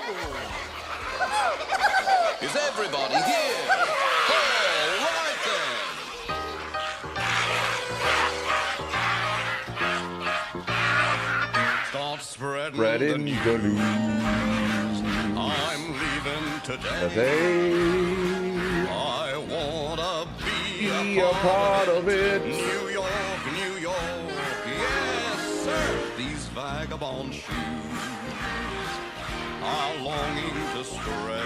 Is everybody here? All right then. Start spreading the news. I'm leaving today. I wanna be a part of it. New York, New York, yes sir. These vagabond shoes are longing to stray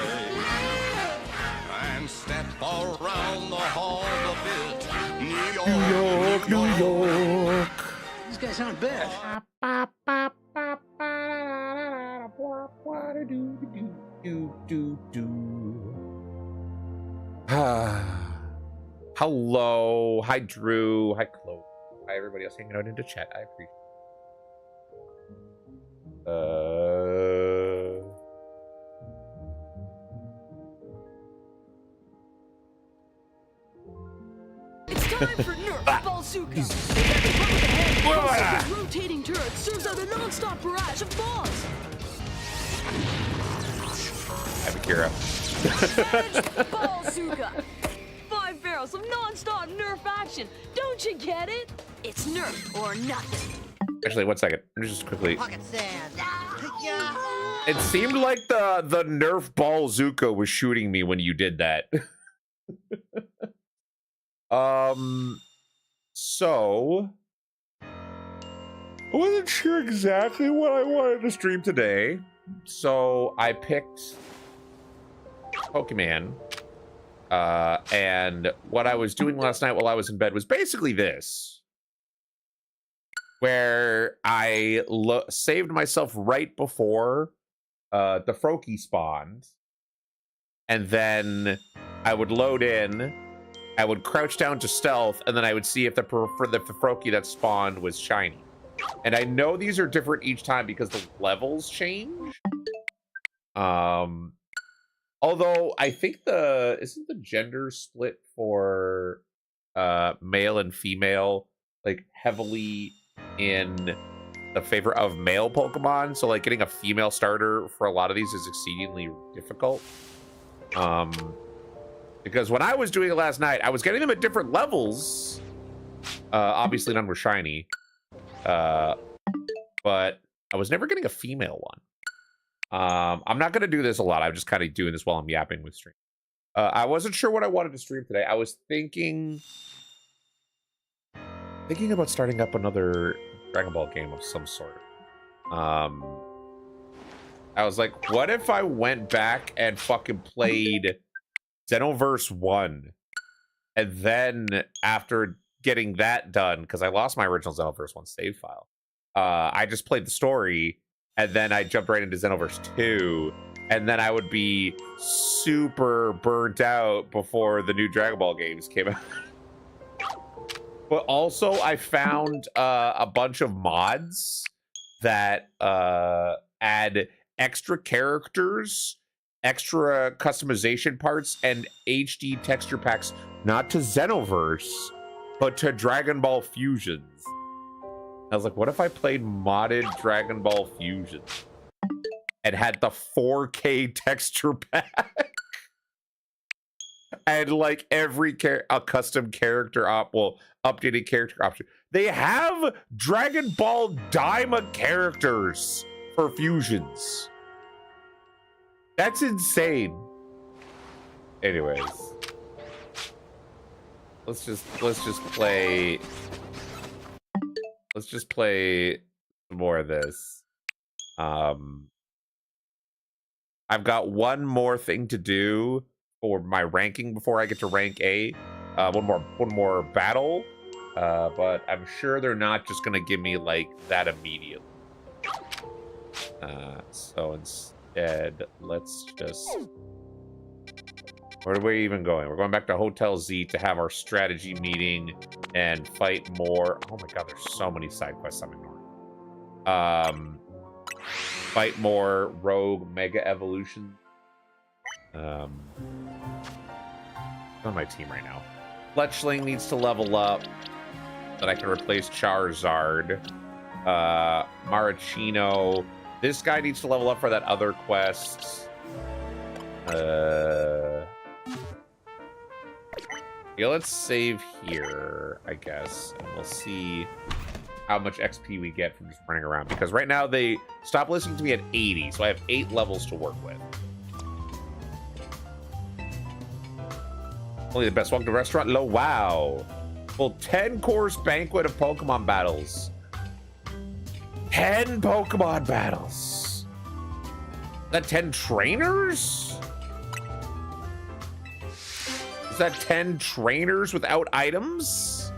and step around the hall a bit. New York, New York, New York. These guys aren't bad. Hello. Hi, Drew. Hi, Chloe. Hi, everybody else hanging out into chat. I appreciate it. It's time for Nerf Ballzooka. This rotating turret serves out a non-stop barrage of balls. I'm Akira. Ballzooka. 5 barrels of non-stop Nerf action. Don't you get it? It's Nerf or nothing. Actually, 1 second. Let me just quickly. Pocket sand. It seemed like the Nerf Ballzooka was shooting me when you did that. So I wasn't sure exactly what I wanted to stream today. So I picked Pokemon. And what I was doing last night while I was in bed was basically this. Where I saved myself right before the Froakie spawned. And then I would load in. I would crouch down to stealth, and then I would see if the Froakie that spawned was shiny. And I know these are different each time because the levels change. Although I think isn't the gender split for male and female like heavily in the favor of male Pokemon? So like getting a female starter for a lot of these is exceedingly difficult. Because when I was doing it last night, I was getting them at different levels. Obviously, none were shiny. But I was never getting a female one. I'm not going to do this a lot. I'm just kind of doing this while I'm yapping with stream. I wasn't sure what I wanted to stream today. I was thinking about starting up another Dragon Ball game of some sort. I was like, what if I went back and fucking played Xenoverse 1, and then after getting that done, because I lost my original Xenoverse 1 save file, I just played the story, and then I jumped right into Xenoverse 2, and then I would be super burnt out before the new Dragon Ball games came out. But also, I found a bunch of mods that add extra characters, extra customization parts, and HD texture packs, not to Xenoverse, but to Dragon Ball Fusions. I was like, what if I played modded Dragon Ball Fusion and had the 4K texture pack? And like every a custom character updated character option. They have Dragon Ball Daima characters for Fusions. That's insane. Anyways, let's just play some more of this. I've got one more thing to do for my ranking before I get to rank A. One more battle. But I'm sure they're not just gonna give me like that immediately. So instead, let's just... Where are we even going? We're going back to Hotel Z to have our strategy meeting and fight more. Oh my god, there's so many side quests I'm ignoring. Fight more rogue mega evolution. On my team right now. Fletchling needs to level up. That I can replace Charizard. Marachino This guy needs to level up for that other quest. Yeah, let's save here, I guess, and we'll see how much XP we get from just running around. Because right now they stop listening to me at 80, so I have 8 levels to work with. Only the best. Welcome to Restaurant Low. Wow. Full 10-course banquet of Pokemon battles. 10 Pokemon battles. Is that 10 trainers? Is that 10 trainers without items?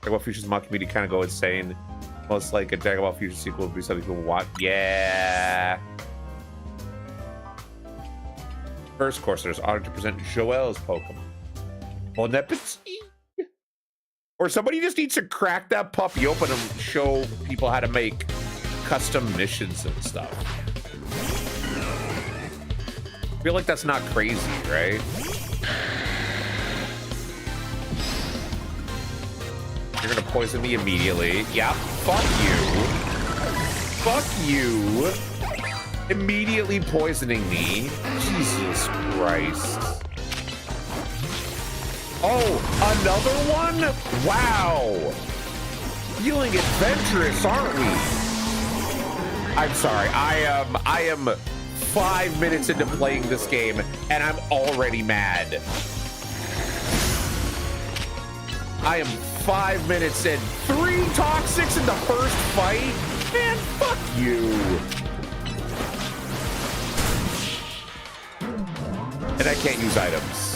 Dragon Ball Fusion's mock community kind of go insane. Most like a Dragon Ball Fusion sequel would be something people want. Yeah. First course, there's honored to present Joel's Pokemon. Bon appetit. Or somebody just needs to crack that puppy open and show people how to make custom missions and stuff. I feel like that's not crazy, right? You're gonna poison me immediately. Yeah, fuck you. Fuck you. Immediately poisoning me. Jesus Christ. Oh, another one? Wow. Feeling adventurous, aren't we? I'm sorry. I am 5 minutes into playing this game and I'm already mad. I am 5 minutes in. 3 Toxics in the first fight? Man, fuck you. And I can't use items.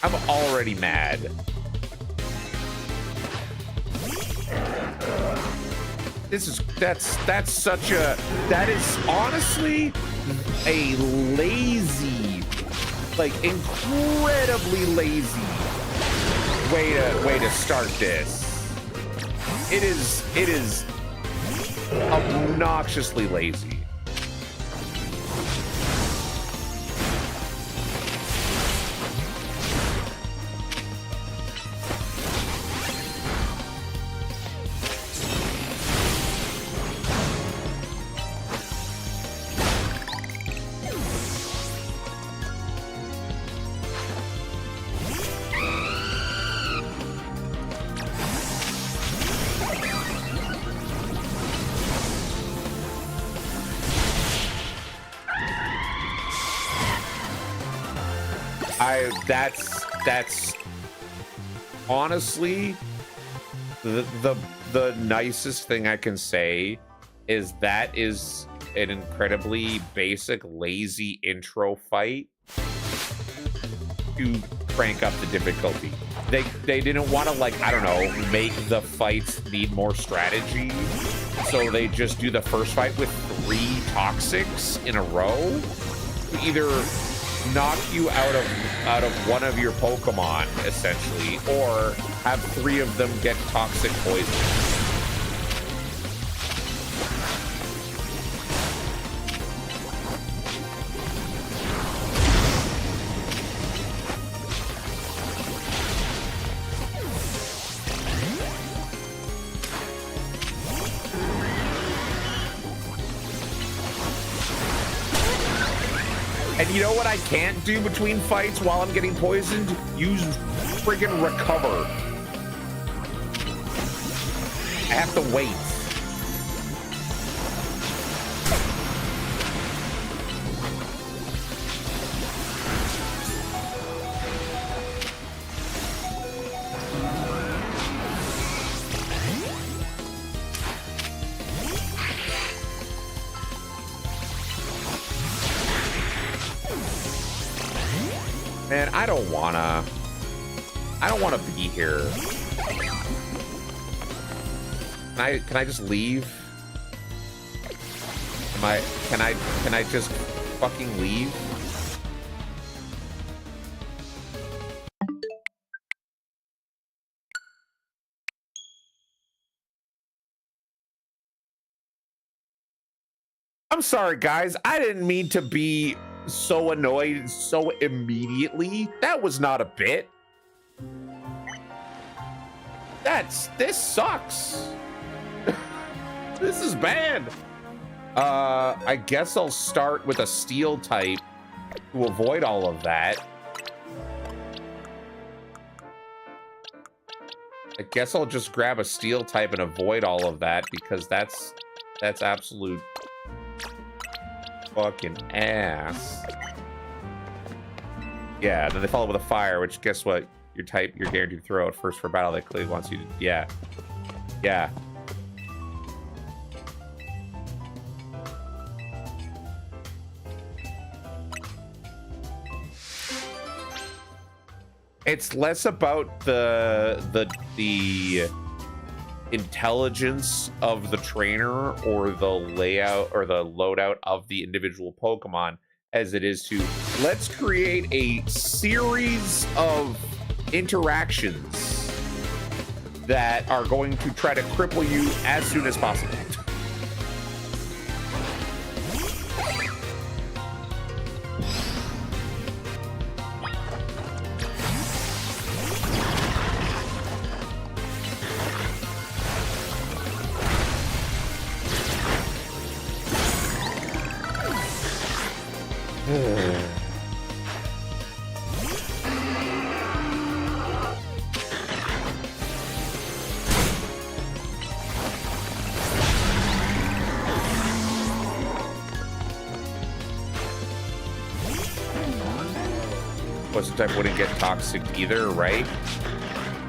I'm already mad. That's such a, that is honestly a lazy, like incredibly lazy way to start this. It is obnoxiously lazy. That's honestly the nicest thing I can say is that is an incredibly basic, lazy intro fight to crank up the difficulty. They didn't want to, like, I don't know, make the fights need more strategy, so they just do the first fight with 3 Toxics in a row to either knock you out of one of your Pokemon, essentially, or have 3 of them get toxic poison. And you know what I can't do between fights while I'm getting poisoned? Use friggin' recover. I have to wait. Man, I don't wanna be here. Can I just leave? Can I just fucking leave? I'm sorry, guys. I didn't mean to be so annoyed so immediately. That was not a bit. This sucks. This is bad. I guess I'll start with a steel type to avoid all of that. I guess I'll just grab a steel type and avoid all of that because that's absolute fucking ass. Yeah, then they follow with a fire, which guess what? Your type, you're guaranteed to throw it first for battle. That clearly wants you to. Yeah. Yeah. It's less about the intelligence of the trainer or the layout or the loadout of the individual Pokemon as it is to let's create a series of interactions that are going to try to cripple you as soon as possible. Poison type wouldn't get toxic either, right?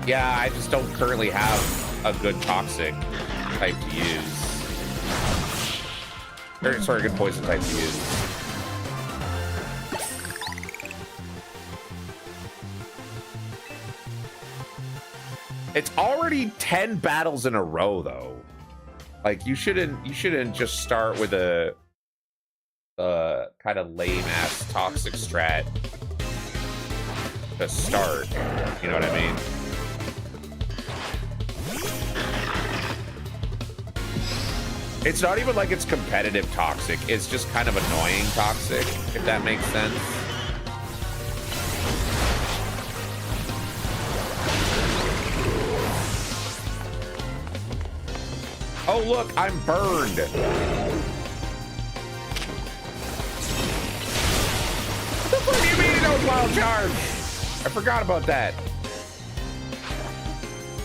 Yeah, I just don't currently have a good toxic type to use. Or, sorry, a good poison type to use. It's already 10 battles in a row, though. Like you shouldn't just start with a kind of lame ass toxic strat to start. You know what I mean? It's not even like it's competitive toxic. It's just kind of annoying toxic, if that makes sense. Oh, look, I'm burned. What the fuck do you mean that was wild charge? I forgot about that.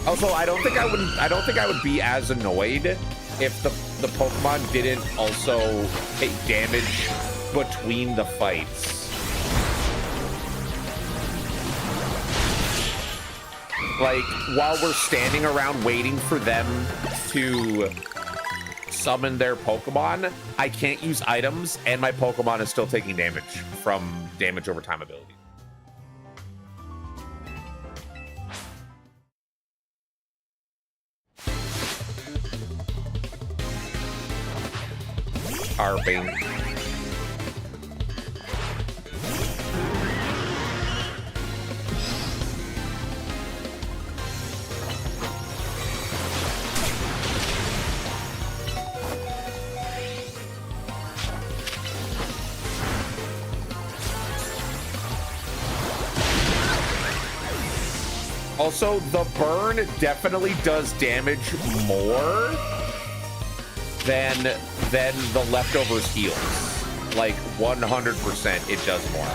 Also, I don't think I would be as annoyed if the Pokemon didn't also take damage between the fights. Like, while we're standing around waiting for them to summon their Pokemon, I can't use items, and my Pokemon is still taking damage from damage over time ability. Arbing. Also, the burn definitely does damage more than the leftovers heals. Like 100% it does more.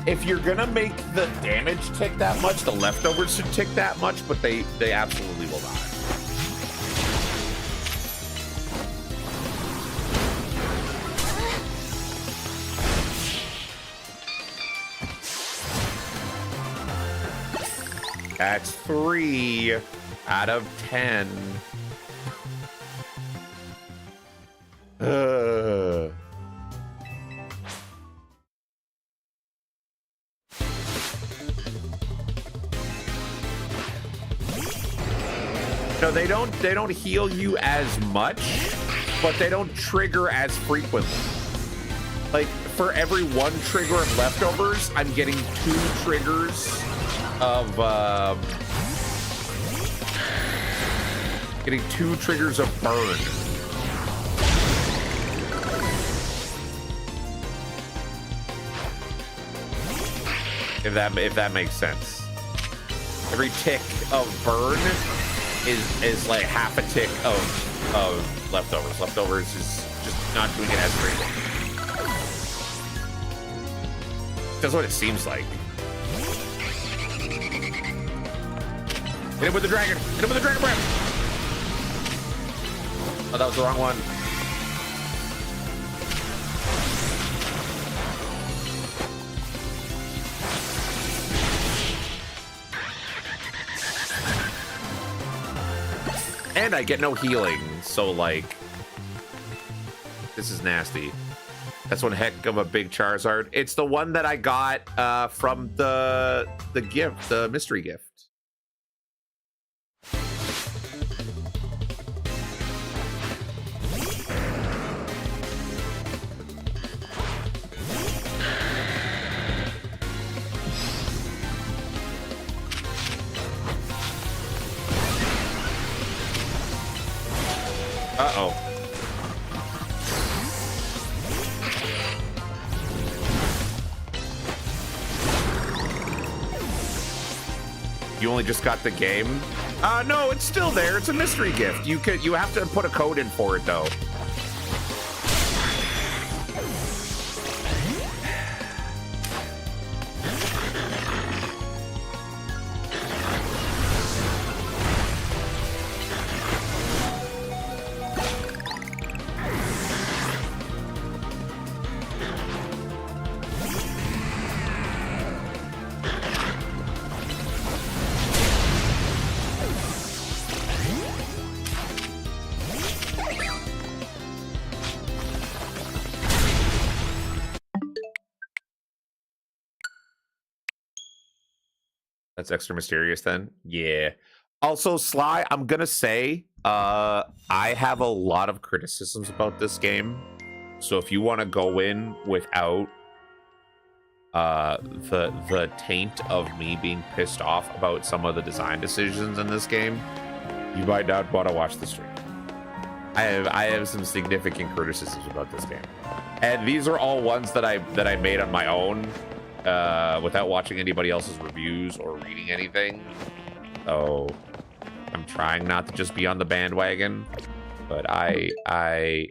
If you're gonna make the damage tick that much, the leftovers should tick that much, but they absolutely will not. That's 3 out of 10. No, they don't heal you as much, but they don't trigger as frequently. Like, for every 1 trigger of leftovers, I'm getting 2 triggers of, getting 2 triggers of burn. If that makes sense. Every tick of burn is like half a tick of leftovers. Leftovers is just not doing it as frequently. That's what it seems like. Hit him with the dragon. Hit him with the dragon breath. Oh, that was the wrong one. And I get no healing, so like, this is nasty. That's one heck of a big Charizard. It's the one that I got from the gift, the mystery gift. Uh-oh. You only just got the game? No, it's still there. It's a mystery gift. You have to put a code in for it though. That's extra mysterious then. Yeah. Also, Sly, I'm gonna say, I have a lot of criticisms about this game. So if you want to go in without the taint of me being pissed off about some of the design decisions in this game, you might not want to watch the stream. I have some significant criticisms about this game, and these are all ones that I made on my own. Without watching anybody else's reviews or reading anything. So I'm trying not to just be on the bandwagon, but I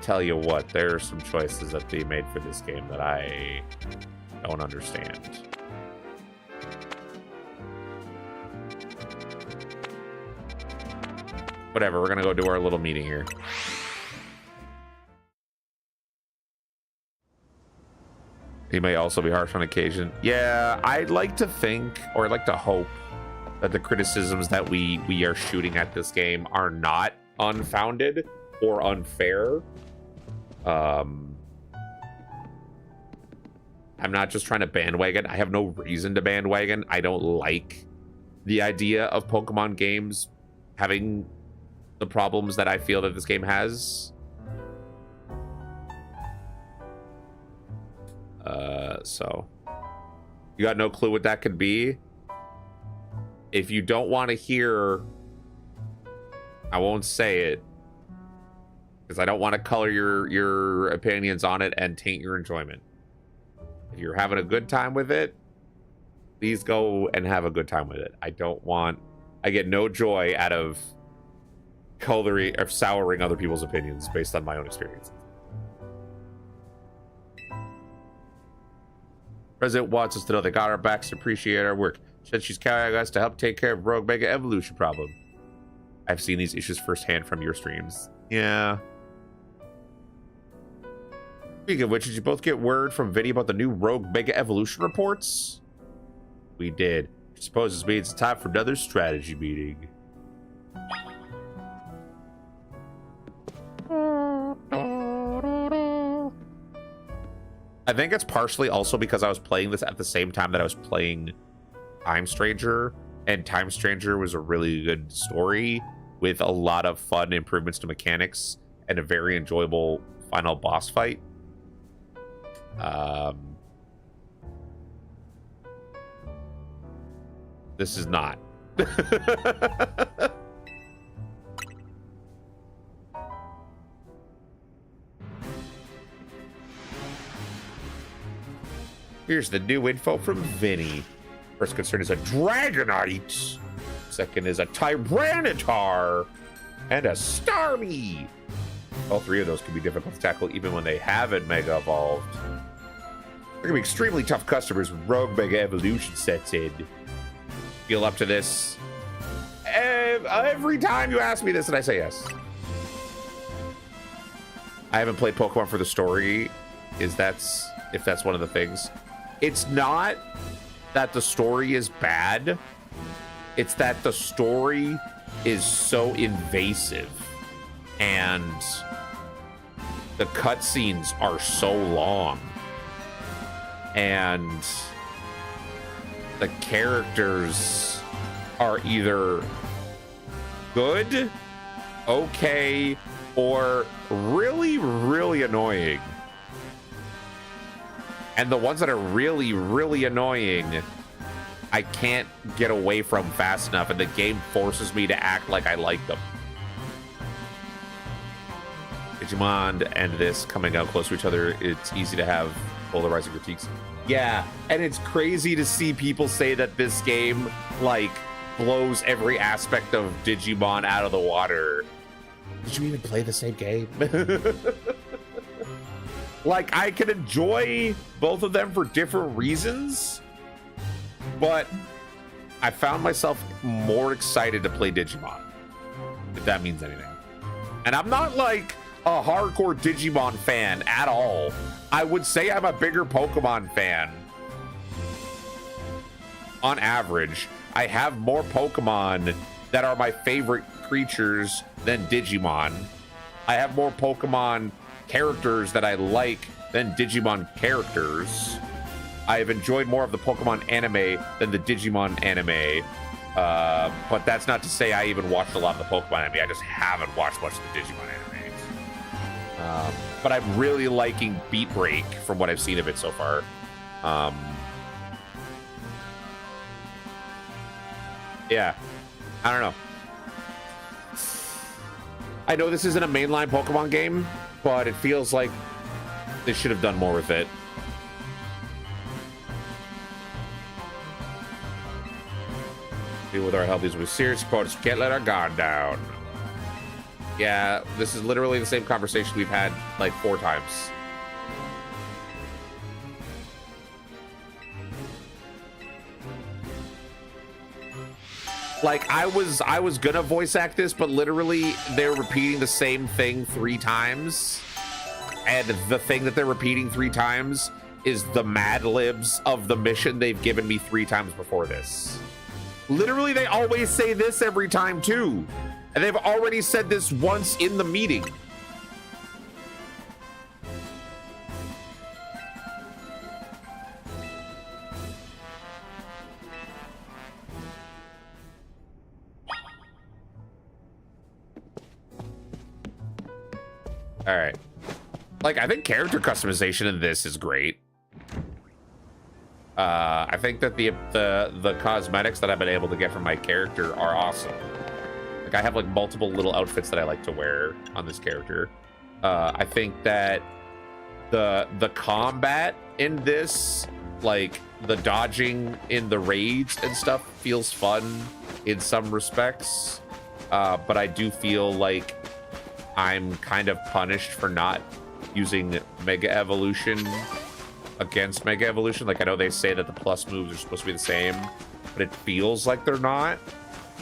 tell you what, there are some choices that they made for this game that I don't understand. Whatever, we're gonna go do our little meeting here. He may also be harsh on occasion. Yeah, I'd like to think, or I'd like to hope, that the criticisms that we are shooting at this game are not unfounded or unfair. I'm not just trying to bandwagon. I have no reason to bandwagon. I don't like the idea of Pokemon games having the problems that I feel that this game has. So you got no clue what that could be. If you don't want to hear, I won't say it because I don't want to color your opinions on it and taint your enjoyment. If you're having a good time with it, please go and have a good time with it. I get no joy out of coloring or souring other people's opinions based on my own experiences. President wants us to know they got our backs to appreciate our work. Said she's carrying us to help take care of Rogue Mega Evolution problem. I've seen these issues firsthand from your streams. Yeah. Speaking of which, did you both get word from Vinny about the new Rogue Mega Evolution reports? We did. I suppose this means it's time for another strategy meeting. I think it's partially also because I was playing this at the same time that I was playing Time Stranger, and Time Stranger was a really good story with a lot of fun improvements to mechanics and a very enjoyable final boss fight. This is not. Here's the new info from Vinny. First concern is a Dragonite. Second is a Tyranitar. And a Starmie. All three of those can be difficult to tackle even when they haven't Mega Evolved. They're going to be extremely tough customers when Rogue Mega Evolution sets in. Feel up to this? Every time you ask me this and I say yes. I haven't played Pokemon for the story. If that's one of the things. It's not that the story is bad. It's that the story is so invasive and the cutscenes are so long and the characters are either good, okay, or really, really annoying. And the ones that are really, really annoying, I can't get away from fast enough, and the game forces me to act like I like them. Digimon and this coming out close to each other, it's easy to have polarizing critiques. Yeah, and it's crazy to see people say that this game, like, blows every aspect of Digimon out of the water. Did you even play the same game? Like, I can enjoy both of them for different reasons, but I found myself more excited to play Digimon, if that means anything. And I'm not like a hardcore Digimon fan at all. I would say I'm a bigger Pokemon fan. On average, I have more Pokemon that are my favorite creatures than Digimon. I have more Pokemon characters that I like than Digimon characters. I have enjoyed more of the Pokemon anime than the Digimon anime. But that's not to say I even watched a lot of the Pokemon anime. I just haven't watched much of the Digimon anime. But I'm really liking Beat Break from what I've seen of it so far. Yeah, I don't know. I know this isn't a mainline Pokemon game, but it feels like they should have done more with it. Deal with our health, these with serious supporters. Can't let our guard down. Yeah, this is literally the same conversation we've had like 4 times. Like, I was gonna voice act this, but literally they're repeating the same thing 3 times. And the thing that they're repeating 3 times is the Mad Libs of the mission they've given me 3 times before this. Literally, they always say this every time too. And they've already said this once in the meeting. All right. Like, I think character customization in this is great. I think that the cosmetics that I've been able to get from my character are awesome. Like, I have like multiple little outfits that I like to wear on this character. I think that the combat in this, like the dodging in the raids and stuff, feels fun in some respects. But I do feel like I'm kind of punished for not using Mega Evolution against Mega Evolution. Like, I know they say that the plus moves are supposed to be the same, but it feels like they're not.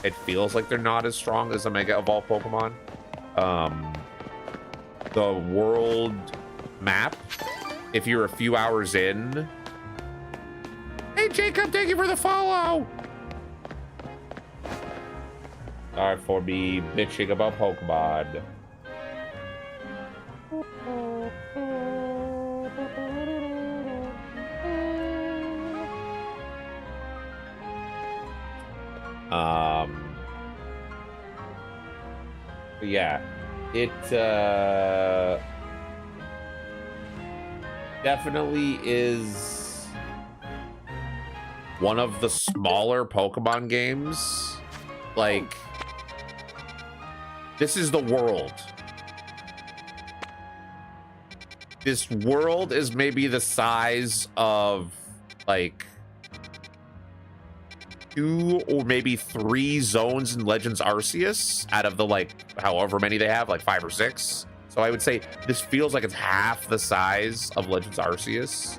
It feels like they're not as strong as a Mega Evolved Pokemon. The world map, if you're a few hours in... Hey, Jacob, thank you for the follow! Sorry for me bitching about Pokemon. But yeah, it definitely is one of the smaller Pokemon games. Like, this is the world. This world is maybe the size of like 2 or maybe 3 zones in Legends Arceus out of the like however many they have, like 5 or 6. So I would say this feels like it's half the size of Legends Arceus.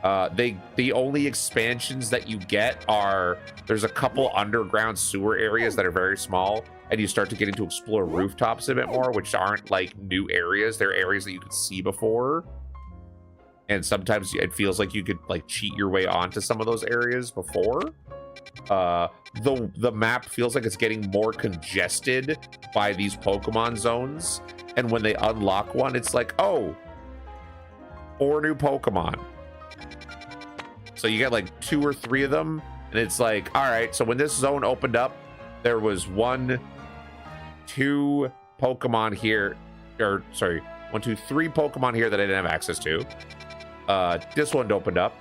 The only expansions that you get are, there's a couple underground sewer areas that are very small, and you start to get into explore rooftops a bit more, which aren't like new areas. They're areas that you could see before. And sometimes it feels like you could like cheat your way onto some of those areas before. The map feels like it's getting more congested by these Pokemon zones. And when they unlock one, it's like, oh, 4 new Pokemon. So you get like 2 or 3 of them, and it's like, all right, so when this zone opened up, there was 1, 2 Pokemon here, or sorry, 1, 2, 3 Pokemon here that I didn't have access to. This one opened up.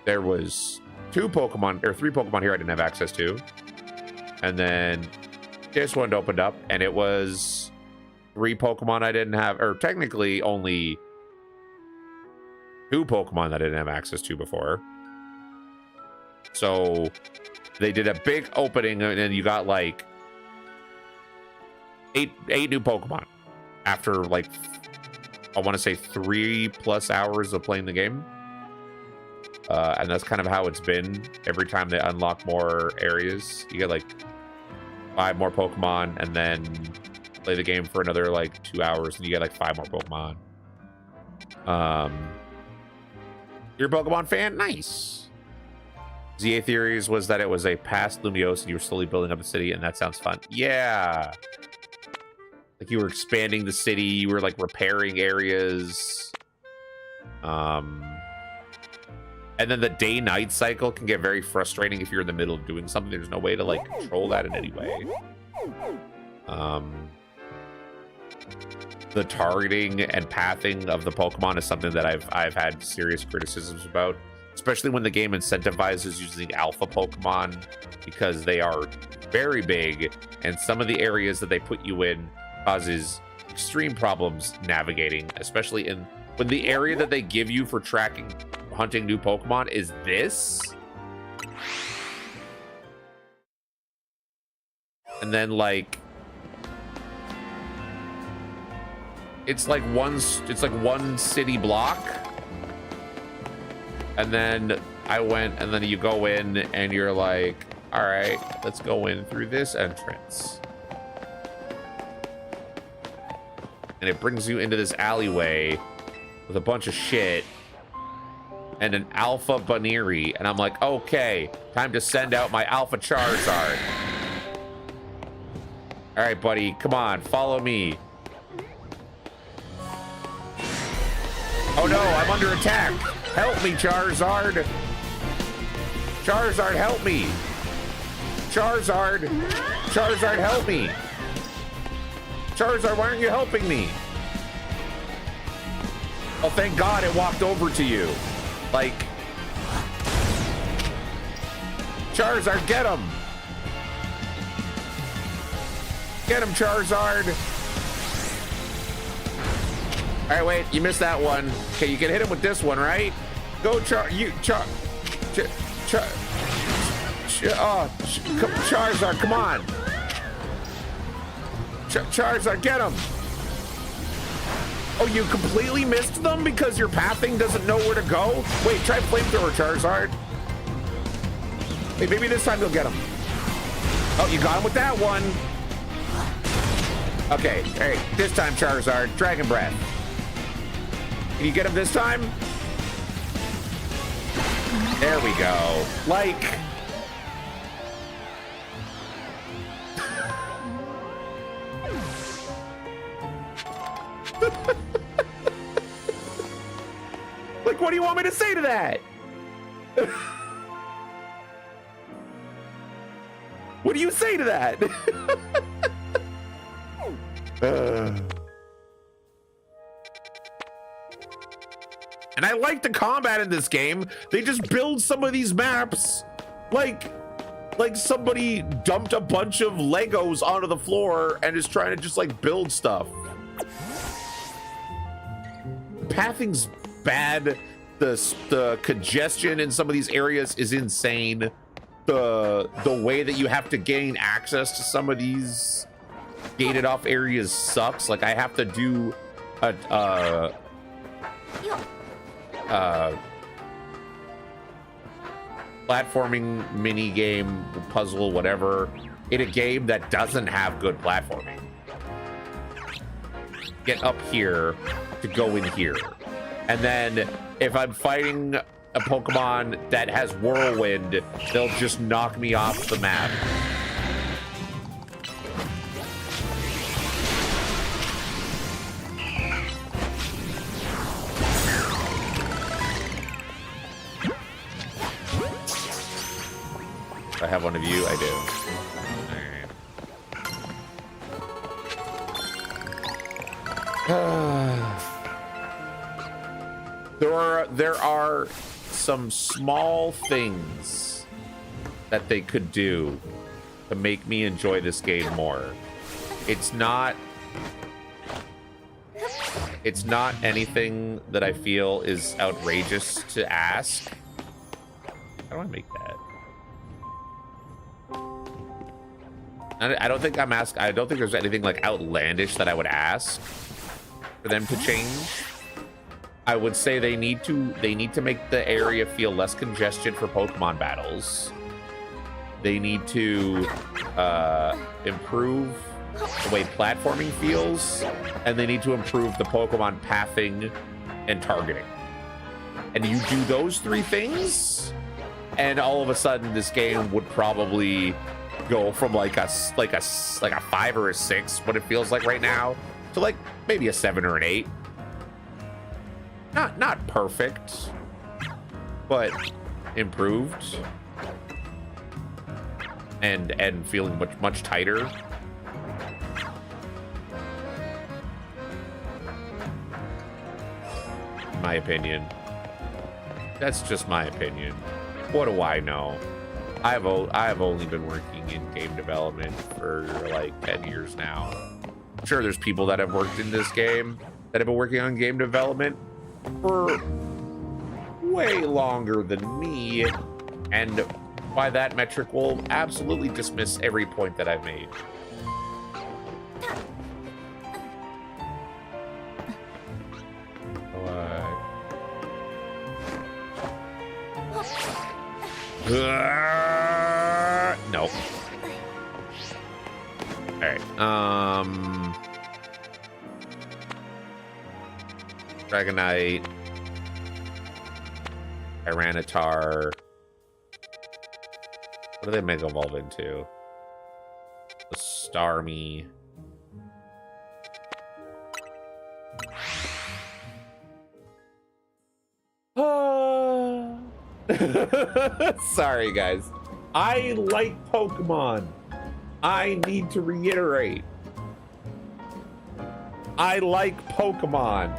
There was 2 Pokemon, or 3 Pokemon here I didn't have access to. And then this one opened up, and it was 3 Pokemon I didn't have, or technically only 2 Pokemon that I didn't have access to before. So they did a big opening, and then you got like 8 new Pokemon after like, I want to say 3+ hours of playing the game. And that's kind of how it's been every time they unlock more areas. You get like 5 more Pokemon, and then play the game for another like 2 hours, and you get like 5 more Pokemon. You're a Pokemon fan? Nice. ZA Theories was that it was a past Lumiose and you were slowly building up a city, and that sounds fun. Yeah. Like you were expanding the city, you were like repairing areas. And then the day-night cycle can get very frustrating if you're in the middle of doing something. There's no way to like control that in any way. The targeting and pathing of the Pokemon is something that I've had serious criticisms about, especially when the game incentivizes using alpha Pokemon, because they are very big, and some of the areas that they put you in causes extreme problems navigating, especially when the area that they give you for hunting new Pokemon is this. And then like it's like one city block. And then I went, and then you go in and you're like, all right, let's go in through this entrance. And it brings you into this alleyway with a bunch of shit and an Alpha Baniri. And I'm like, okay, time to send out my Alpha Charizard. All right, buddy, come on, follow me. Oh no, I'm under attack. Help me, Charizard. Charizard, help me. Charizard. Charizard, help me. Charizard, why aren't you helping me? Oh, thank God it walked over to you. Like, Charizard, get him. Get him, Charizard. All right, wait, you missed that one. Okay, you can hit him with this one, right? Go, Charizard, come on. Charizard, get him. Oh, you completely missed them because your pathing doesn't know where to go? Wait, try Flamethrower, Charizard. Hey, maybe this time you'll get him. Oh, you got him with that one. Okay, all right, this time, Charizard, Dragon Breath. Can you get him this time? There we go. Like... like, what do you want me to say to that? What do you say to that? And I like the combat in this game. They just build some of these maps like somebody dumped a bunch of Legos onto the floor and is trying to just like build stuff. The pathing's bad. The congestion in some of these areas is insane. The way that you have to gain access to some of these gated off areas sucks. Like I have to do a platforming mini game, puzzle, whatever, in a game that doesn't have good platforming. Get up here to go in here. And then if I'm fighting a Pokemon that has Whirlwind, they'll just knock me off the map. I have one of you, I do. There are some small things that they could do to make me enjoy this game more. It's not anything that I feel is outrageous to ask. How do I make that? I don't think I don't think there's anything like outlandish that I would ask for them to change. I would say they need to make the area feel less congested for Pokemon battles. They need to improve the way platforming feels, and they need to improve the Pokemon pathing and targeting. And you do those three things, and all of a sudden this game would probably go from like a 5 or a 6, what it feels like right now, to like maybe a 7 or an 8. Not perfect, but improved and feeling much tighter. In my opinion. That's just my opinion. What do I know? I have only been working in game development for like 10 years now. I'm sure there's people that have worked in this game that have been working on game development for way longer than me, and by that metric will absolutely dismiss every point that I've made. No. All right. Dragonite, Tyranitar. What do they Mega Evolve into? The Starmie. Sorry, guys. I like Pokemon. I need to reiterate. I like Pokemon.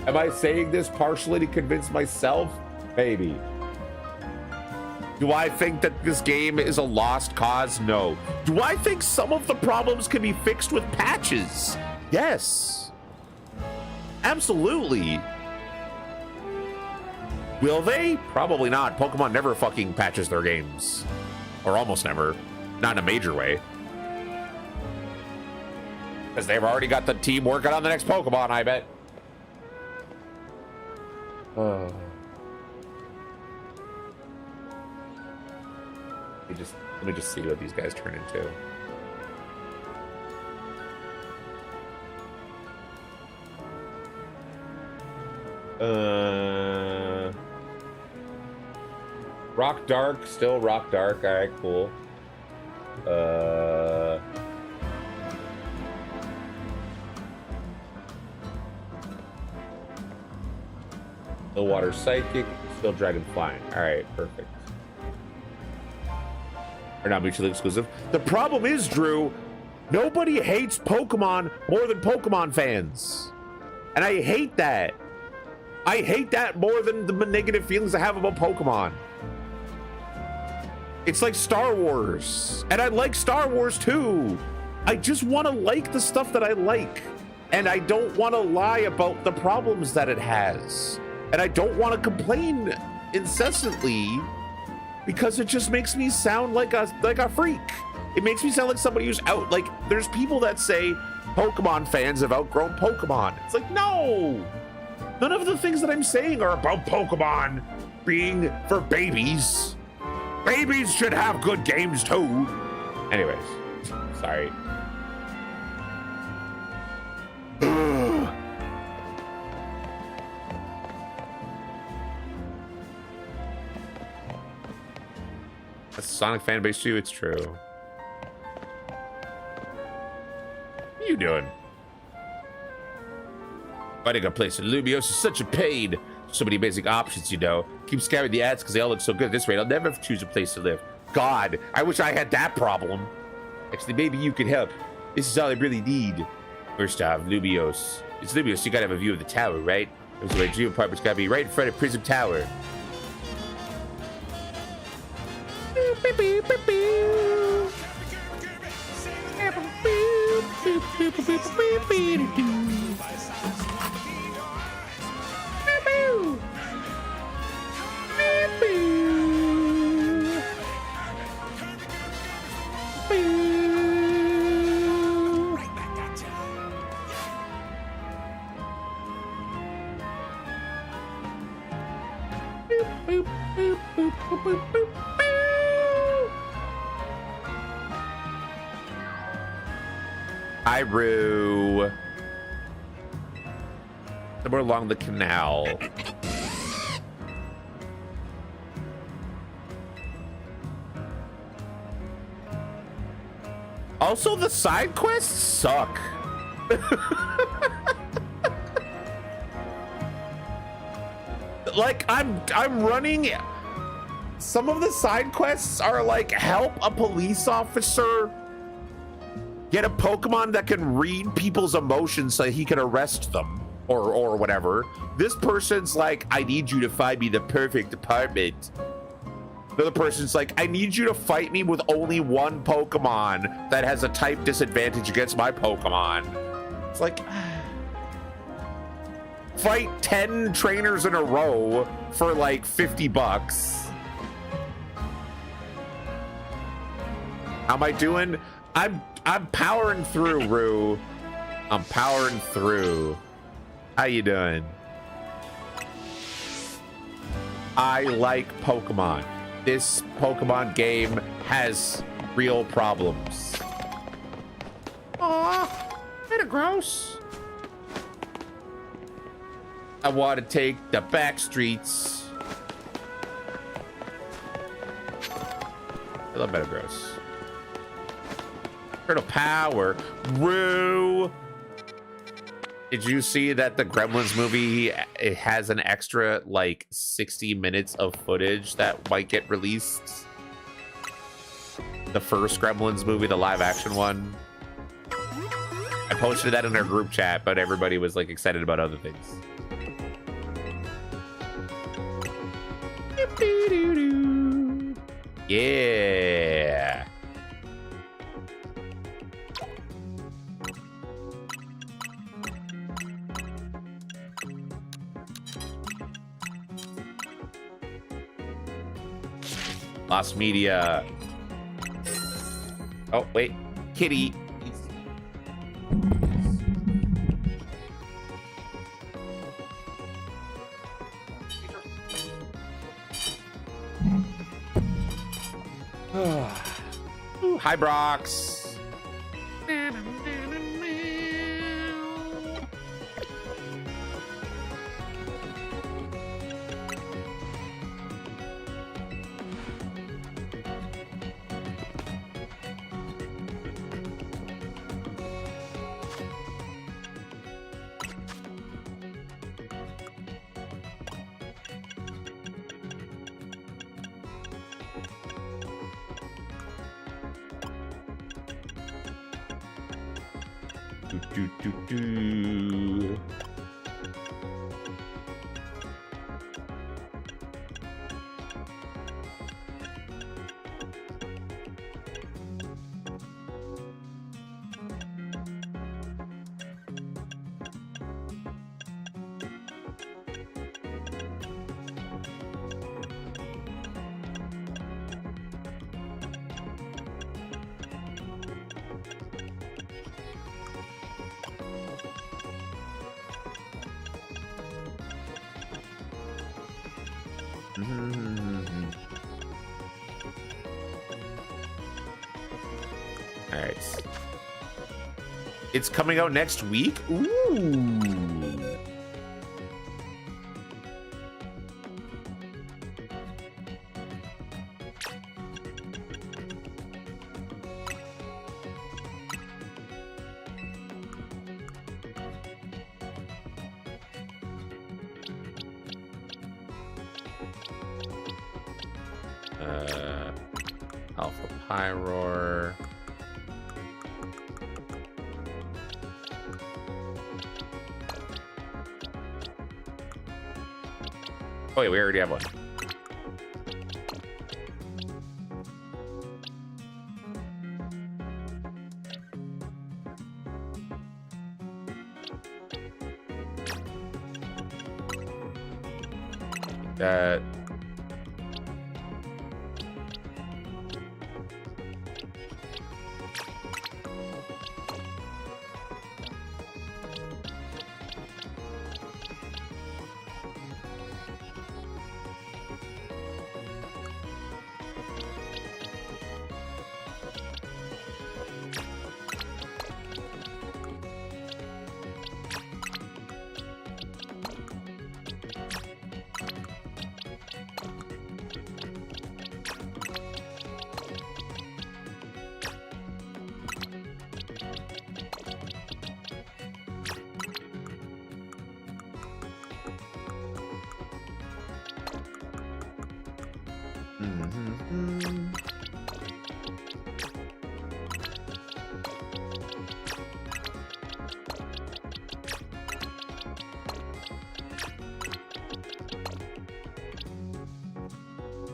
Am I saying this partially to convince myself? Maybe. Do I think that this game is a lost cause? No. Do I think some of the problems can be fixed with patches? Yes. Absolutely. Will they? Probably not. Pokemon never fucking patches their games. Or almost never. Not in a major way. Because they've already got the team working on the next Pokemon, I bet. Let me just see what these guys turn into. Rock Dark, still Rock Dark. All right, cool. Still Water Psychic, still Dragon Flying. All right, perfect. They're not mutually exclusive. The problem is, Drew, Nobody hates Pokemon more than Pokemon fans. And I hate that. I hate that more than the negative feelings I have about Pokemon. It's like Star Wars. And I like Star Wars too. I just want to like the stuff that I like. And I don't want to lie about the problems that it has. And I don't want to complain incessantly because it just makes me sound like a freak. It makes me sound like somebody who's out. Like, there's people that say Pokemon fans have outgrown Pokemon. It's like, no. None of the things that I'm saying are about Pokemon being for babies. Babies should have good games too. Anyways, sorry. That's Sonic fan base too, it's true. What are you doing? Finding a place in Lumiose is such a pain. So many basic options, you know. Keep scamming the ads because they all look so good at this rate. I'll never choose a place to live. God, I wish I had that problem. Actually, maybe you could help. This is all I really need. First off, Lumiose. It's Lumiose, you gotta have a view of the tower, right? So my dream apartment's gotta be right in front of Prism Tower. Hyrule. Somewhere along the canal. Also, the side quests suck. Like, I'm running. Some of the side quests are like help a police officer get a Pokemon that can read people's emotions so he can arrest them or whatever. This person's like, I need you to find me the perfect apartment. The other person's like, I need you to fight me with only one Pokemon that has a type disadvantage against my Pokemon. It's like, fight 10 trainers in a row for like $50. How am I doing? I'm powering through, Rue. I'm powering through. How you doing? I like Pokemon. This Pokemon game has real problems. Aw, kind of gross. I want to take the back streets. I love Metagross. Turtle power. Woo! Did you see that the Gremlins movie, it has an extra like 60 minutes of footage that might get released? The first Gremlins movie, the live action one. I posted that in our group chat, but everybody was like excited about other things. Yeah. Lost media. Oh, wait. Kitty. Ooh, hi, Brox. do. All right. It's coming out next week? Ooh. Alpha Pyroar. Oh wait, we already have one. That.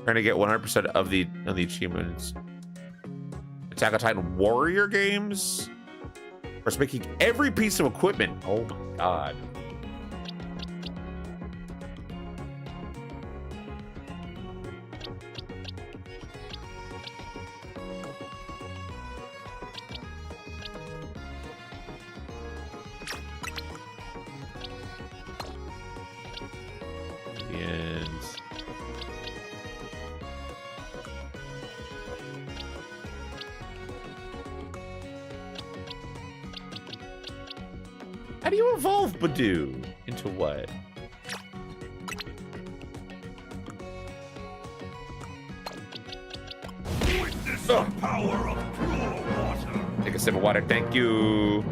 Trying to get 100% of the achievements. Attack on Titan Warrior games. First, making every piece of equipment. Oh my god. How do you evolve Badoo into what? Witness the power of pure water. Take a sip of water, thank you.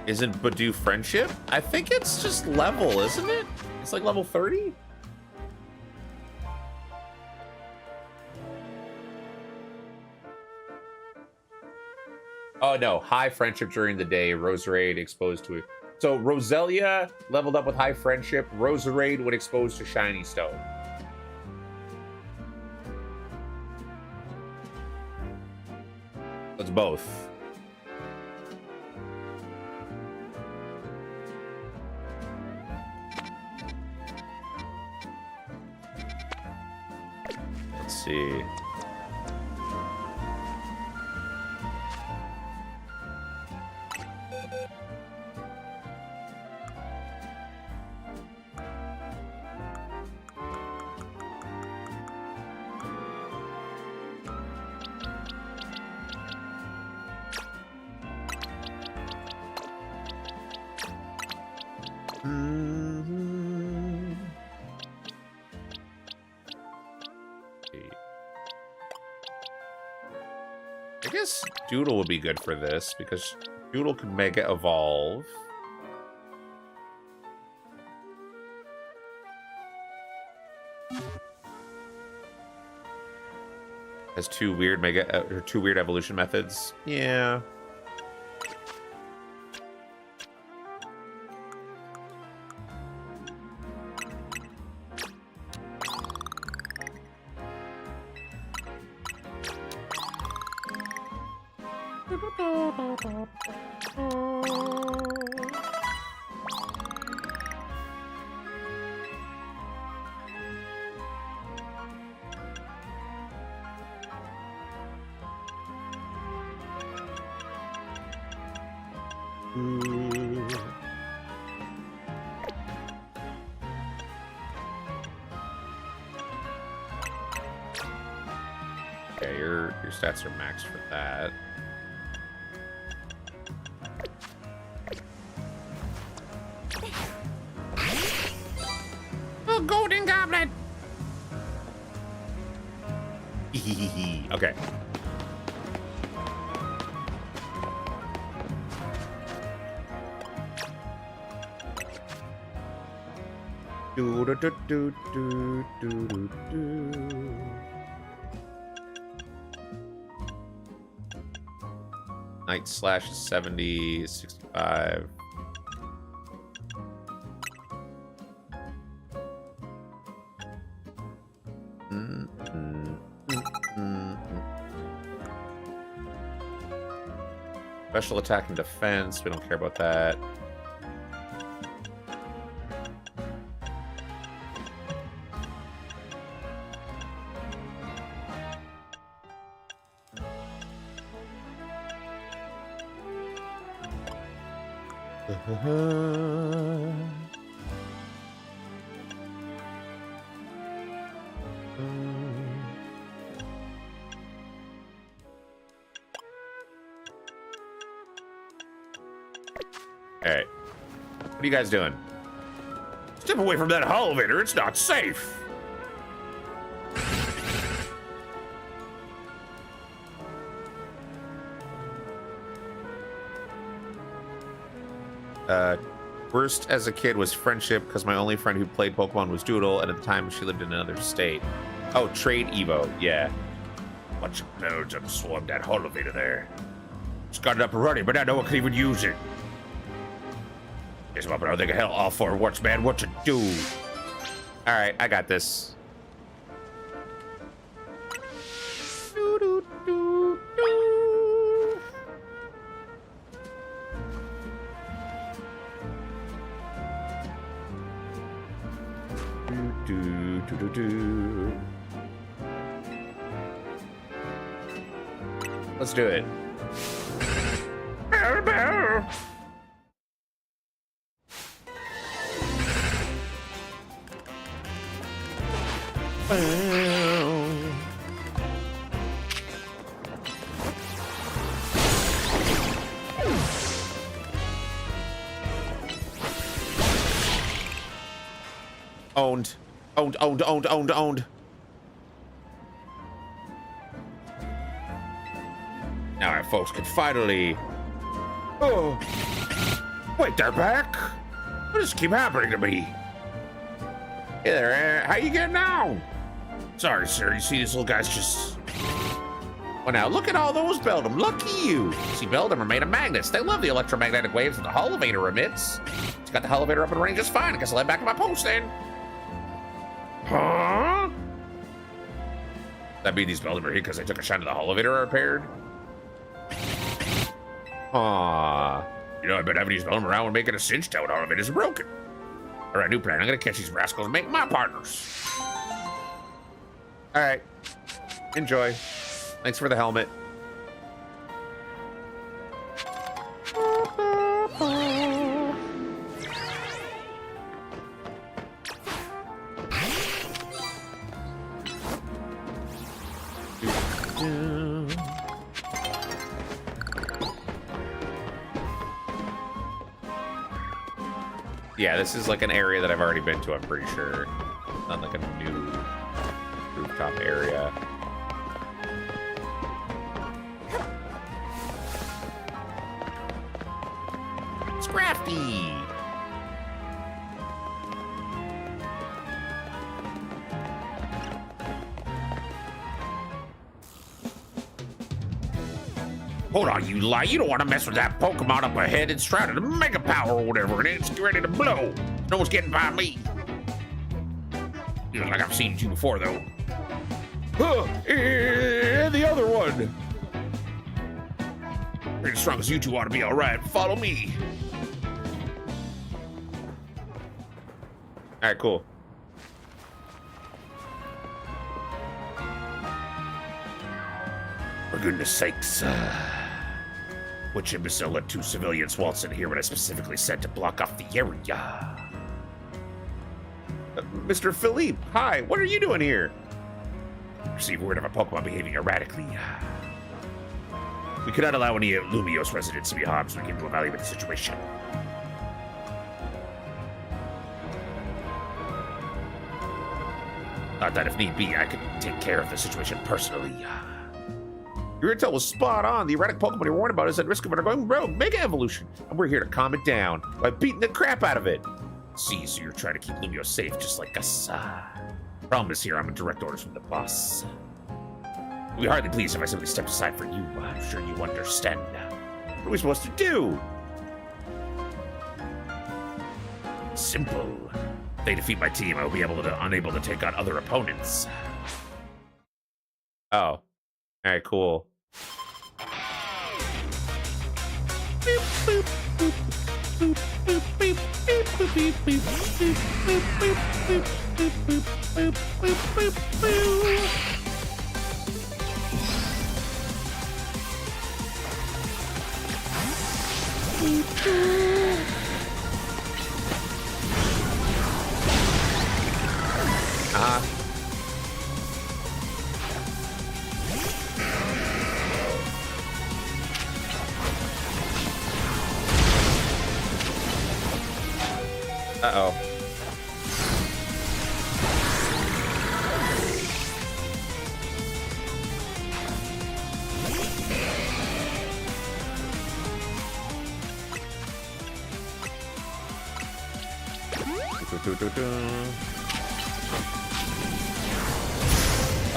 Isn't Badoo friendship? I think it's just level, isn't it? It's like level 30? Oh no, high friendship during the day, Roserade exposed to it. So Roselia leveled up with high friendship, Roserade when exposed to Shiny Stone. It's both. Let's see. Mm-hmm. I guess Doodle would be good for this because Doodle can Mega Evolve. Has two weird evolution methods. Yeah. Okay, your stats are maxed for that. Oh, golden goblet. Okay. Do do do do do do do. Night slash 70, 65. Special attack and defense. We don't care about that. All right. What are you guys doing? Step away from that elevator. It's not safe. Worst as a kid was friendship because my only friend who played Pokemon was Doodle, and at the time she lived in another state. Oh, trade Evo, yeah. Bunch of nerds have swarmed that elevator there. Just got it up and running, but now no one can even use it. Guess I'm up and I think of hell all for what's man, what to do. All right, I got this. Let's do it. Owned. Owned, owned, owned, owned, owned. Now our folks can finally... Oh. Wait, they're back? What does keep happening to me? Hey there, how you getting now? Sorry, sir, you see these little guys just... Well, now, look at all those Beldum. Lucky you. See, Beldum are made of magnets. They love the electromagnetic waves that the elevator emits. It's got the elevator up and running just fine. I guess I'll head back to my post then. Huh? That mean these Beldum are here because they took a shot to the elevator I repaired? Aww. You know, I bet having these Beldum around when making a cinch town elevator is broken. All right, new plan. I'm gonna catch these rascals and make my partners. All right. Enjoy. Thanks for the helmet. Yeah, this is like an area that I've already been to, I'm pretty sure. Not like a new rooftop area. Scrafty! Hold on, you lie. You don't want to mess with that Pokemon up ahead. It's shrouded in Mega Power or whatever, and it's ready to blow. No one's getting by me. Feels like I've seen you before, though. And the other one. Pretty strong as you two ought to be all right. Follow me. All right, cool. For goodness sakes, which imbecile let 2 civilians waltz in here when I specifically said to block off the area? Mr. Philippe, hi, what are you doing here? Received word of a Pokemon behaving erratically. We cannot allow any Lumiose residents to be harmed, so we came to evaluate the situation. Thought that if need be, I could take care of the situation personally. Your intel was spot on. The erratic Pokemon you're warned about is at risk of undergoing Mega Evolution, and we're here to calm it down by beating the crap out of it. See, so you're trying to keep Lumiose safe just like us. Problem is here, I'm in direct orders from the boss. We'd be hardly pleased if I simply stepped aside for you. I'm sure you understand. What are we supposed to do? Simple. If they defeat my team, I will be unable to take on other opponents. Oh. Alright, cool. Uh-oh.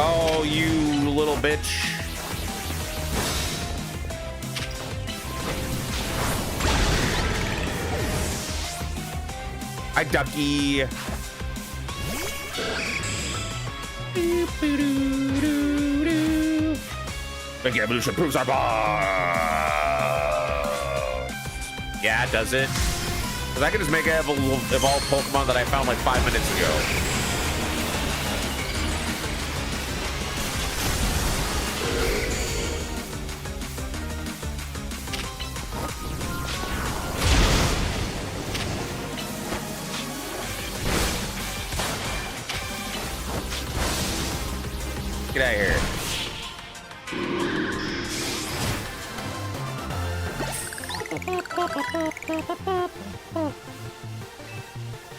Oh, you little bitch. Hi, ducky. Mega Evolution proves our boss. Yeah, does it? Because I can just Mega evolve Pokemon that I found like 5 minutes ago. Get out of here.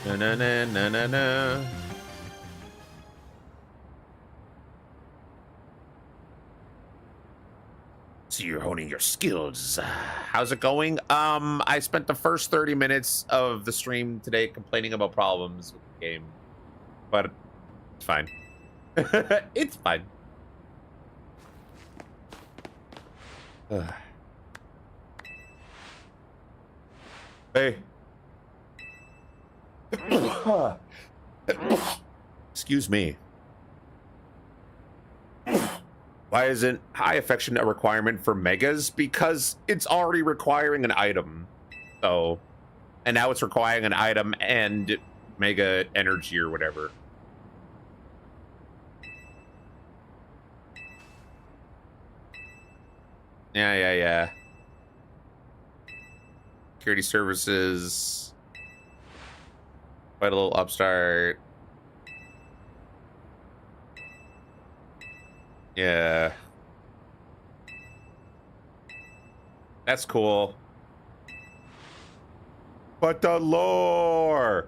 No, no, no, no, no, no. So you're honing your skills. How's it going? I spent the first 30 minutes of the stream today complaining about problems with the game, but it's fine. It's fine. Hey. Excuse me. Why isn't high affection a requirement for megas? Because it's already requiring an item. So, and now it's requiring an item and mega energy or whatever. Yeah. Security services. Quite a little upstart. Yeah. That's cool. But the lore.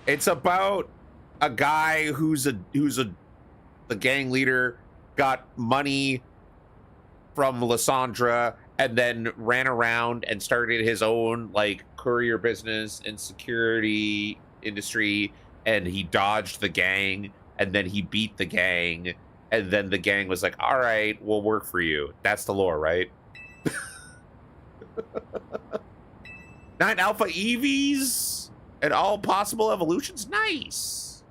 It's about a guy who's the gang leader, got money from Lysandra, and then ran around and started his own like courier business and security industry, and he dodged the gang, and then he beat the gang, and then the gang was like, all right, we'll work for you. That's the lore, right? 9 alpha EVs and all possible evolutions. Nice.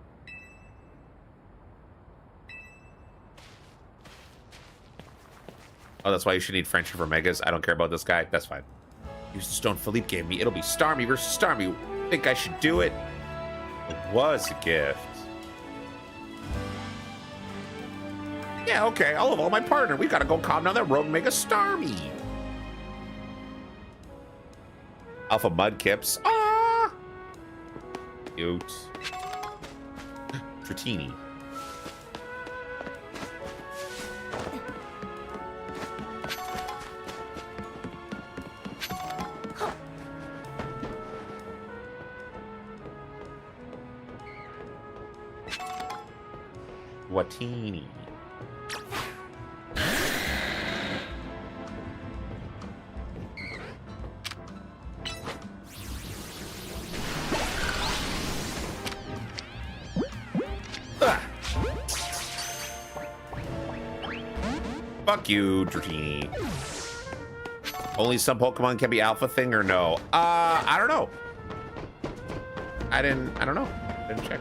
Oh, that's why you should need friendship for megas. I don't care about this guy. That's fine. Use the stone Philippe gave me. It'll be Starmie versus Starmie. Think I should do it? It was a gift. Yeah, okay. I'll evolve my partner. We gotta go calm down that road and make a Starmie. Alpha Mudkips. Ah! Cute. Dratini. Watini. Fuck you, Dratini. Only some Pokemon can be alpha thing or no? I don't know. I don't know. Didn't check.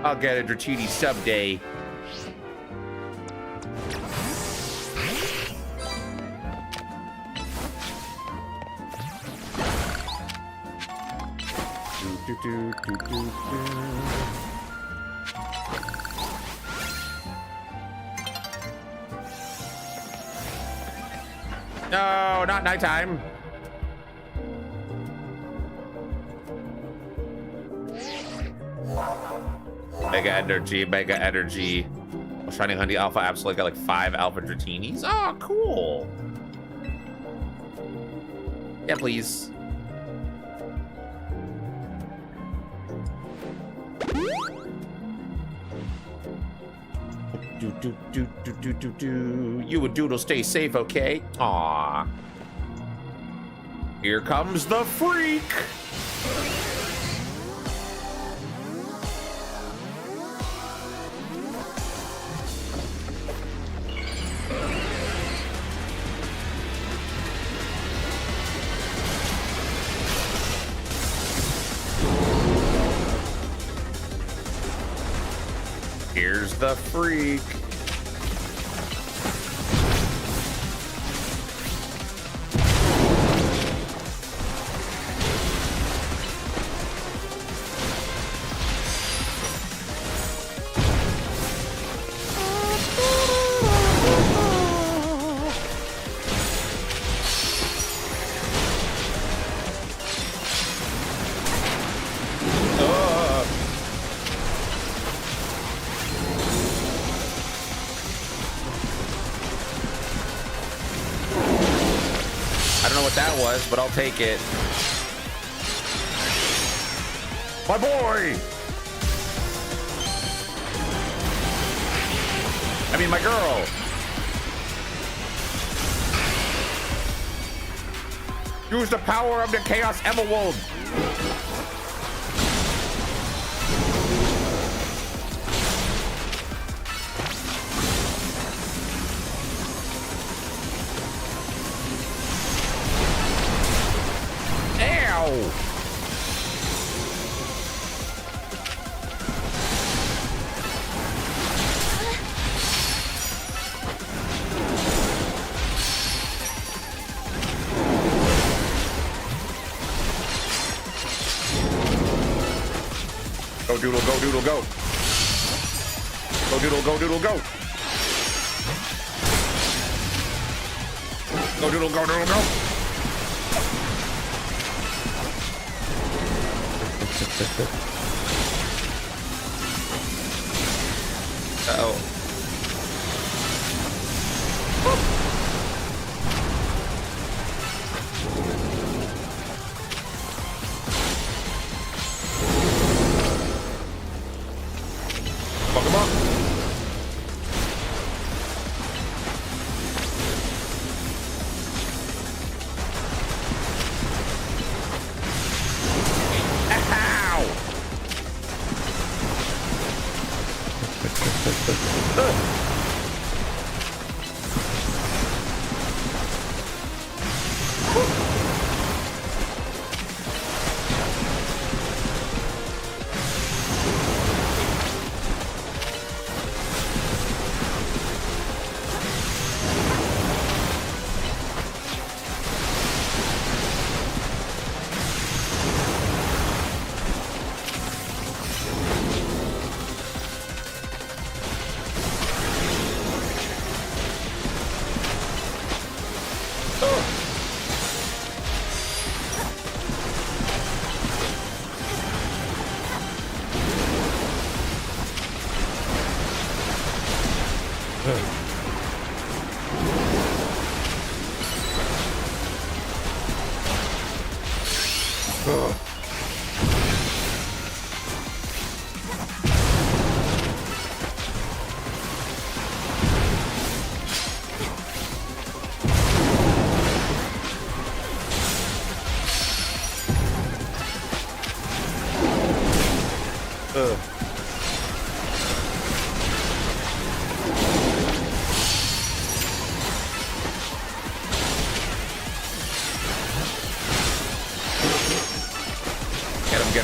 I'll get a Dratini someday. No, not nighttime. Mega energy, mega energy. Shining Honey Alpha absolutely got like 5 Alpha Dratinis. Oh, cool. Yeah, please. You and Doodle stay safe, okay? Aw. Here comes the freak. Here's the freak. But I'll take it. My boy! I mean, my girl. Use the power of the Chaos Emerald. Go Doodle, go Doodle, go. Go Doodle, go Doodle, go. Go Doodle, go Doodle, go. Uh-oh.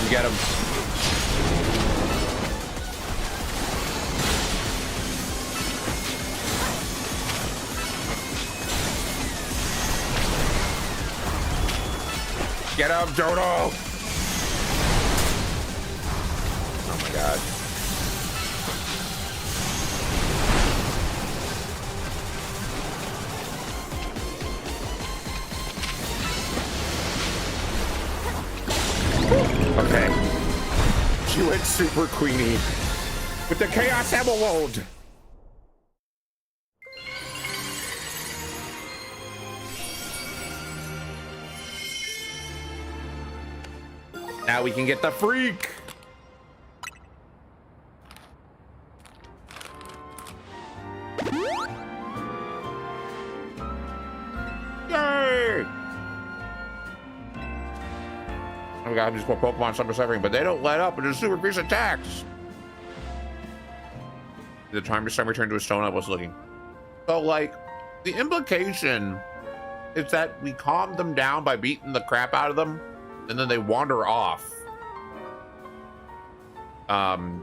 Get him. Get him, Dodo! Oh my god. Okay. She went super queenie with the Chaos Emerald. Now we can get the freak. Yay! Oh my god, these poor Pokemon suffer suffering, but they don't let up and just super fierce attacks. The time to time return to a stone I was looking. So like, the implication is that we calmed them down by beating the crap out of them, and then they wander off.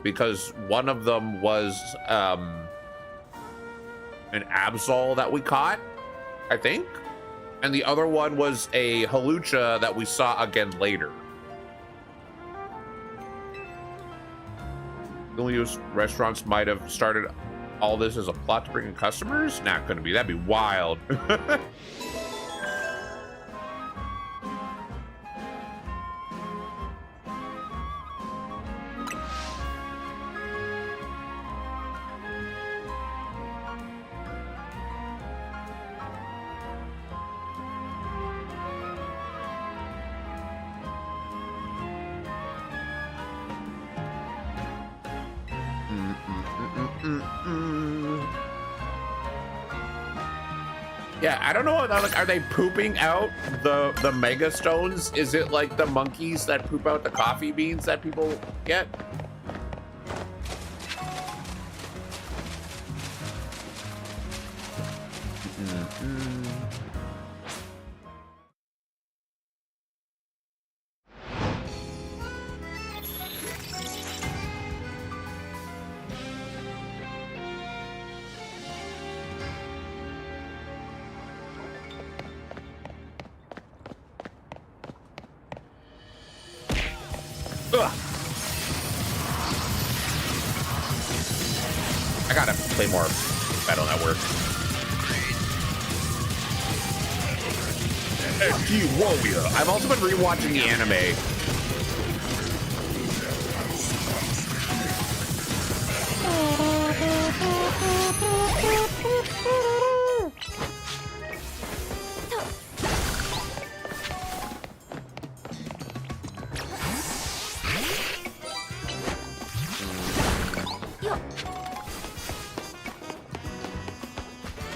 Because one of them was an Absol that we caught, I think. And the other one was a Hawlucha that we saw again later. Ilios restaurants might have started all this as a plot to bring in customers? Not gonna be, that'd be wild. Yeah, I don't know. Like, are they pooping out the Mega Stones? Is it like the monkeys that poop out the coffee beans that people get? I gotta play more Battle Network. FG Warrior. I've also been rewatching the anime.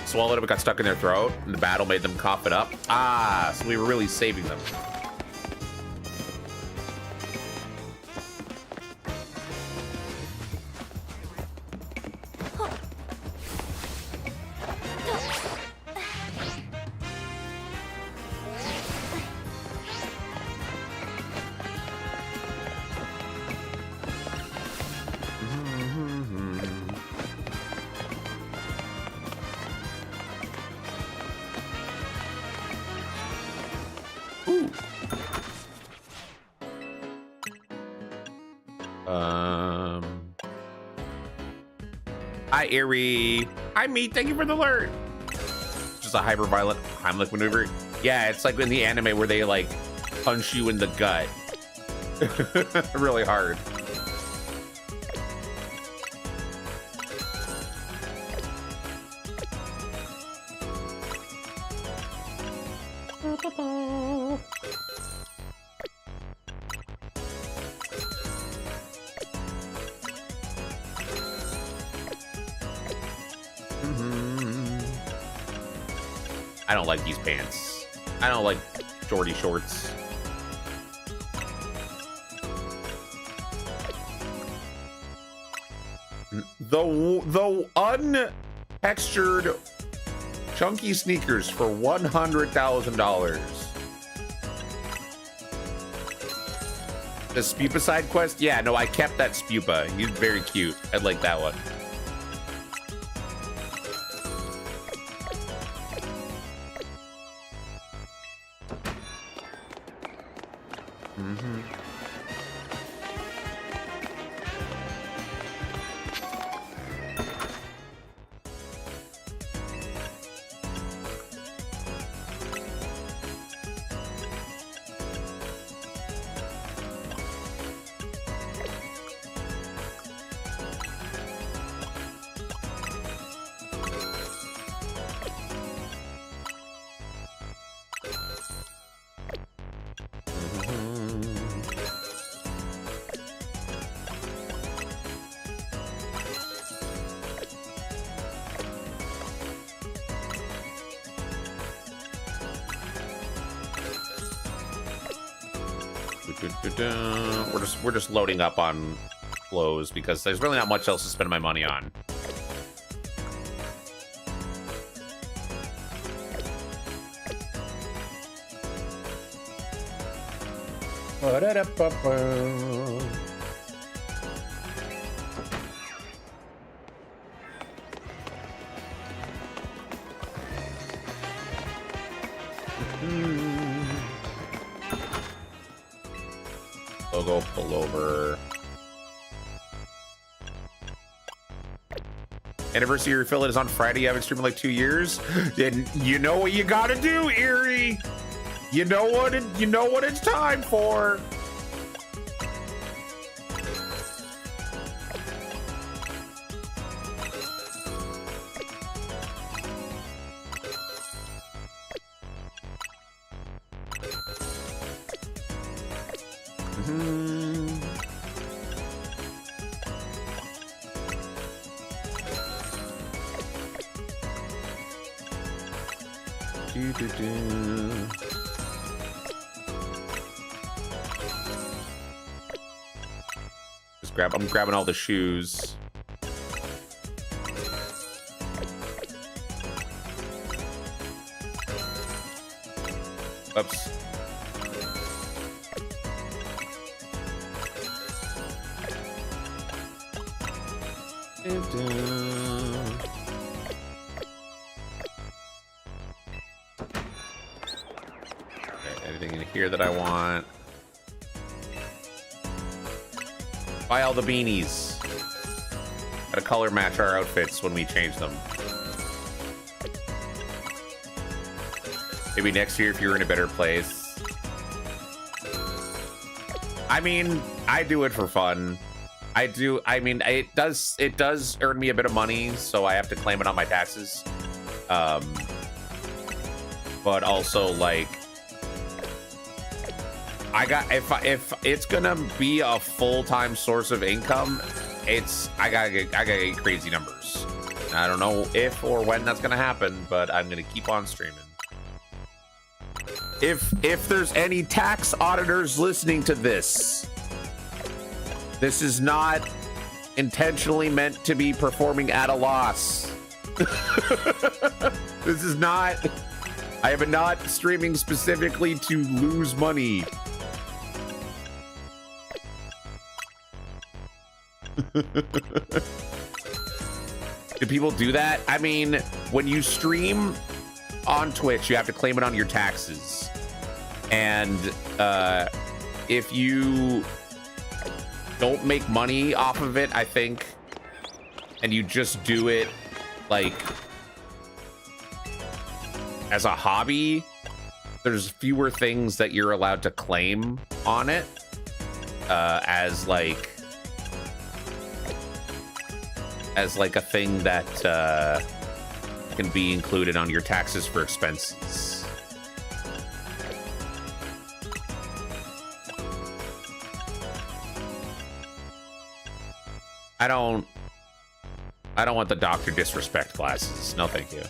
Swallowed it, but got stuck in their throat, and the battle made them cough it up. Ah, so we were really saving them. Hi, Erie. Hi, Meat. Thank you for the alert. Just a hyper-violent Heimlich maneuver. Yeah, it's like in the anime where they like punch you in the gut. Really hard. I don't like these pants. I don't like shorty shorts. The untextured chunky sneakers for $100,000. The Spupa side quest? Yeah, no, I kept that Spupa. He's very cute. I like that one. We're just loading up on clothes because there's really not much else to spend my money on. Logo pullover. Anniversary of your affiliate is on Friday. You haven't streamed in like 2 years. Then you know what you gotta do, Erie. You know what it's time for. I'm grabbing all the shoes. Oops. Okay, anything in here that I want? Buy all the beanies. Gotta color match our outfits when we change them. Maybe next year if you're in a better place. I mean, I do it for fun. I mean, it does earn me a bit of money, so I have to claim it on my taxes. But also, like, if it's gonna be a full-time source of income, I gotta get crazy numbers. I don't know if or when that's gonna happen, but I'm gonna keep on streaming. If there's any tax auditors listening to this is not intentionally meant to be performing at a loss. This is not. I am not streaming specifically to lose money. Do people do that? I mean, when you stream on Twitch, you have to claim it on your taxes. And if you don't make money off of it, I think, and you just do it like as a hobby, there's fewer things that you're allowed to claim on it as like a thing that can be included on your taxes for expenses. I don't want the Dr. Disrespect glasses. No, thank you.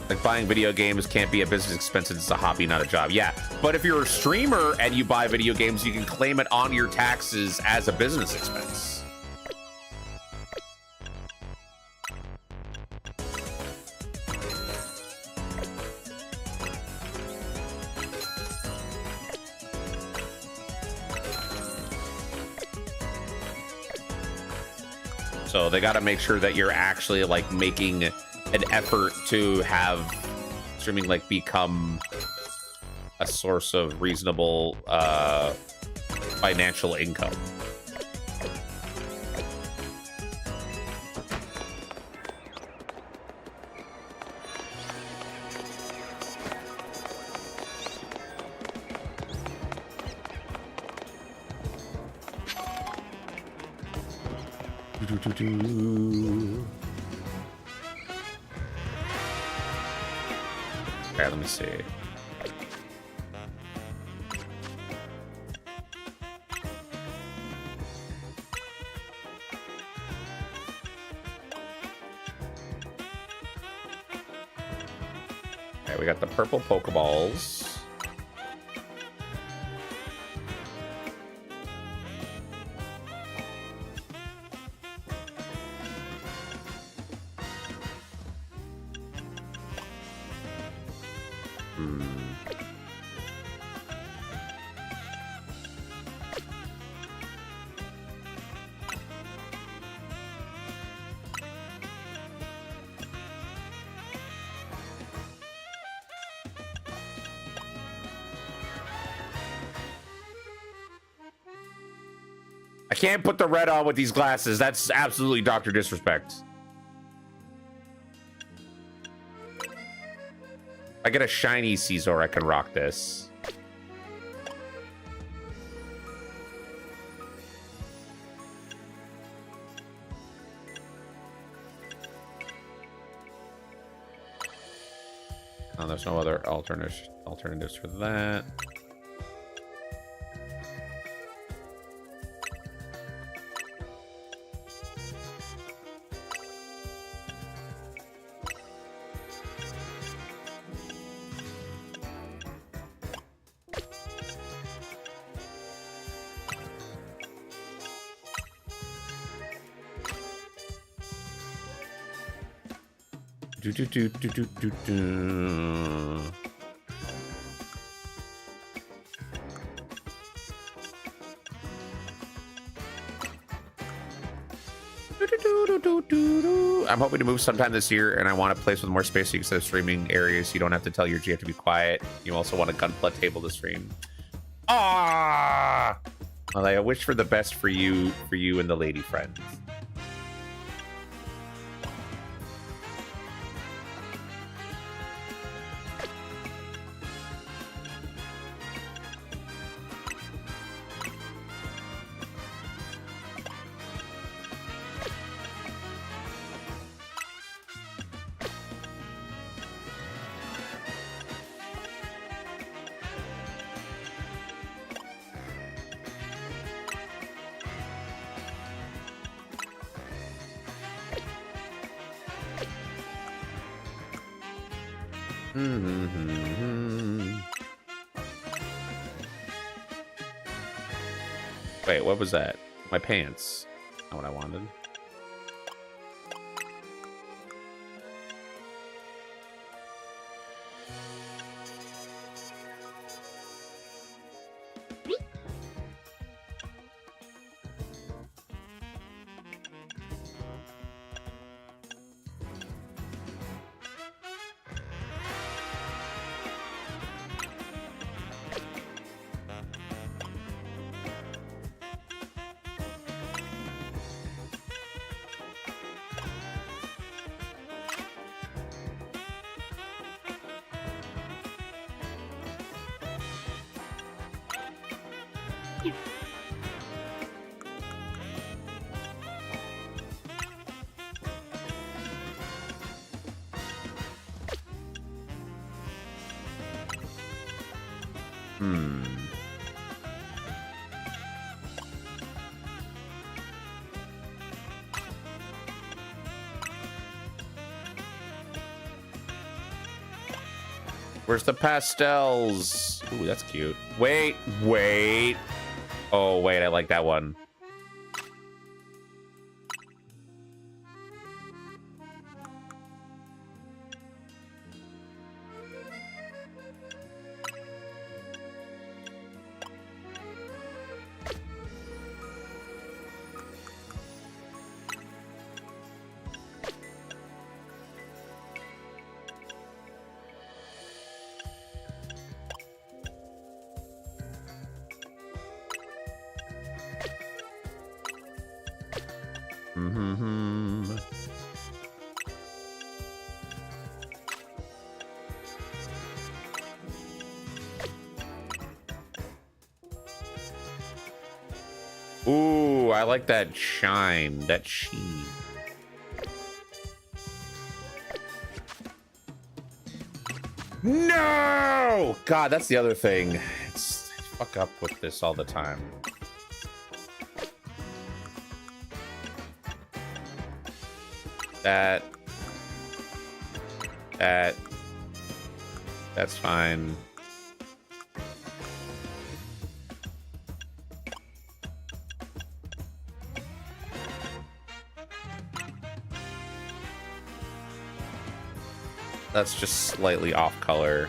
Like, buying video games can't be a business expense. It's a hobby, not a job. Yeah, but if you're a streamer and you buy video games, you can claim it on your taxes as a business expense. So they got to make sure that you're actually like making an effort to have streaming like become a source of reasonable financial income. Okay, let me see. Okay, we got the purple Pokeballs. I can't put the red on with these glasses. That's absolutely Dr. Disrespect. If I get a shiny Caesar, I can rock this. Oh, there's no other alternatives for that. I'm hoping to move sometime this year, and I want a place with more space so you can set up streaming areas. You don't have to tell your GF to be quiet. You also want a gunpla table to stream. Ah! Well, I wish for the best for you and the lady friends. Wait, what was that? My pants. Not what I wanted. Hmm. Where's the pastels? Ooh, that's cute. Wait, wait. Oh, wait, I like that one. Mm-hmm. Ooh, I like that shine, that sheen. No! God, that's the other thing. It's I fuck up with this all the time. That's fine. That's just slightly off color.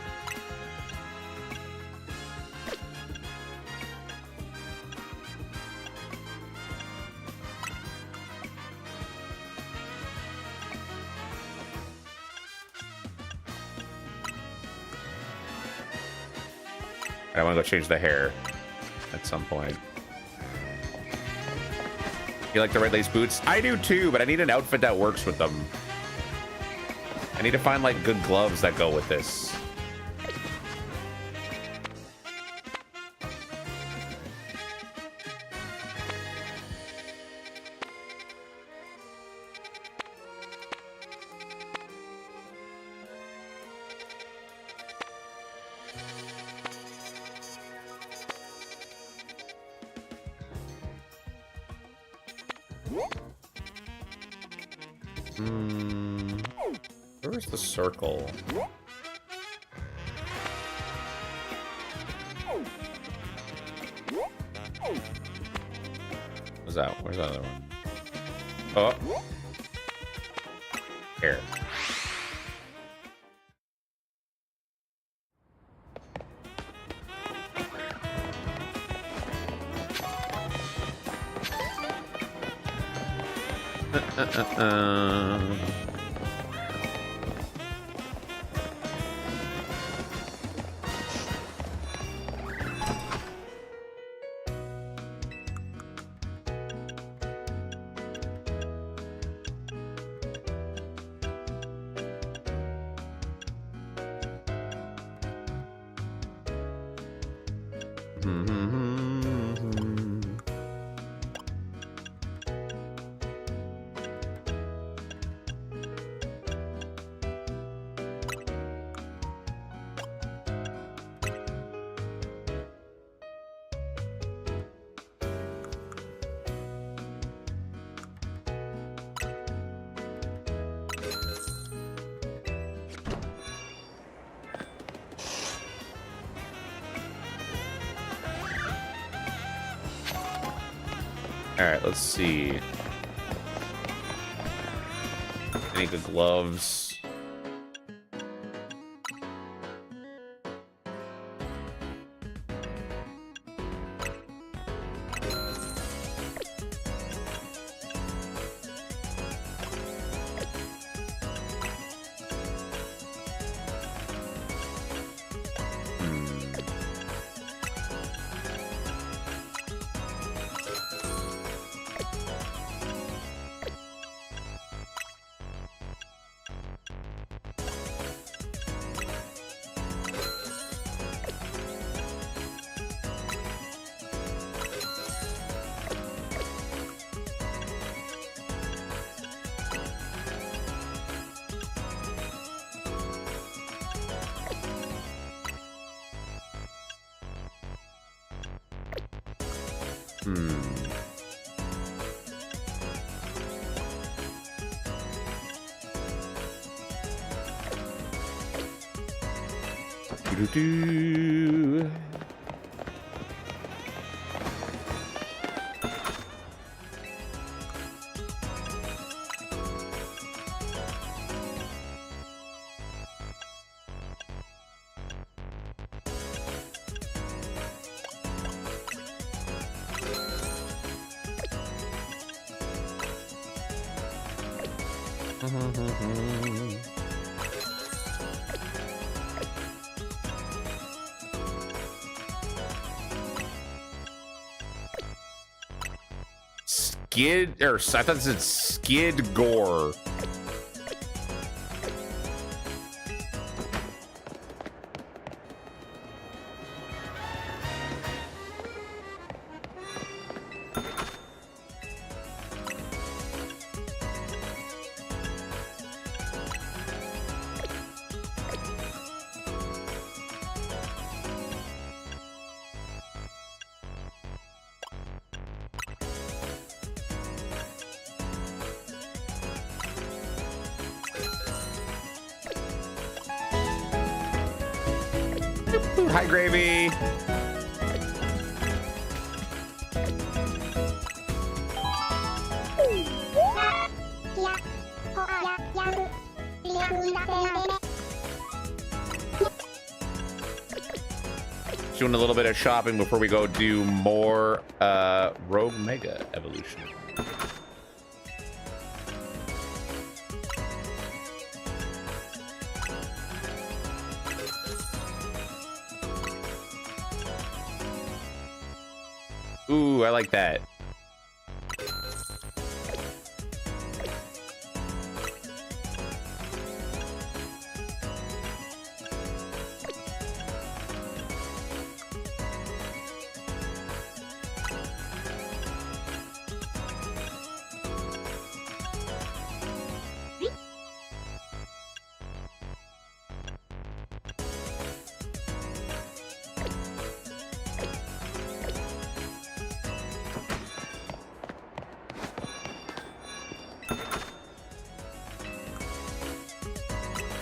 I want to go change the hair at some point. You like the red lace boots? I do too, but I need an outfit that works with them. I need to find like good gloves that go with this. Where's the circle? What's that? Where's the other one? Oh. Here. All right, let's see. Any good gloves? Do-do-do. Skid, or I thought it said Skid Gore. Hi, Gravy. Doing a little bit of shopping before we go do more Rogue Mega Evolution. Ooh, I like that.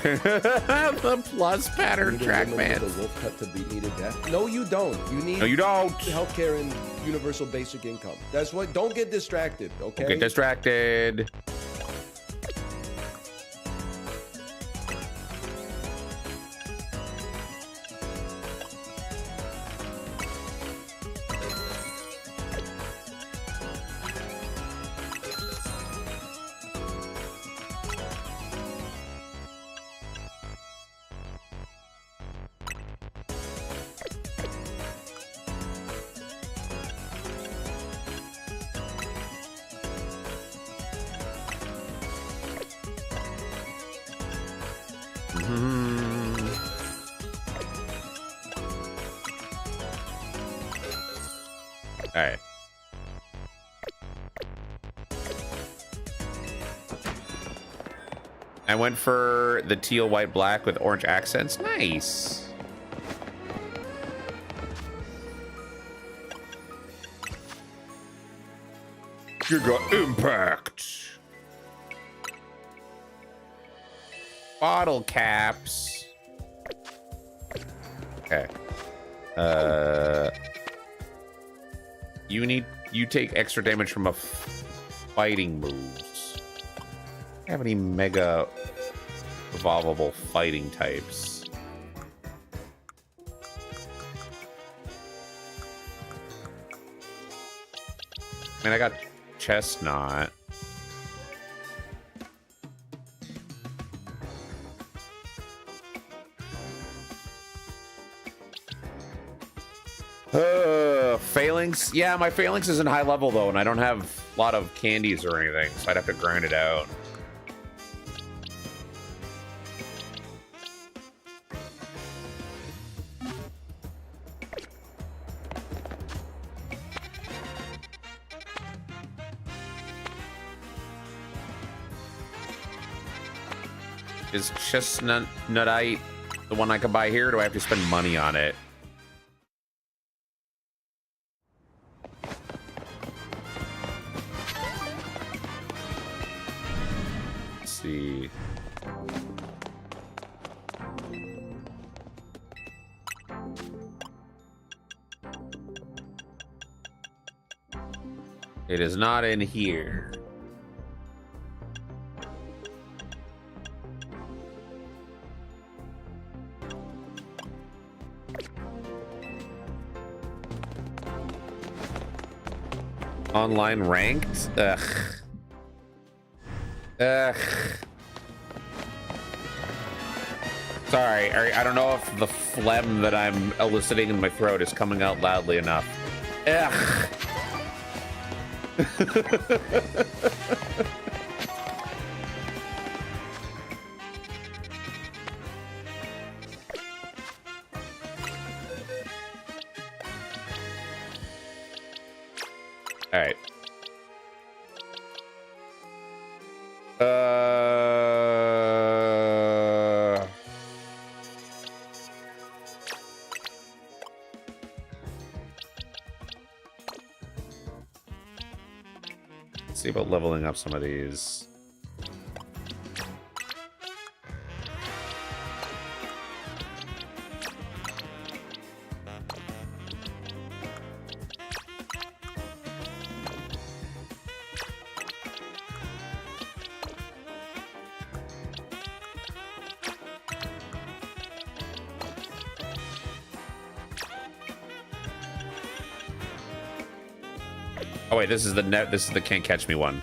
The plus pattern track, man. The wolf cut to beat me to death. No, you don't. You need. No, you don't. Healthcare and universal basic income. That's what. Don't get distracted. Okay. Don't get distracted. All right. I went for the teal, white, black with orange accents. Nice. Giga Impact. Bottle caps. Okay. You take extra damage from a fighting moves. Do you have any mega evolvable fighting types? I mean, I got Chestnut. Phalanx? Yeah, my Phalanx isn't high level though, and I don't have a lot of candies or anything, so I'd have to grind it out. Is Chestnutite the one I can buy here, or do I have to spend money on it? see. It is not in here. Online ranked? Ugh. Ugh. Sorry, I don't know if the phlegm that I'm eliciting in my throat is coming out loudly enough. Ugh. All right. Let's see about leveling up some of these. Oh wait, this is the net. This is the can't catch me one.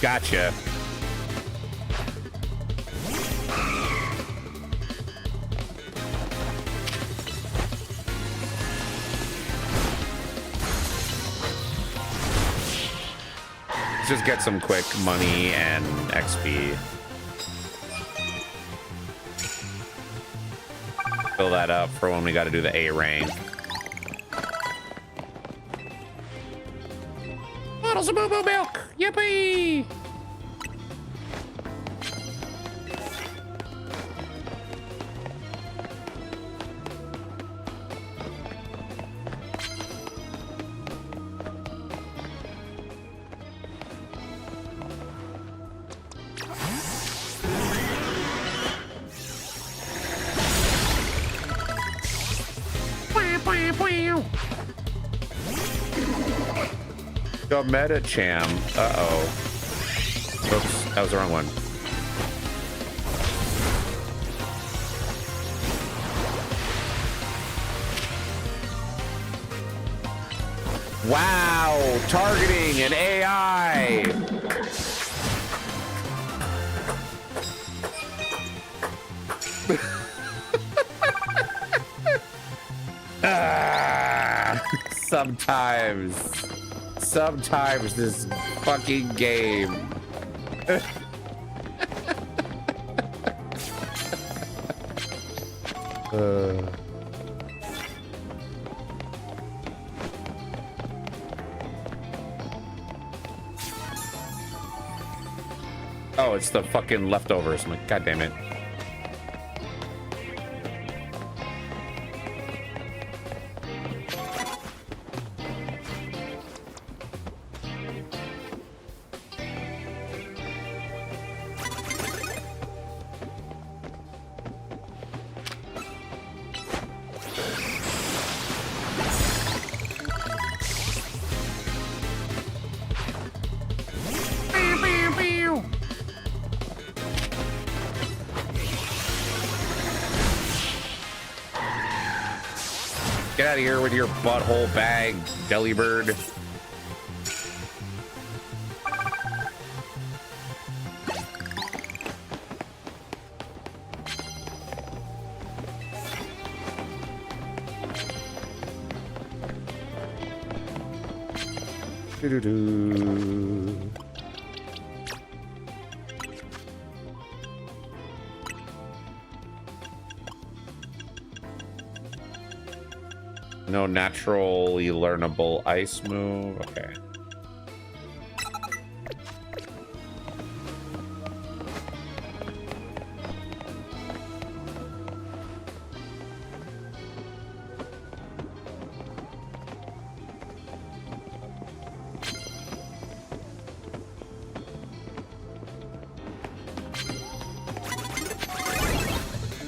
Gotcha. Let's just get some quick money and XP. Fill that up for when we got to do the A rank. Bottles of boo-boo milk! Yippee! The Metacham. Uh-oh. Oops, that was the wrong one. Wow, targeting and AI. Sometimes this fucking game. Oh, it's the fucking leftovers. I'm like, God damn it. Get out of here with your butthole bag, Delibird. Doo-doo-doo. No naturally learnable ice move. Okay.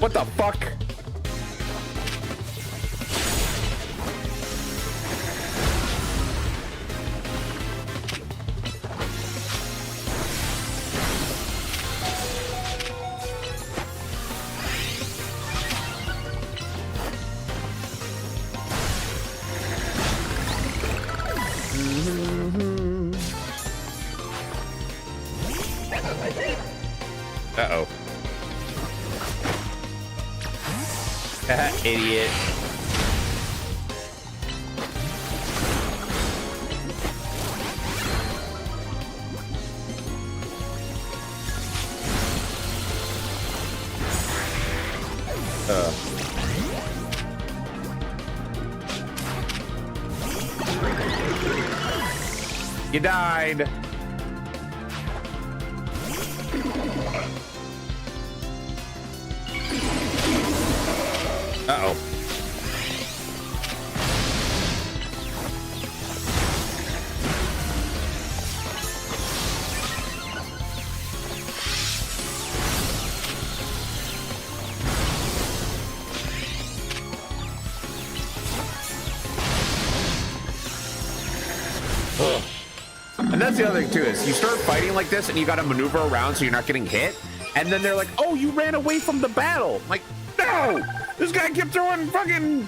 What the fuck? Uh-oh. Idiot. You died. Uh-oh. Ugh. And that's the other thing too, is you start fighting like this and you gotta maneuver around so you're not getting hit, and then they're like, oh, you ran away from the battle. I'm like, no! This guy kept throwing fucking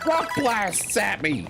rock blasts at me.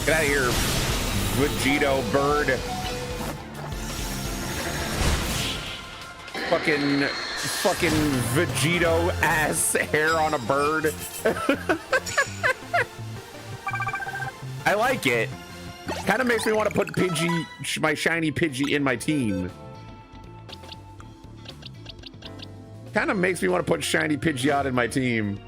Get out of here, Vegito bird. Fucking Vegito ass hair on a bird. I like it. Kind of makes me want to put Pidgey, my shiny Pidgey, in my team. Kind of makes me want to put shiny Pidgeot in my team.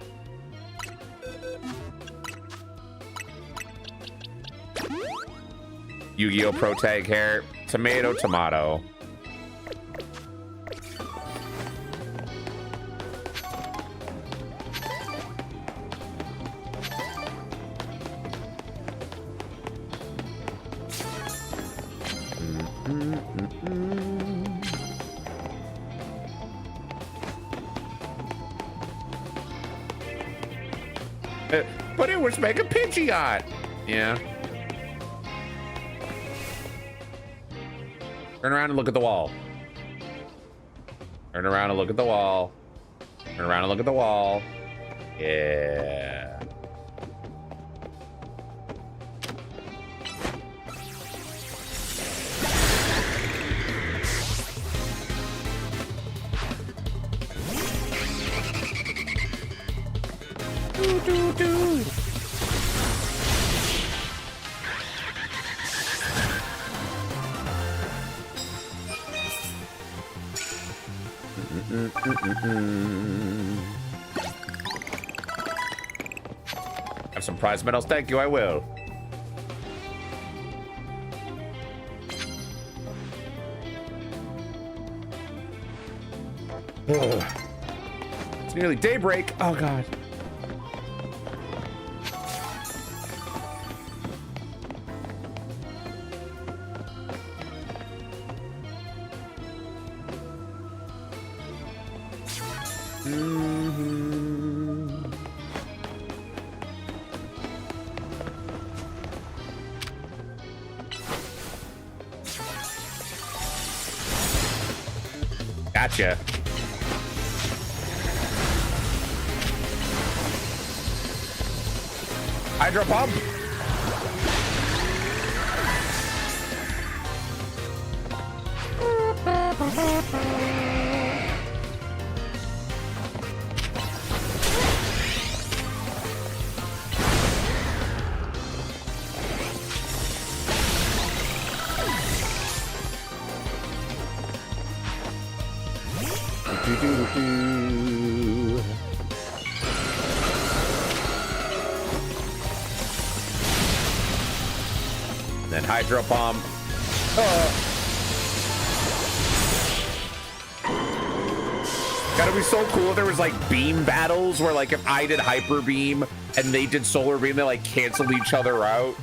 Yu-Gi-Oh! Pro Tag hair. Tomato, tomato. But it was Mega Pidgeot. Yeah. Turn around and look at the wall. Turn Turn around and look at the wall. Turn around and look at the wall. Yeah. Have some prize medals. Thank you, I will. It's nearly daybreak. Oh, God. Gotcha. Hydro pump. Then hydro pump. Gotta be so cool if there was like beam battles where like if I did hyper beam and they did solar beam, they like canceled each other out.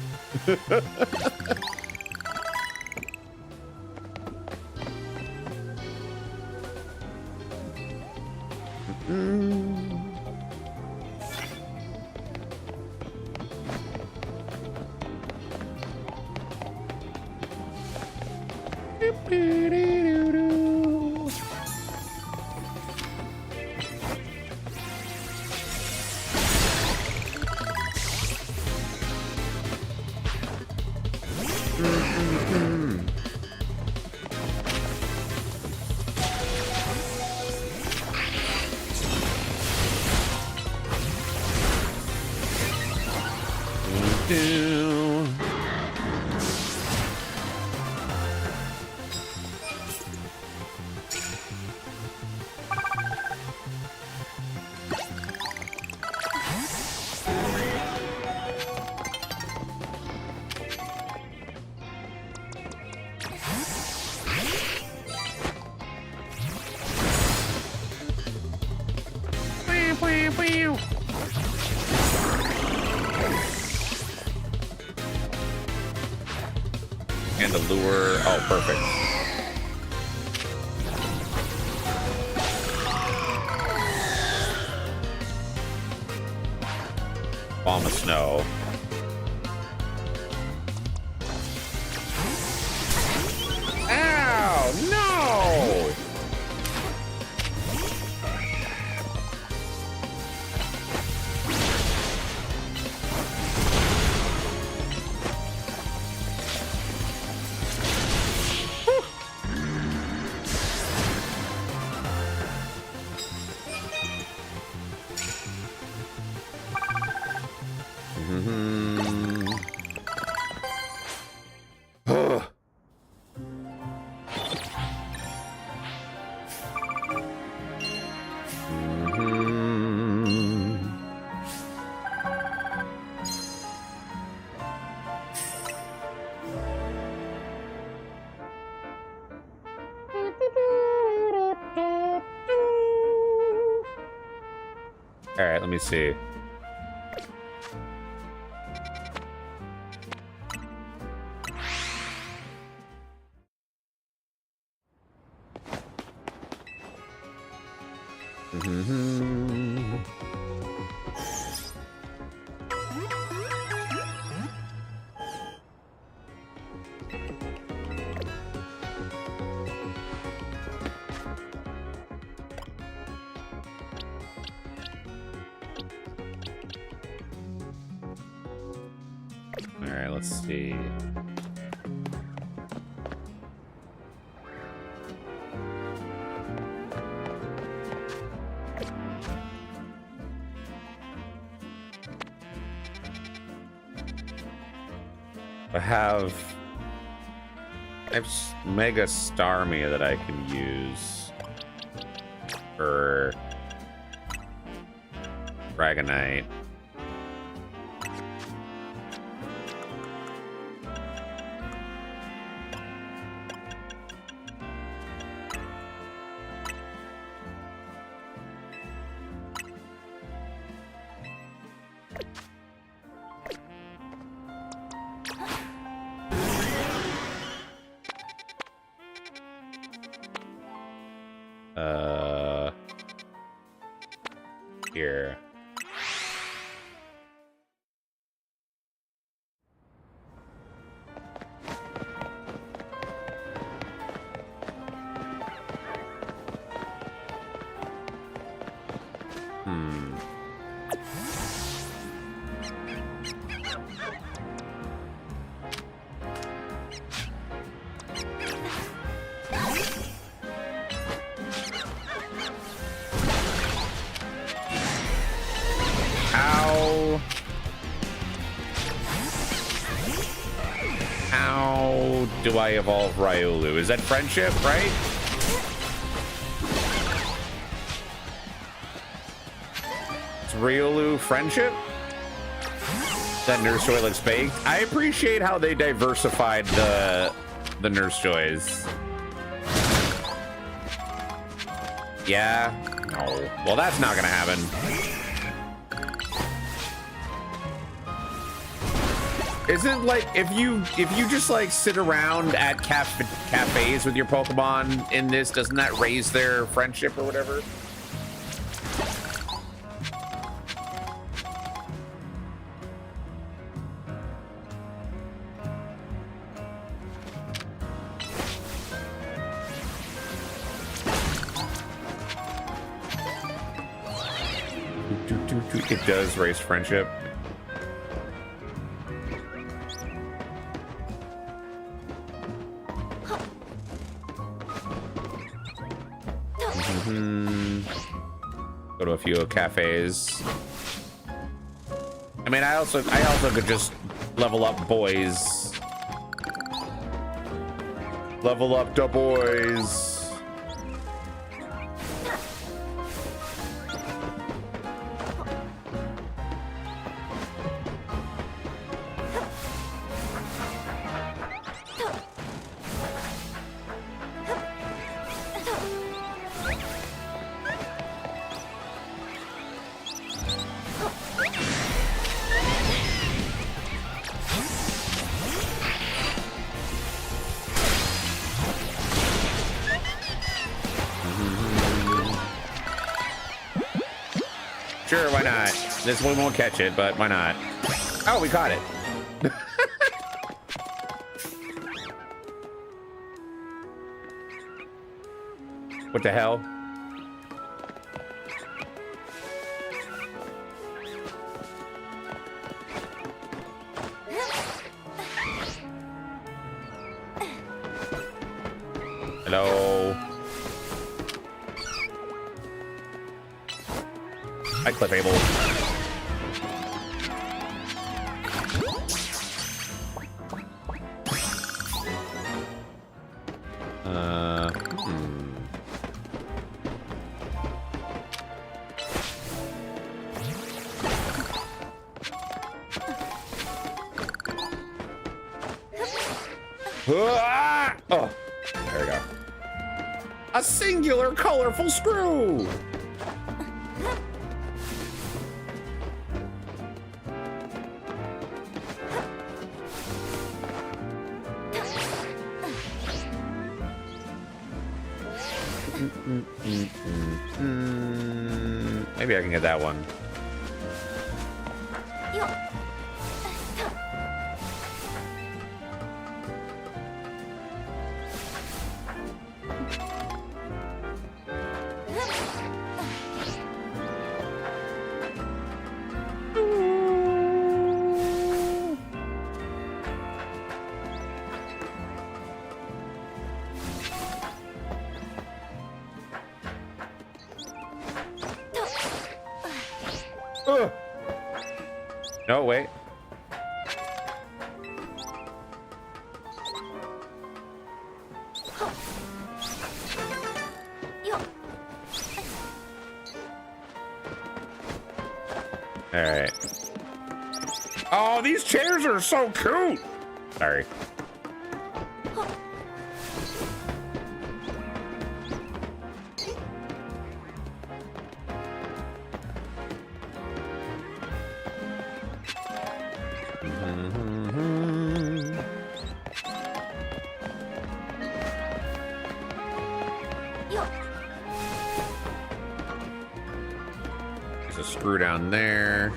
And the lure. Oh, perfect. Bomb of snow. Ow! No! All right, let me see. right, let's see. I have Mega Starmie that I can use for Dragonite. Here. How do I evolve Riolu? Is that friendship, right? It's Riolu friendship? That Nurse Joy looks baked. I appreciate how they diversified the Nurse Joys. Yeah? No. Well, that's not gonna happen. Isn't like if you just like sit around at cafes with your Pokemon in this, doesn't that raise their friendship or whatever? It does raise friendship. Go to a few cafes. I mean, I also could just level up boys. Level up the boys. Sure, why not? This one won't catch it, but why not? Oh, we caught it. What the hell? Hello. Hi, Clefable. Oh, there we go. A singular colorful screw. Maybe I can get that one. Ugh. No, wait. All right. Oh, these chairs are so cute. Sorry. There's a screw down there.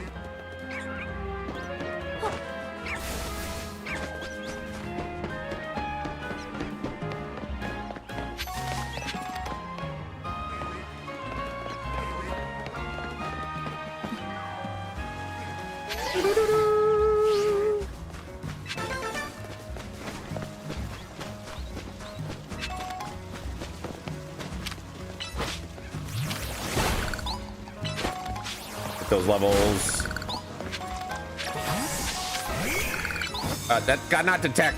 Those levels. That got not detect.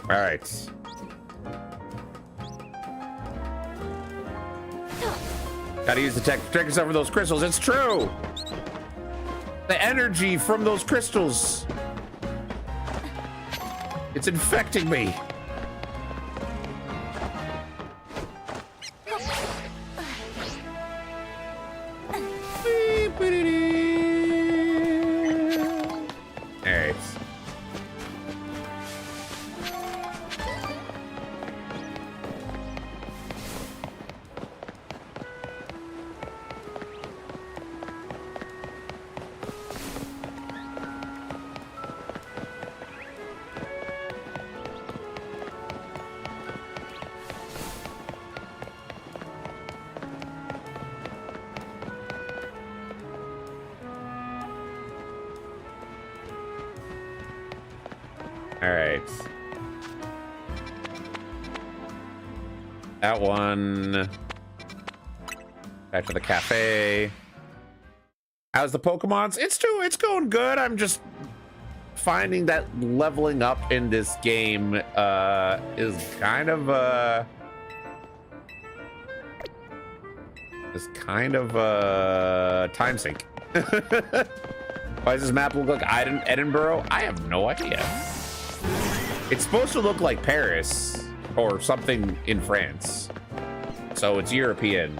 All right. Gotta use the tech to protect yourself from those crystals. It's true. The energy from those crystals. It's infecting me. All right. All right. That one. Back to the cafe. How's the Pokemons? It's going good. I'm just finding that leveling up in this game is kind of time sink. Why does this map look like Edinburgh? I have no idea. It's supposed to look like Paris or something in France. So it's European.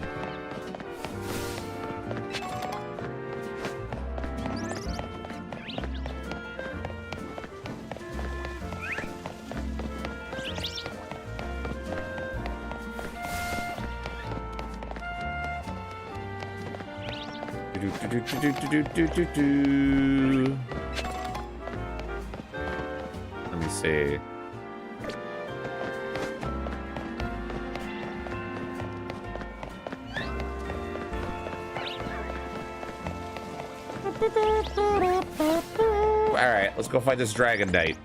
Let me see. All right, let's go fight this Dragon Knight.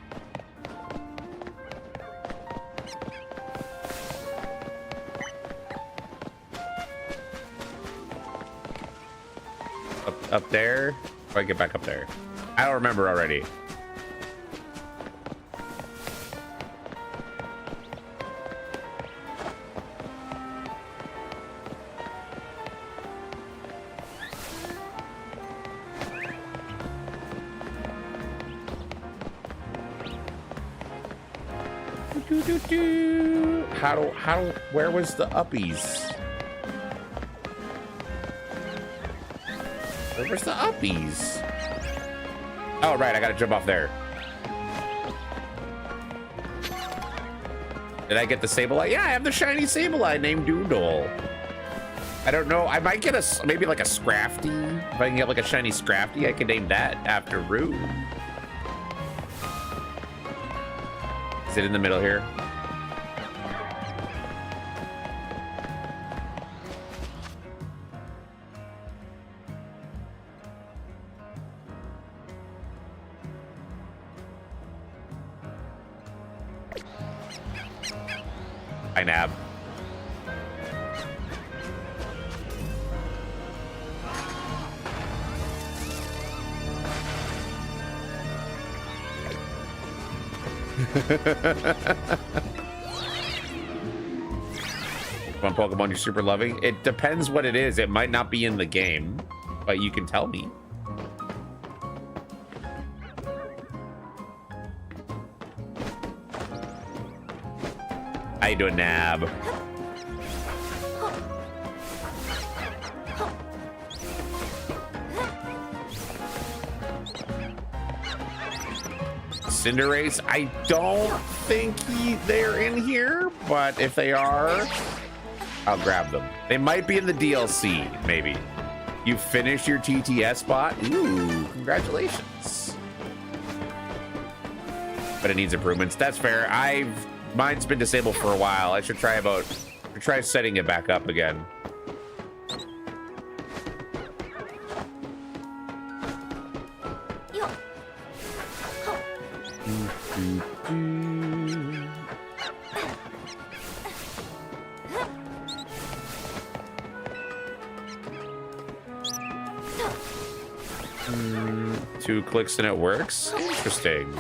Up there? If I get back up there. I don't remember already. Where was the uppies? Where's the uppies? Oh, right, I gotta jump off there. Did I get the Sableye? Yeah, I have the shiny Sableye named Doodle. I don't know, I might get maybe like a Scrafty. If I can get like a shiny Scrafty, I can name that after Roo. Is it in the middle here? Hi, Nab. One Pokemon you're super loving? It depends what it is. It might not be in the game, but you can tell me. How you doing, Nab? Cinderace, I don't think they're in here, but if they are, I'll grab them. They might be in the DLC, maybe. You finished your TTS spot? Ooh, congratulations. But it needs improvements. That's fair. Mine's been disabled for a while. I should try setting it back up again. Two clicks and it works? Interesting.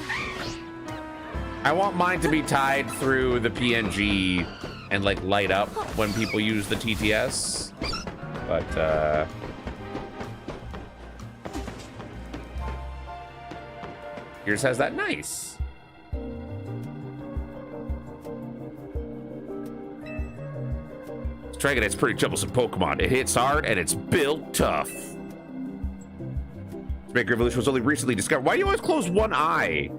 I want mine to be tied through the PNG and like light up when people use the TTS. But yours has that. Nice. Dragonite's pretty troublesome Pokemon. It hits hard and it's built tough. Mega Evolution was only recently discovered. Why do you always close one eye?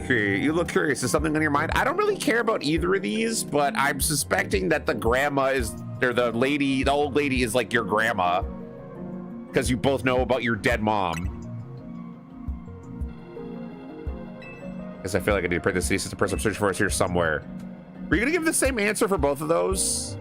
You look curious. Is something on your mind? I don't really care about either of these, but I'm suspecting that the grandma is, or the old lady is like your grandma, because you both know about your dead mom. Because I feel like I need to print this. This is the person I'm searching for is here somewhere. Are you gonna give the same answer for both of those?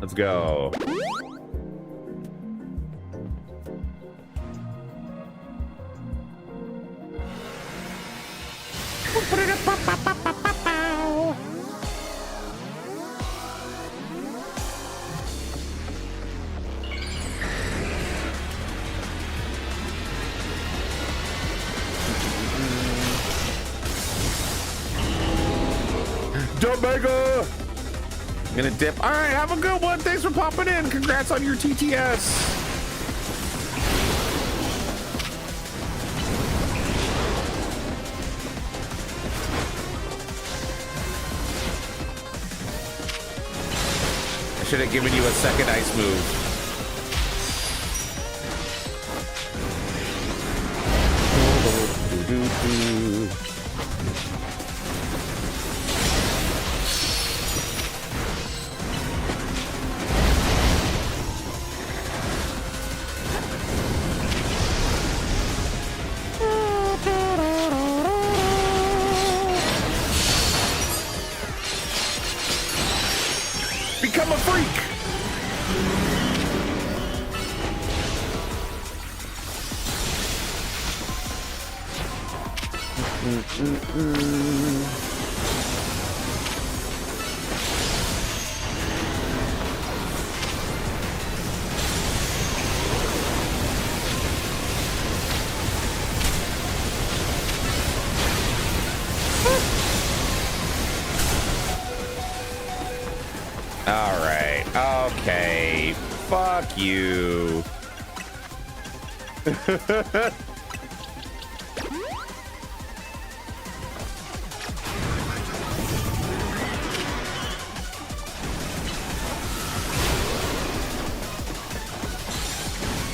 Let's go. Mega! I'm gonna dip. All right, have a good one. Thanks for popping in. Congrats on your TTS. I should have given you a second ice move. Become a freak! All right. Okay. Fuck you.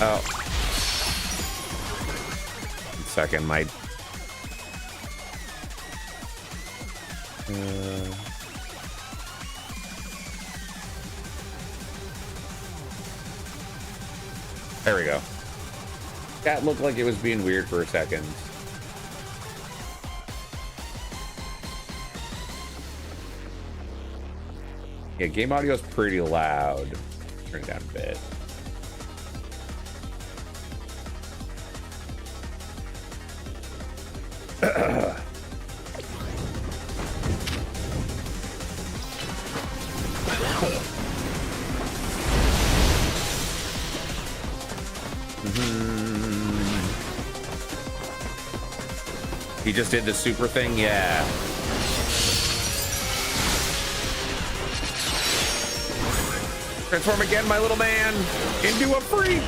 Oh. 1 second, my... There we go. That looked like it was being weird for a second. Yeah, game audio is pretty loud. Turn it down a bit. He just did the super thing, yeah. Transform again, my little man, into a freak.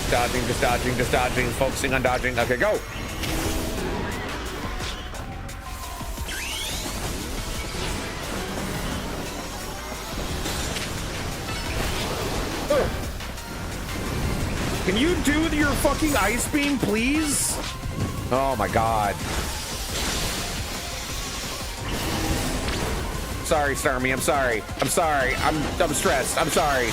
Dodging, just dodging, just dodging, focusing on dodging. Okay, go. Can you do your fucking ice beam, please? Oh my god. Sorry, Starmie, I'm sorry. I'm sorry. I'm stressed. I'm sorry.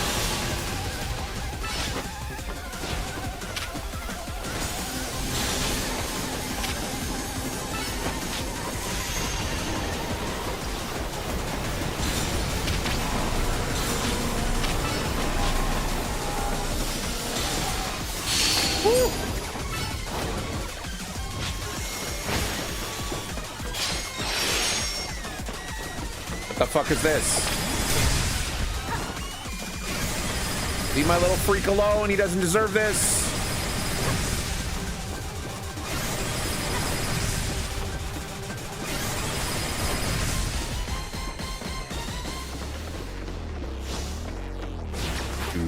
What the fuck is this? Leave my little freak alone. He doesn't deserve this.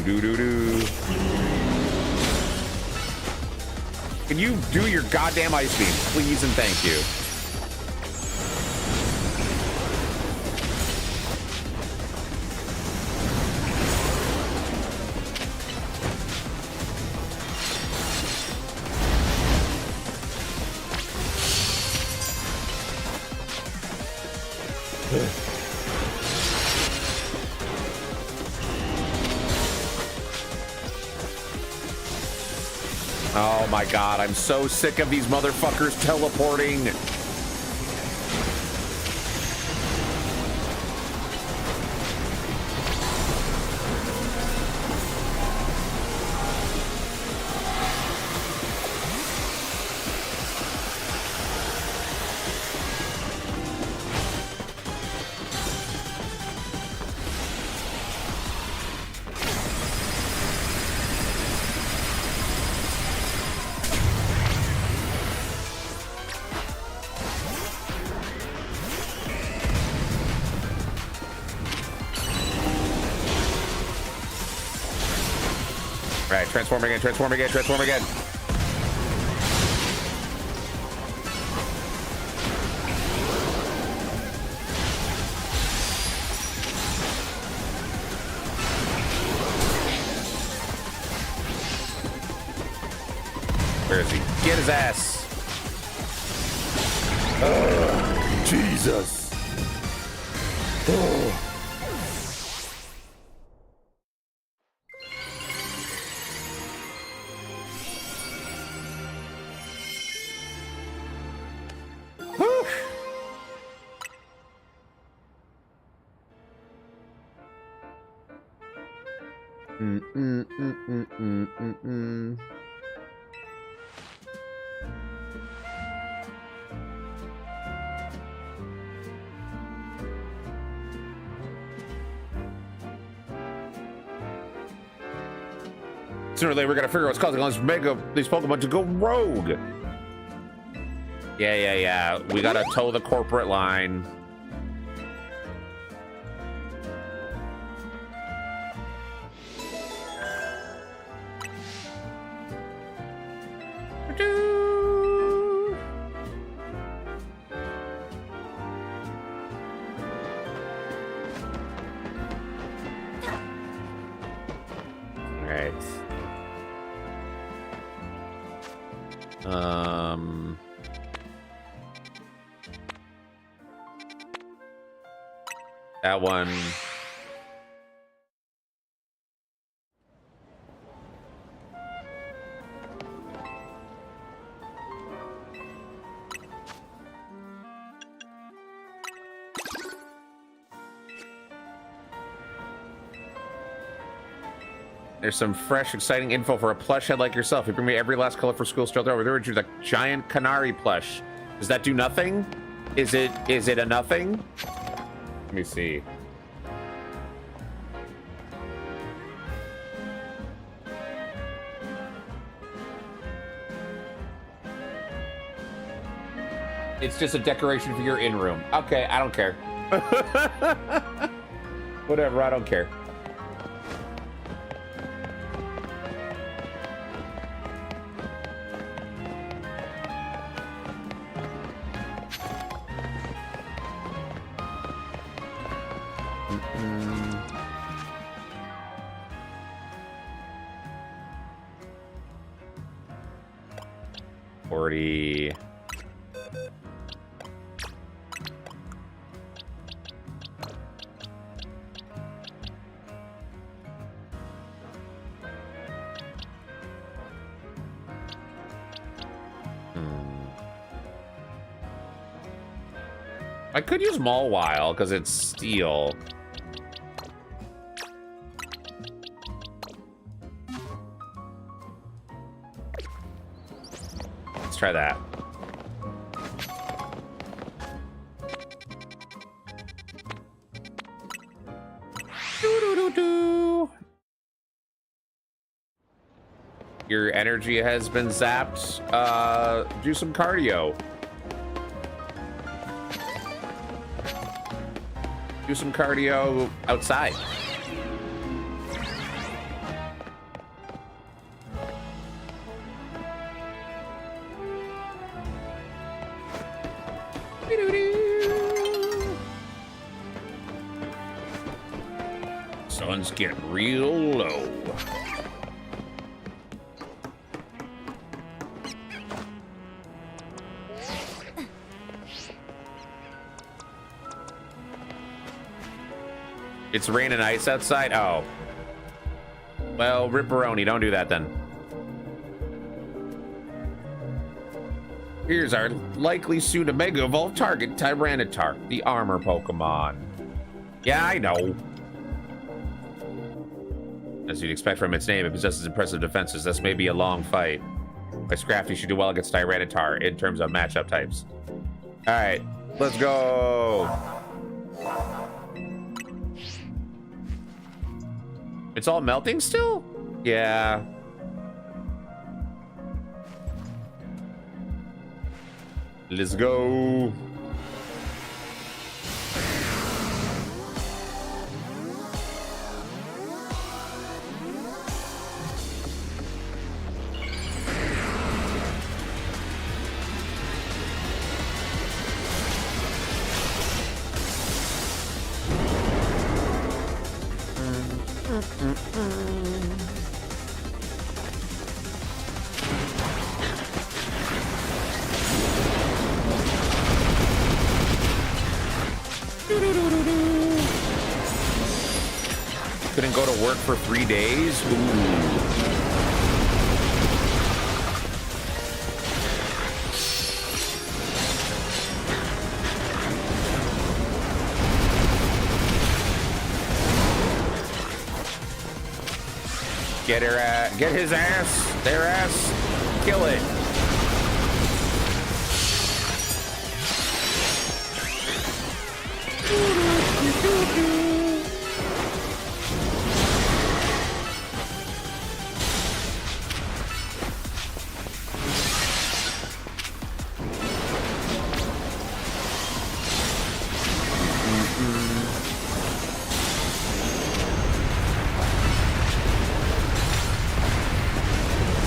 Do. Can you do your goddamn ice beam, please and thank you? Oh my god, I'm so sick of these motherfuckers teleporting. Right, transform again, transform again, transform again. Where is he? Get his ass. Oh, Jesus. Oh. Sooner or later, we're gonna figure out what's causing all these Pokemon to go rogue. Yeah. We gotta toe the corporate line. That one. There's some fresh, exciting info for a plush head like yourself. You bring me every last color for school strolled over. There would choose a giant canary plush. Does that do nothing? Is it a nothing? Let me see. It's just a decoration for your in-room. Okay, I don't care. Whatever, I don't care. I could use Mawile because it's steel. Let's try that. Doo-doo-doo-doo. Your energy has been zapped. Do some cardio. Do some cardio outside. Sun's getting real low. It's rain and ice outside? Oh. Well, Ripperoni, don't do that then. Here's our likely soon to Mega Evolve target, Tyranitar, the armor Pokemon. Yeah, I know. As you'd expect from its name, it possesses impressive defenses. This may be a long fight. But Scrafty should do well against Tyranitar in terms of matchup types. Alright, let's go. It's all melting still? Yeah. Let's go. Couldn't go to work for 3 days? Ooh. Get his ass, their ass, kill it.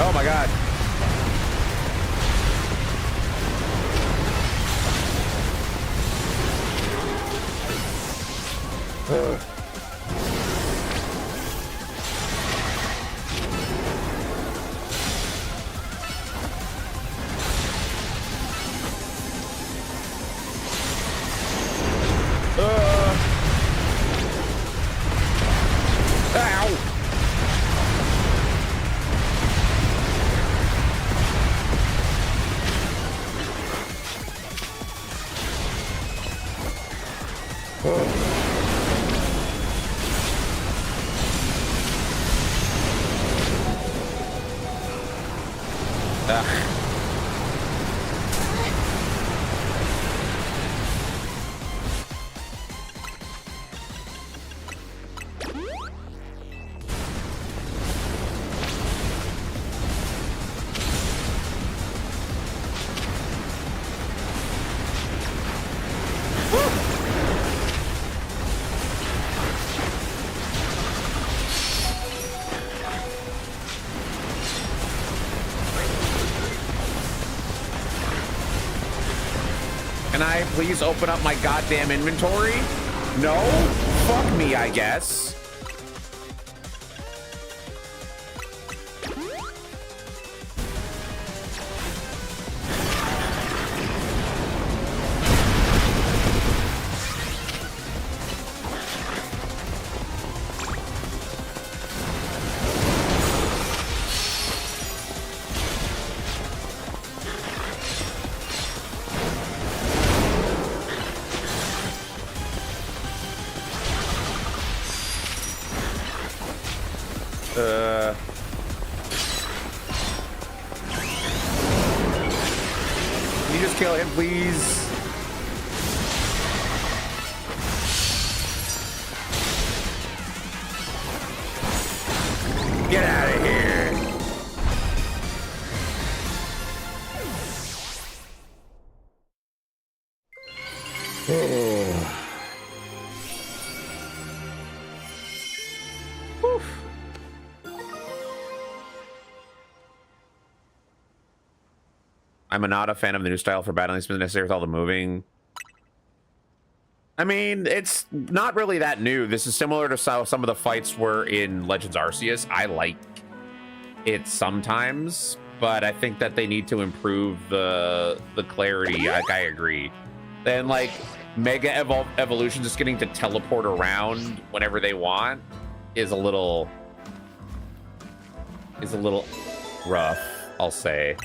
Oh my god. Can I please open up my goddamn inventory? No? Fuck me, I guess. Can you just kill him, please? Get out of here. Oh. I'm not a fan of the new style for battling. It's been necessary with all the moving. I mean, it's not really that new. This is similar to how some of the fights were in Legends Arceus. I like it sometimes, but I think that they need to improve the clarity. I agree. Then like Mega Evolution just getting to teleport around whenever they want is a little rough, I'll say.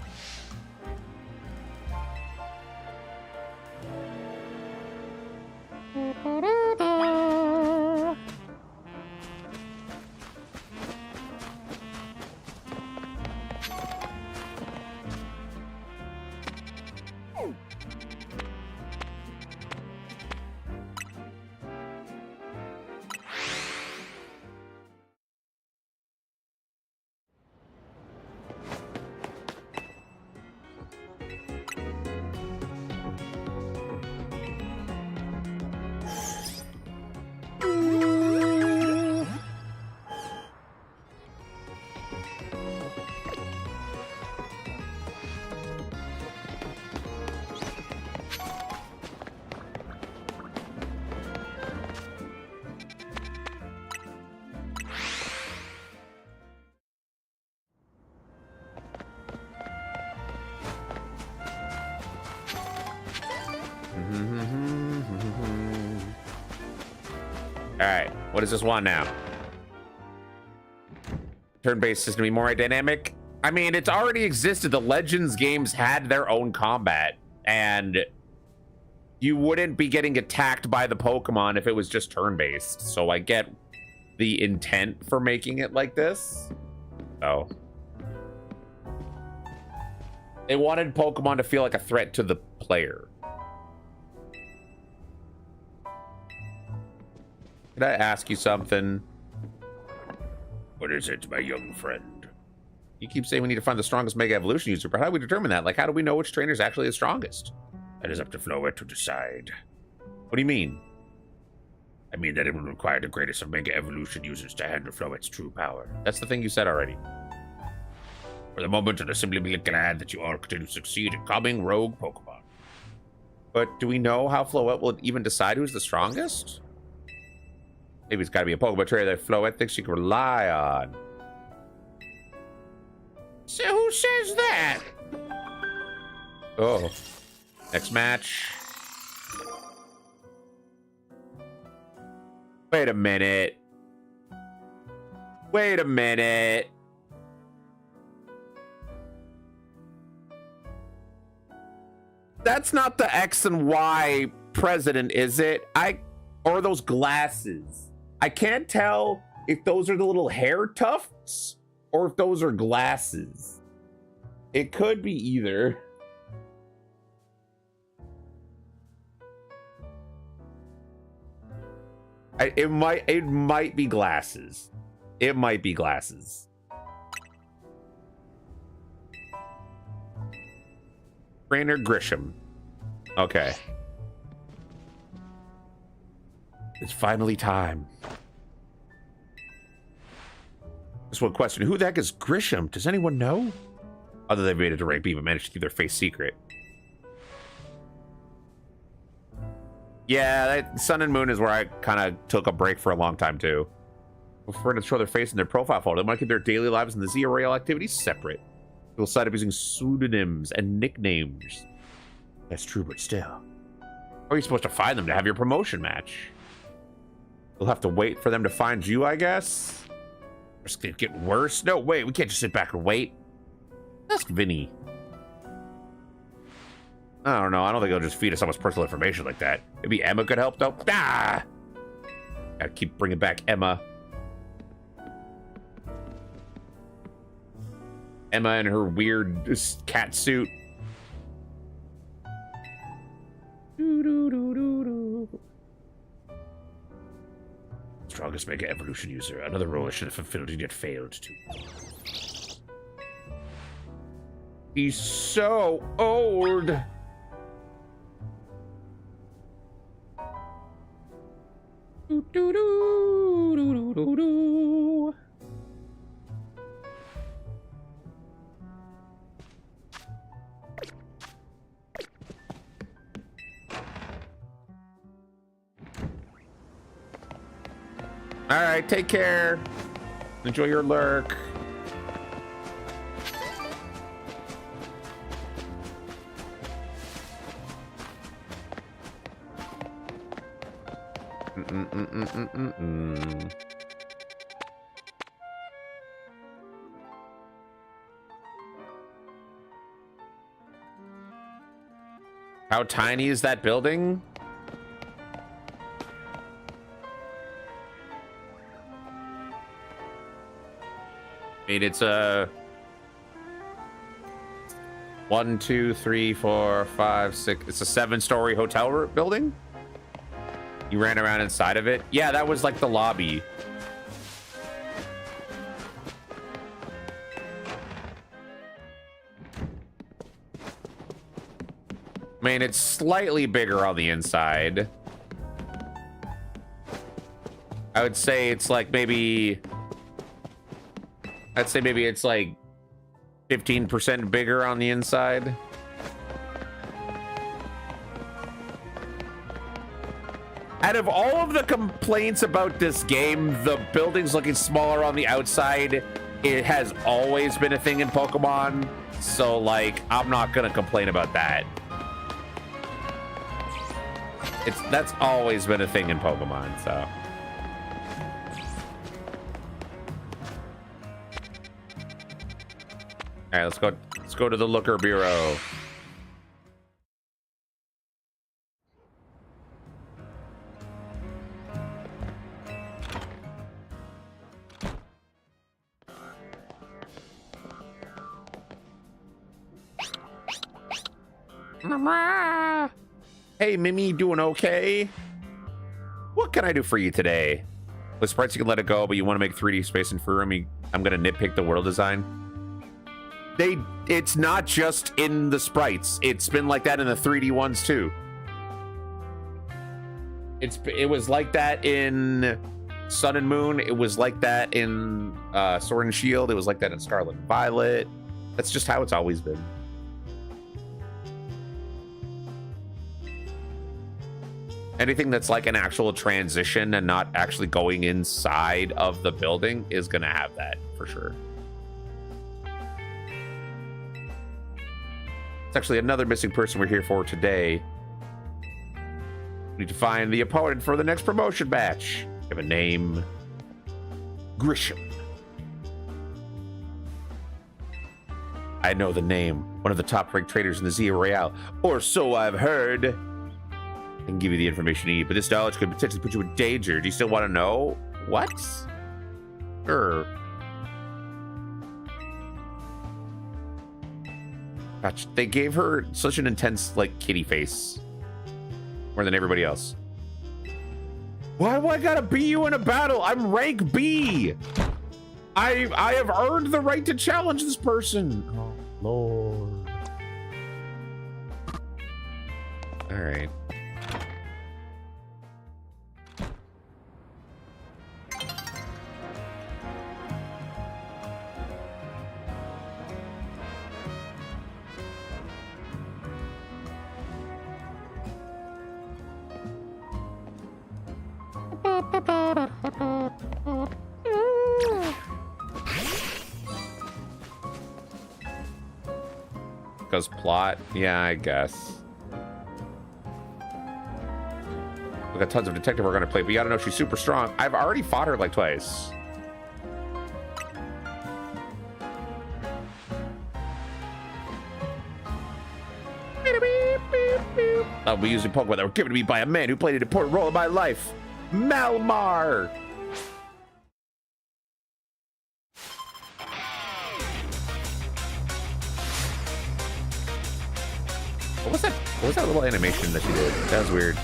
All right, what does this want now? Turn-based system be more dynamic? I mean, it's already existed. The Legends games had their own combat, and you wouldn't be getting attacked by the Pokemon if it was just turn-based. So I get the intent for making it like this. Oh. They wanted Pokemon to feel like a threat to the player. Could I ask you something? What is it, my young friend? You keep saying we need to find the strongest Mega Evolution user, but how do we determine that? Like, how do we know which trainer is actually the strongest? That is up to Floette to decide. What do you mean? I mean that it will require the greatest of Mega Evolution users to handle Floette's true power. That's the thing you said already. For the moment, I'll simply be glad that you all continue to succeed in calming rogue Pokemon. But do we know how Floette will even decide who's the strongest? Maybe it's got to be a Pokemon trainer that Floette thinks she can rely on. So who says that? Oh. Next match. Wait a minute. Wait a minute. That's not the X and Y president, is it? Or those glasses. I can't tell if those are the little hair tufts or if those are glasses. It could be either. It might be glasses. It might be glasses. Rainer Grisham. Okay. It's finally time. Just one question. Who the heck is Grisham? Does anyone know? Other than they made it to rank B, but managed to keep their face secret. Yeah, that Sun and Moon is where I kind of took a break for a long time, too. Prefer to show their face in their profile photo. They might keep their daily lives and the Zia Royale activities separate. People side up using pseudonyms and nicknames. That's true, but still. How are you supposed to find them to have your promotion match? You'll have to wait for them to find you, I guess? It's gonna get worse? No, wait, we can't just sit back and wait. Ask Vinny. I don't know. I don't think he'll just feed us someone's personal information like that. Maybe Emma could help, though. Ah! Gotta keep bringing back Emma. Emma in her weird cat suit. Strongest Mega Evolution user. Another role I should have fulfilled and yet failed to. He's so old. All right, take care. Enjoy your lurk. How tiny is that building? I mean, it's a 1, 2, 3, 4, 5, 6. It's a 7-story hotel building. You ran around inside of it. Yeah, that was like the lobby. I mean, it's slightly bigger on the inside. I would say it's like maybe... I'd say maybe it's like 15% bigger on the inside. Out of all of the complaints about this game, the buildings looking smaller on the outside, it has always been a thing in Pokemon. So, like, I'm not gonna complain about that. That's always been a thing in Pokemon, so. All right, let's go to the Looker Bureau. Mama. Hey, Mimi, doing okay? What can I do for you today? With sprites, you can let it go, but you want to make 3D space and free room. I'm gonna nitpick the world design. It's not just in the sprites. It's been like that in the 3D ones too. It was like that in Sun and Moon. It was like that in Sword and Shield. It was like that in Scarlet and Violet. That's just how it's always been. Anything that's like an actual transition and not actually going inside of the building is gonna have that for sure. Actually another missing person we're here for today. We need to find the opponent for the next promotion match. Give a name. Grisham. I know the name. One of the top-ranked traders in the Zia Royale. Or so I've heard. I can give you the information you need, but this knowledge could potentially put you in danger. Do you still want to know? What? Sure. Gosh, they gave her such an intense, like, kitty face. More than everybody else. Why do I gotta beat you in a battle? I'm rank B. I have earned the right to challenge this person. Oh, Lord. All right. Because plot? Yeah, I guess. We got tons of detective we're gonna play, but you gotta know she's super strong. I've already fought her like twice. I'll be using Pokemon that were given to me by a man who played an important role in my life. Malamar! What was that little animation that she did? That was weird.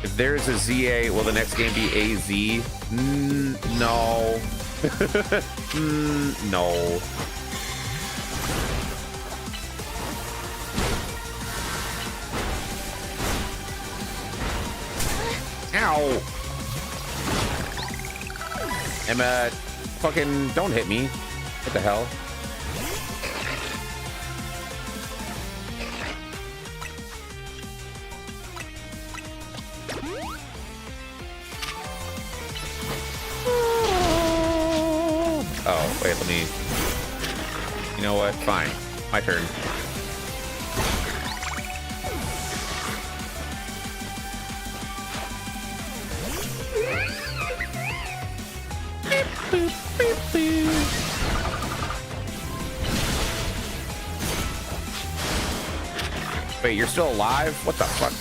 If there's a ZA, will the next game be AZ? No. No. Ow. Emma, fucking don't hit me. What the hell? Oh, wait, let me... You know what? Fine. My turn. Wait, you're still alive? What the fuck?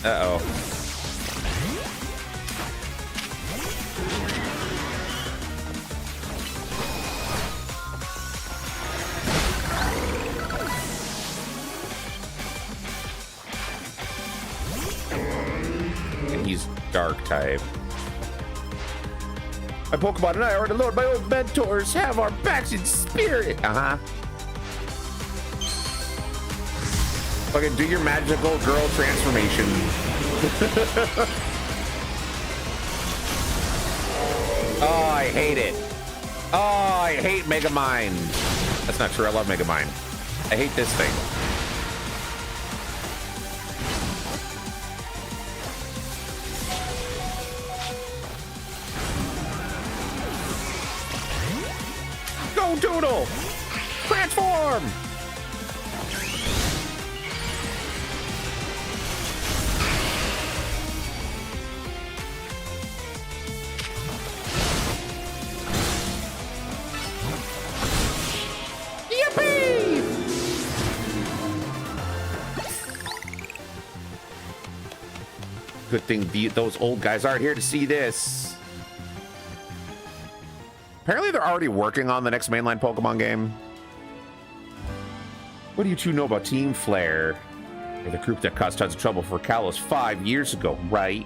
Uh-oh. And he's dark type. My Pokemon and I are to Lord, my old mentors have our backs in spirit. Uh-huh. Fucking do your magical girl transformation. Oh, I hate it. Oh, I hate Megamind. That's not true. I love Megamind. I hate this thing. Go Doodle! Transform! Good thing those old guys aren't here to see this. Apparently they're already working on the next mainline Pokemon game. What do you two know about Team Flare? They're the group that caused tons of trouble for Kalos 5 years ago, right?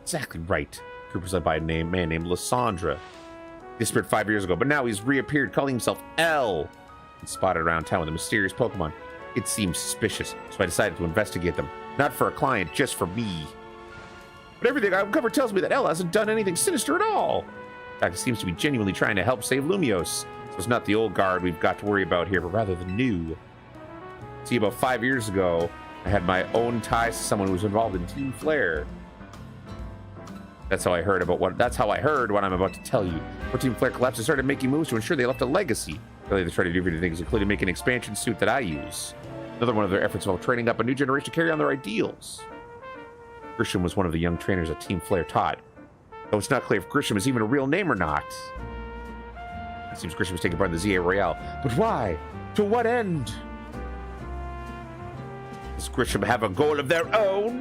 Exactly right. The group was led by a man named Lysandra. He disappeared 5 years ago, but now he's reappeared calling himself L. And spotted around town with a mysterious Pokemon. It seems suspicious, so I decided to investigate them. Not for a client, just for me. But everything I've uncovered tells me that L hasn't done anything sinister at all. In fact, it seems to be genuinely trying to help save Lumiose. So it's not the old guard we've got to worry about here, but rather the new. See, about 5 years ago, I had my own ties to someone who was involved in Team Flare. That's how I heard what I'm about to tell you. When Team Flare collapsed, they started making moves to ensure they left a legacy. Really, they tried to do different things, including making an expansion suit that I use. Another one of their efforts involved training up a new generation to carry on their ideals. Grisham was one of the young trainers that Team Flare taught. Though it's not clear if Grisham is even a real name or not. It seems Grisham is taking part in the ZA Royale. But why? To what end? Does Grisham have a goal of their own?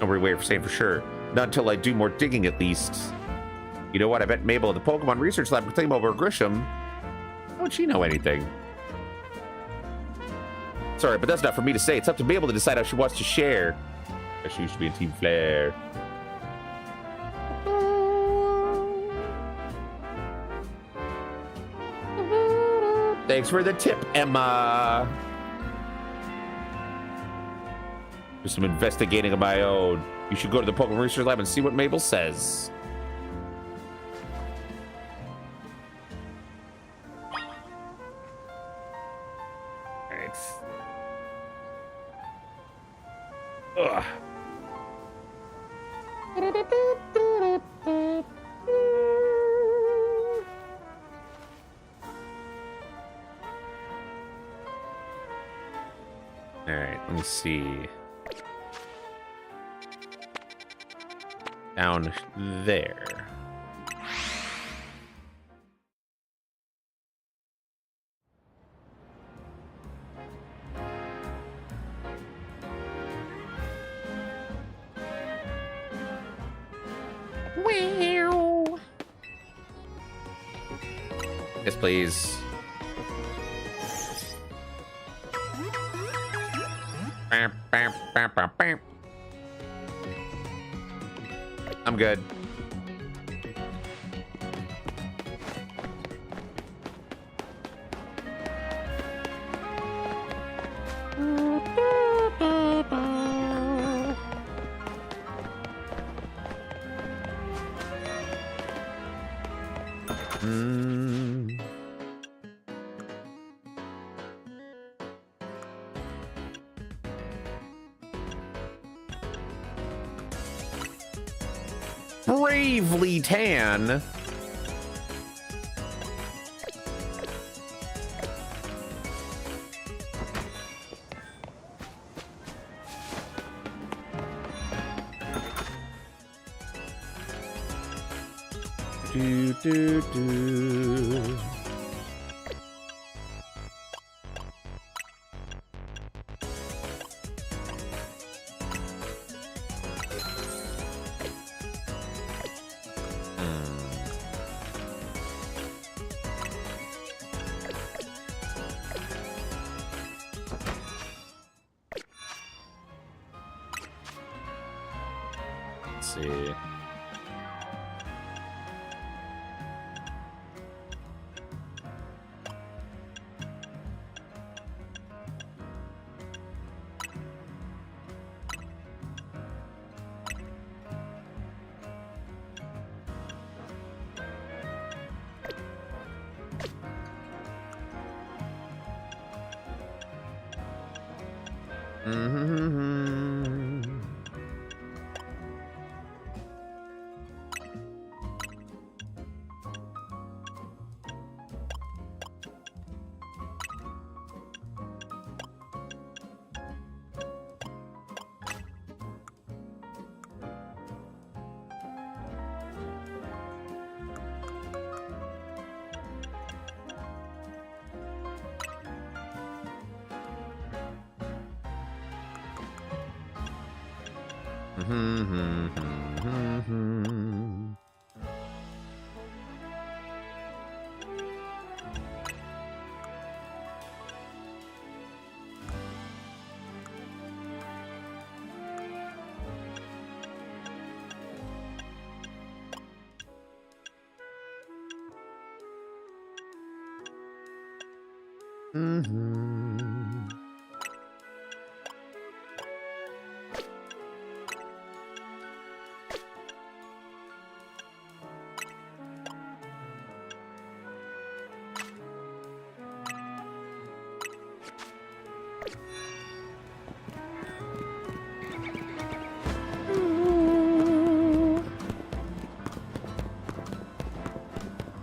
Nobody way for saying for sure. Not until I do more digging, at least. You know what? I bet Mabel at the Pokemon Research Lab can tell you about Grisham. How would she know anything? Sorry, but that's not for me to say. It's up to Mabel to decide how she wants to share. She used to be in Team Flare. Thanks for the tip, Emma. Do some investigating of my own. You should go to the Pokemon Research Lab and see what Mabel says. Alright. Ugh. Alright, let me see. Down there. Wow. Yes, please. Bam, bam, bam, bam, bam. I'm good. Bravely tan. Do, do, do. Let's see.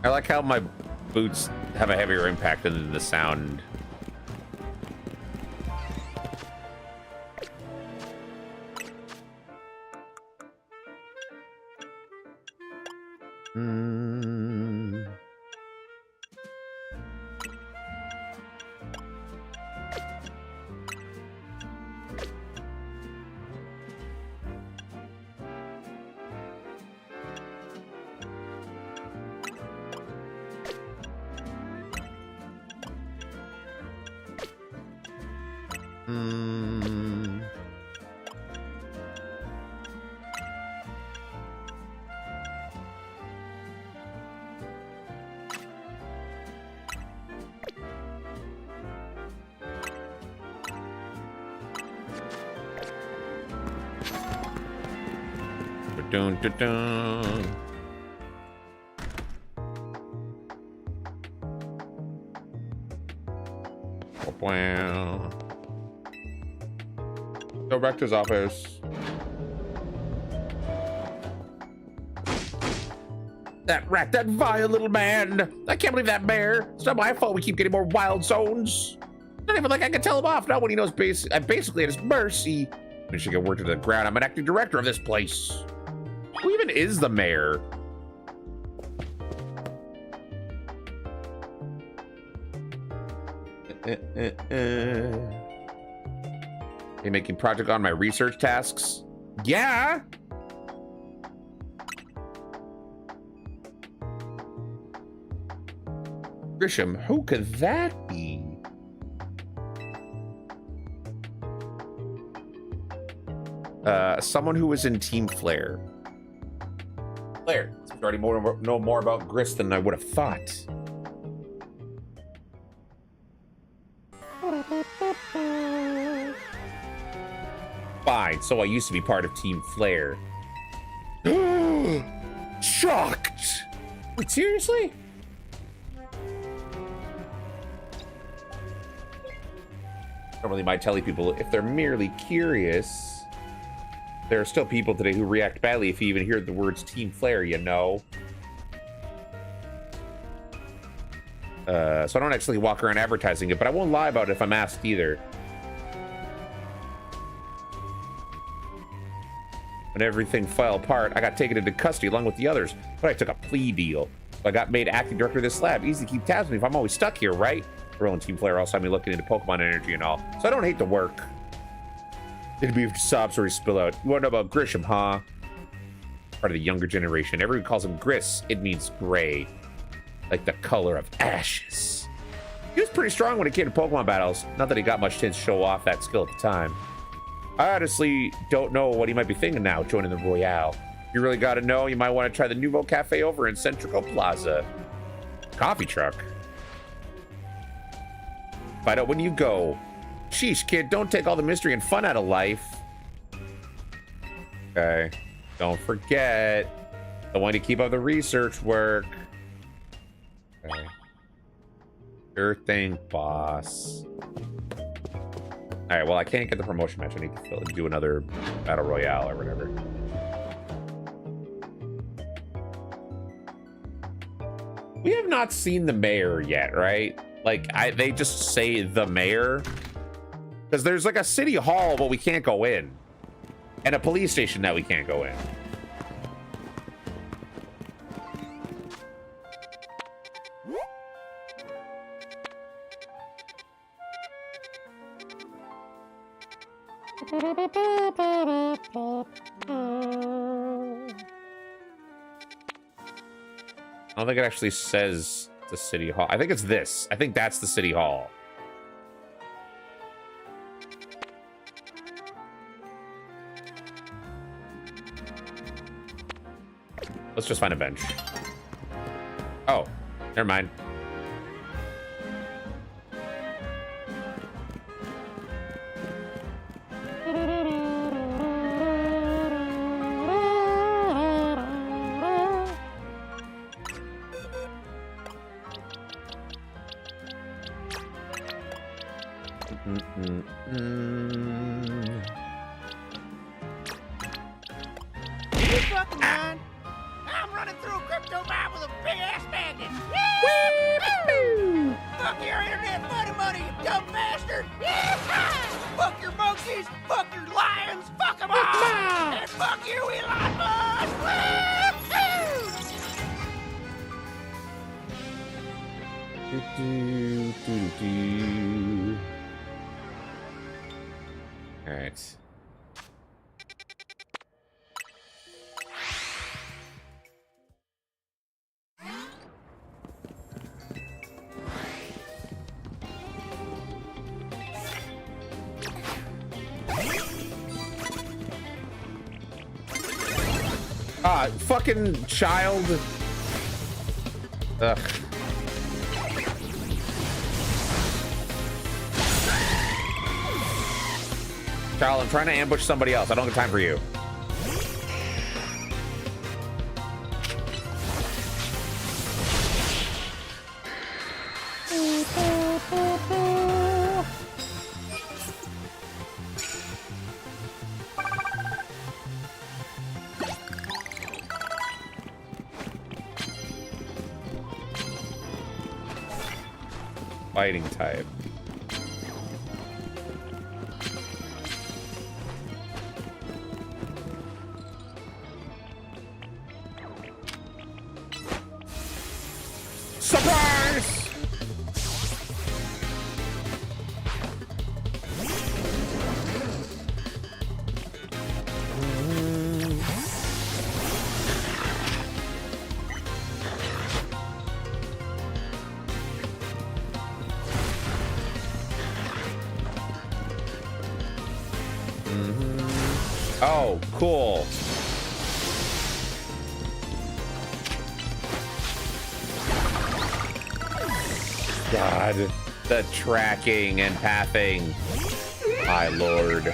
I like how my boots have a heavier impact than the sound. Mm. Dun, dun, dun. Wow. Go back to his office. That rat, that vile little man. I can't believe that mayor. It's not my fault we keep getting more wild zones. Not even like I can tell him off, not when he knows I'm basically at his mercy. I should get word to the ground. I'm an acting director of this place. Who even is the mayor? You making project on my research tasks? Yeah. Grisham, who could that be? Someone who was in Team Flare. Flare, you already know more about Grist than I would have thought. Fine, so I used to be part of Team Flare. Shocked! Wait, seriously? I don't really mind telling people if they're merely curious. There are still people today who react badly if you even hear the words Team Flare, you know. So I don't actually walk around advertising it, but I won't lie about it if I'm asked either. When everything fell apart, I got taken into custody along with the others, but I took a plea deal. So I got made acting director of this lab. Easy to keep tabs on me if I'm always stuck here, right? Earl and Team Flare also had me looking into Pokemon energy and all, so I don't hate the work. It'd be sob stories spill out. You want to know about Grisham, huh? Part of the younger generation. Everyone calls him Gris. It means gray. Like the color of ashes. He was pretty strong when it came to Pokemon battles. Not that he got much chance to show off that skill at the time. I honestly don't know what he might be thinking now, joining the Royale. You really got to know, you might want to try the Nouveau Cafe over in Centrico Plaza. Coffee truck. Find out when you go. Sheesh, kid, don't take all the mystery and fun out of life. Okay. Don't forget. I want to keep up the research work. Okay. Sure thing, boss. Alright, well, I can't get the promotion match. I need to do another Battle Royale or whatever. We have not seen the mayor yet, right? Like, they just say the mayor. Because there's like a city hall, but we can't go in. And a police station that we can't go in. I don't think it actually says the city hall. I think it's this. I think that's the city hall. Let's just find a bench. Oh, never mind. Alright. Fucking child. Ugh. Child, I'm trying to ambush somebody else. I don't have time for you. Fighting type. Surprise! Oh, cool. God, the tracking and pathing. My lord.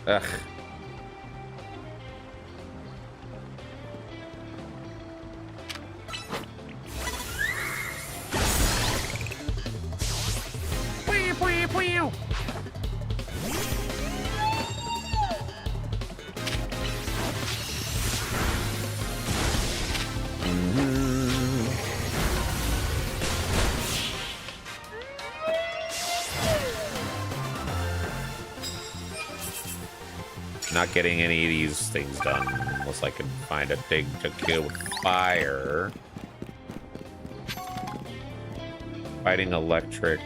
Ugh. Not getting any of these things done unless I can find a thing to kill with fire. Fighting electric.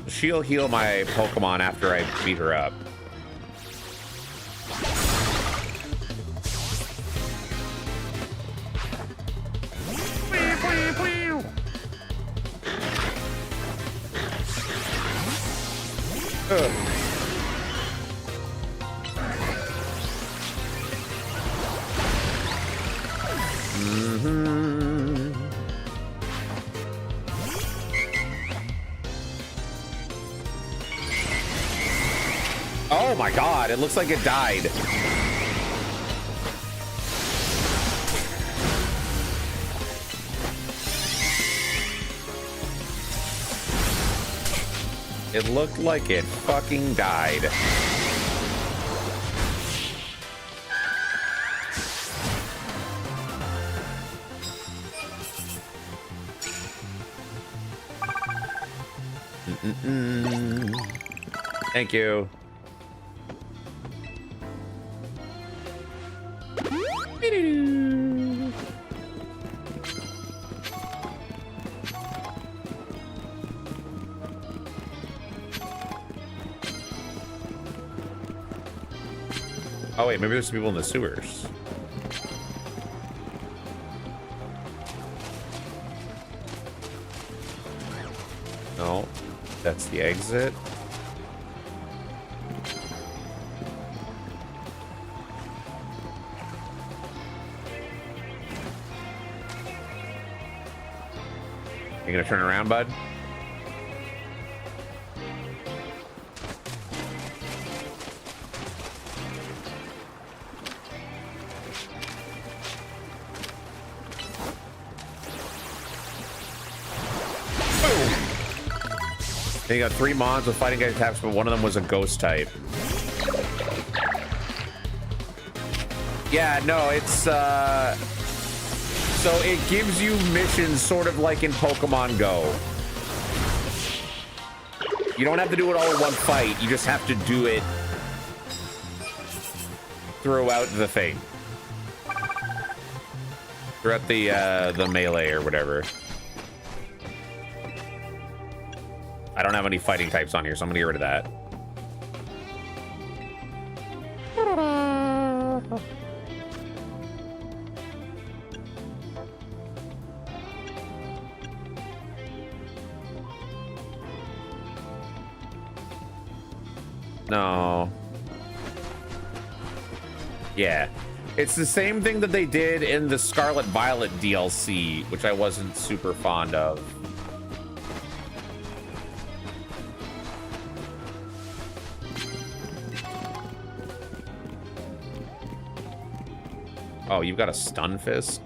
She'll heal my Pokemon after I beat her up. Oh my god, it looks like it died. It looked like it fucking died. Thank you. Oh wait, maybe there's some people in the sewers. No, that's the exit. You gonna turn around, bud? You got 3 mons with fighting guy types, but one of them was a ghost type. Yeah, no, it's so it gives you missions sort of like in Pokemon Go. You don't have to do it all in one fight. You just have to do it throughout the thing. Throughout the melee or whatever. I don't have any fighting types on here, so I'm gonna get rid of that. No. Yeah. It's the same thing that they did in the Scarlet Violet DLC, which I wasn't super fond of. Oh, you've got a Stunfisk?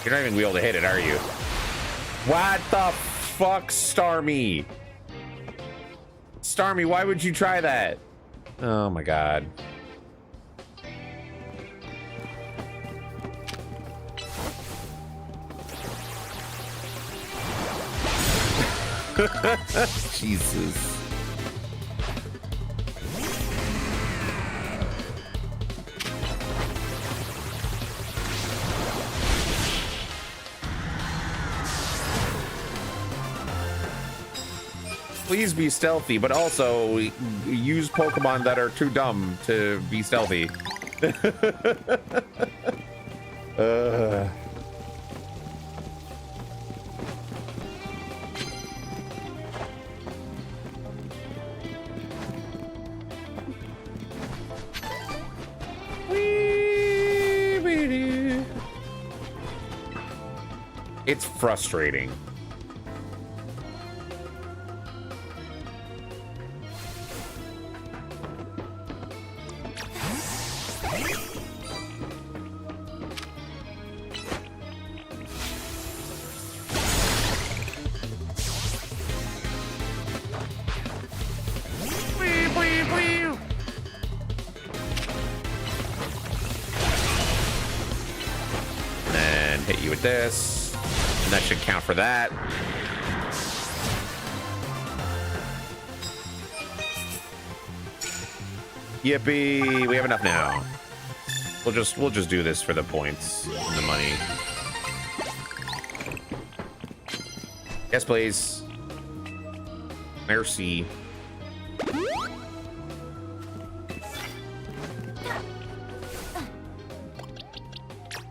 You're not even able to hit it, are you? What the fuck, Starmie? Starmie, why would you try that? Oh my god. Jesus. Please be stealthy, but also use Pokemon that are too dumb to be stealthy. It's frustrating. And then hit you with this. And that should count for that. Yippee! We have enough now. We'll just do this for the points and the money. Yes, please. Merci.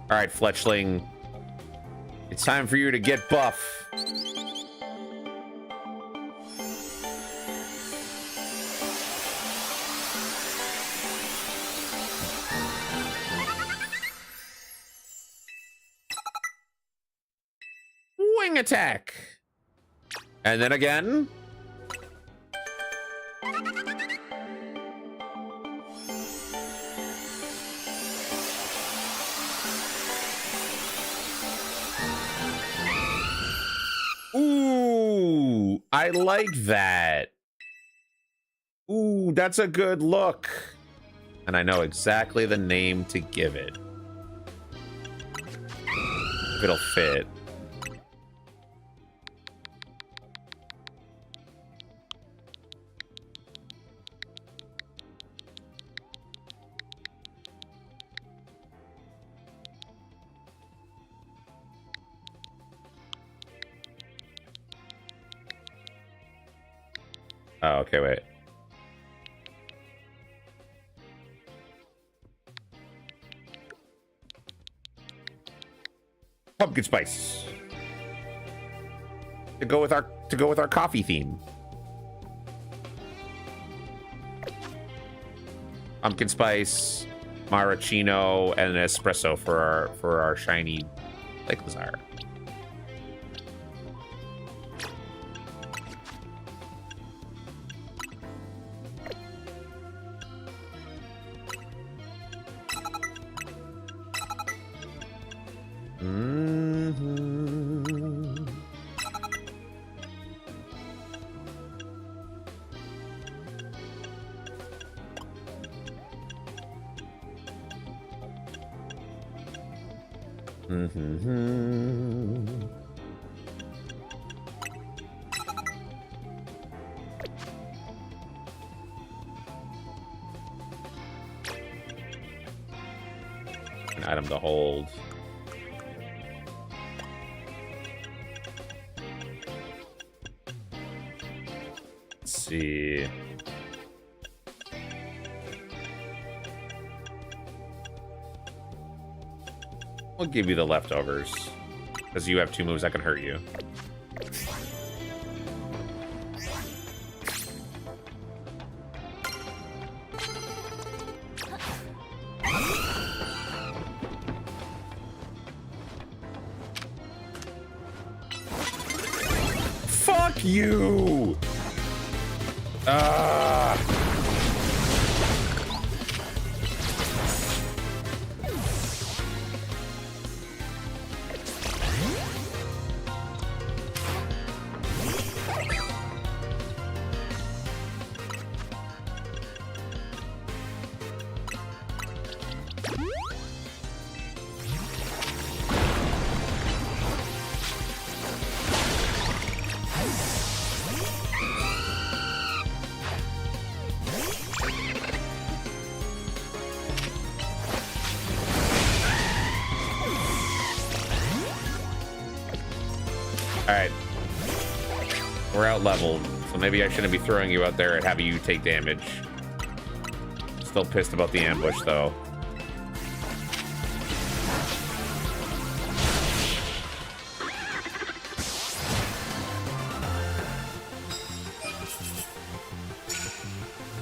All right, Fletchling. It's time for you to get buff. Wing attack. And then again. Ooh, I like that. Ooh, that's a good look. And I know exactly the name to give it. If it'll fit. Oh, okay, wait. Pumpkin spice. To go with our to go with our coffee theme. Pumpkin spice, maraschino, and an espresso for our shiny Lake Lazare. An item to hold. Let's see. I'll give you the leftovers, because you have 2 moves that can hurt you. Fuck you! Alright. We're out leveled, so maybe I shouldn't be throwing you out there and having you take damage. Still pissed about the ambush, though.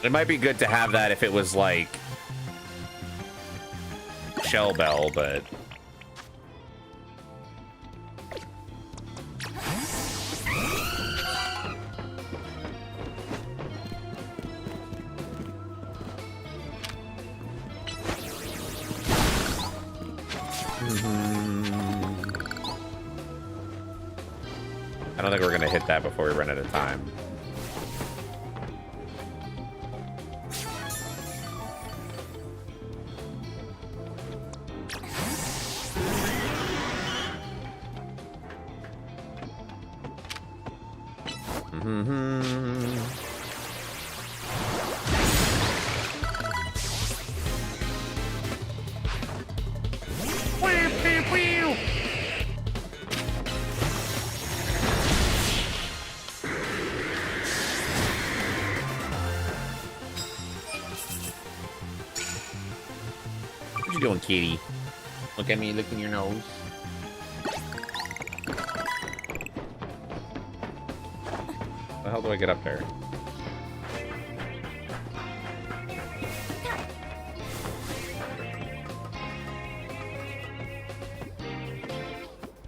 It might be good to have that if it was like Shell Bell, but I don't think we're gonna hit that before we run out of time. What you doing, kitty? Look at me, licking your nose. How the hell do I get up there?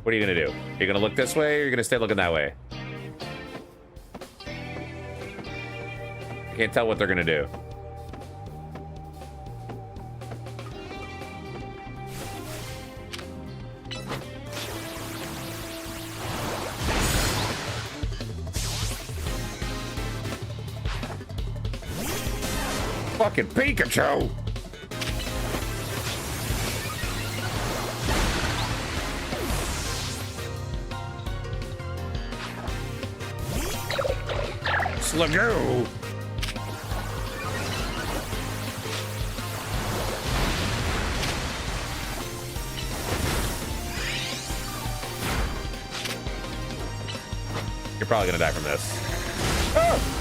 What are you gonna do? Are you gonna look this way, or are you gonna stay looking that way? I can't tell what they're gonna do. Fucking Pikachu! Slagoo! You're probably gonna die from this. Oh!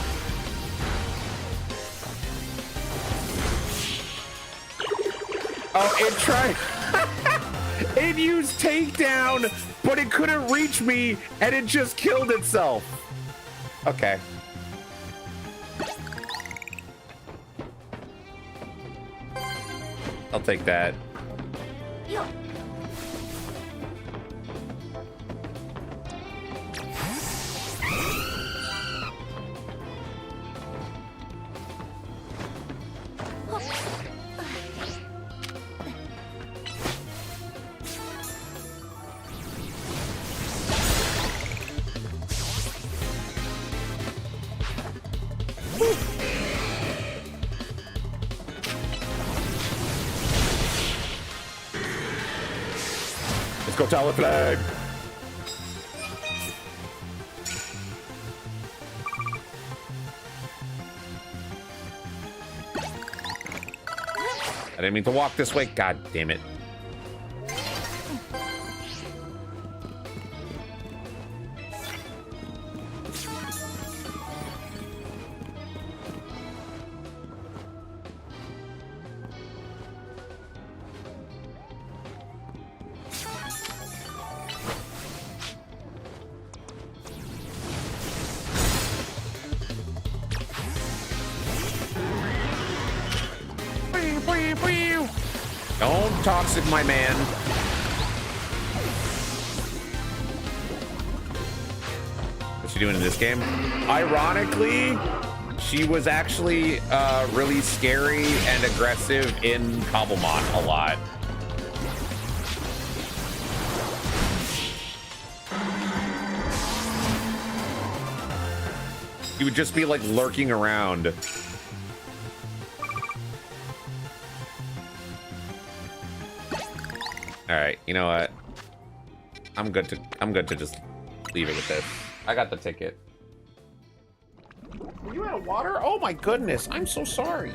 Oh, it tried. It used takedown, but it couldn't reach me, and it just killed itself. Okay. I'll take that. Let's go Tower Flag. I didn't mean to walk this way. God damn it. Don't toxic my man. What's she doing in this game? Ironically, she was actually really scary and aggressive in Cobblemont a lot. He would just be like lurking around. All right, you know what? I'm good to just leave it with this. I got the ticket. Are you out of water? Oh my goodness, I'm so sorry.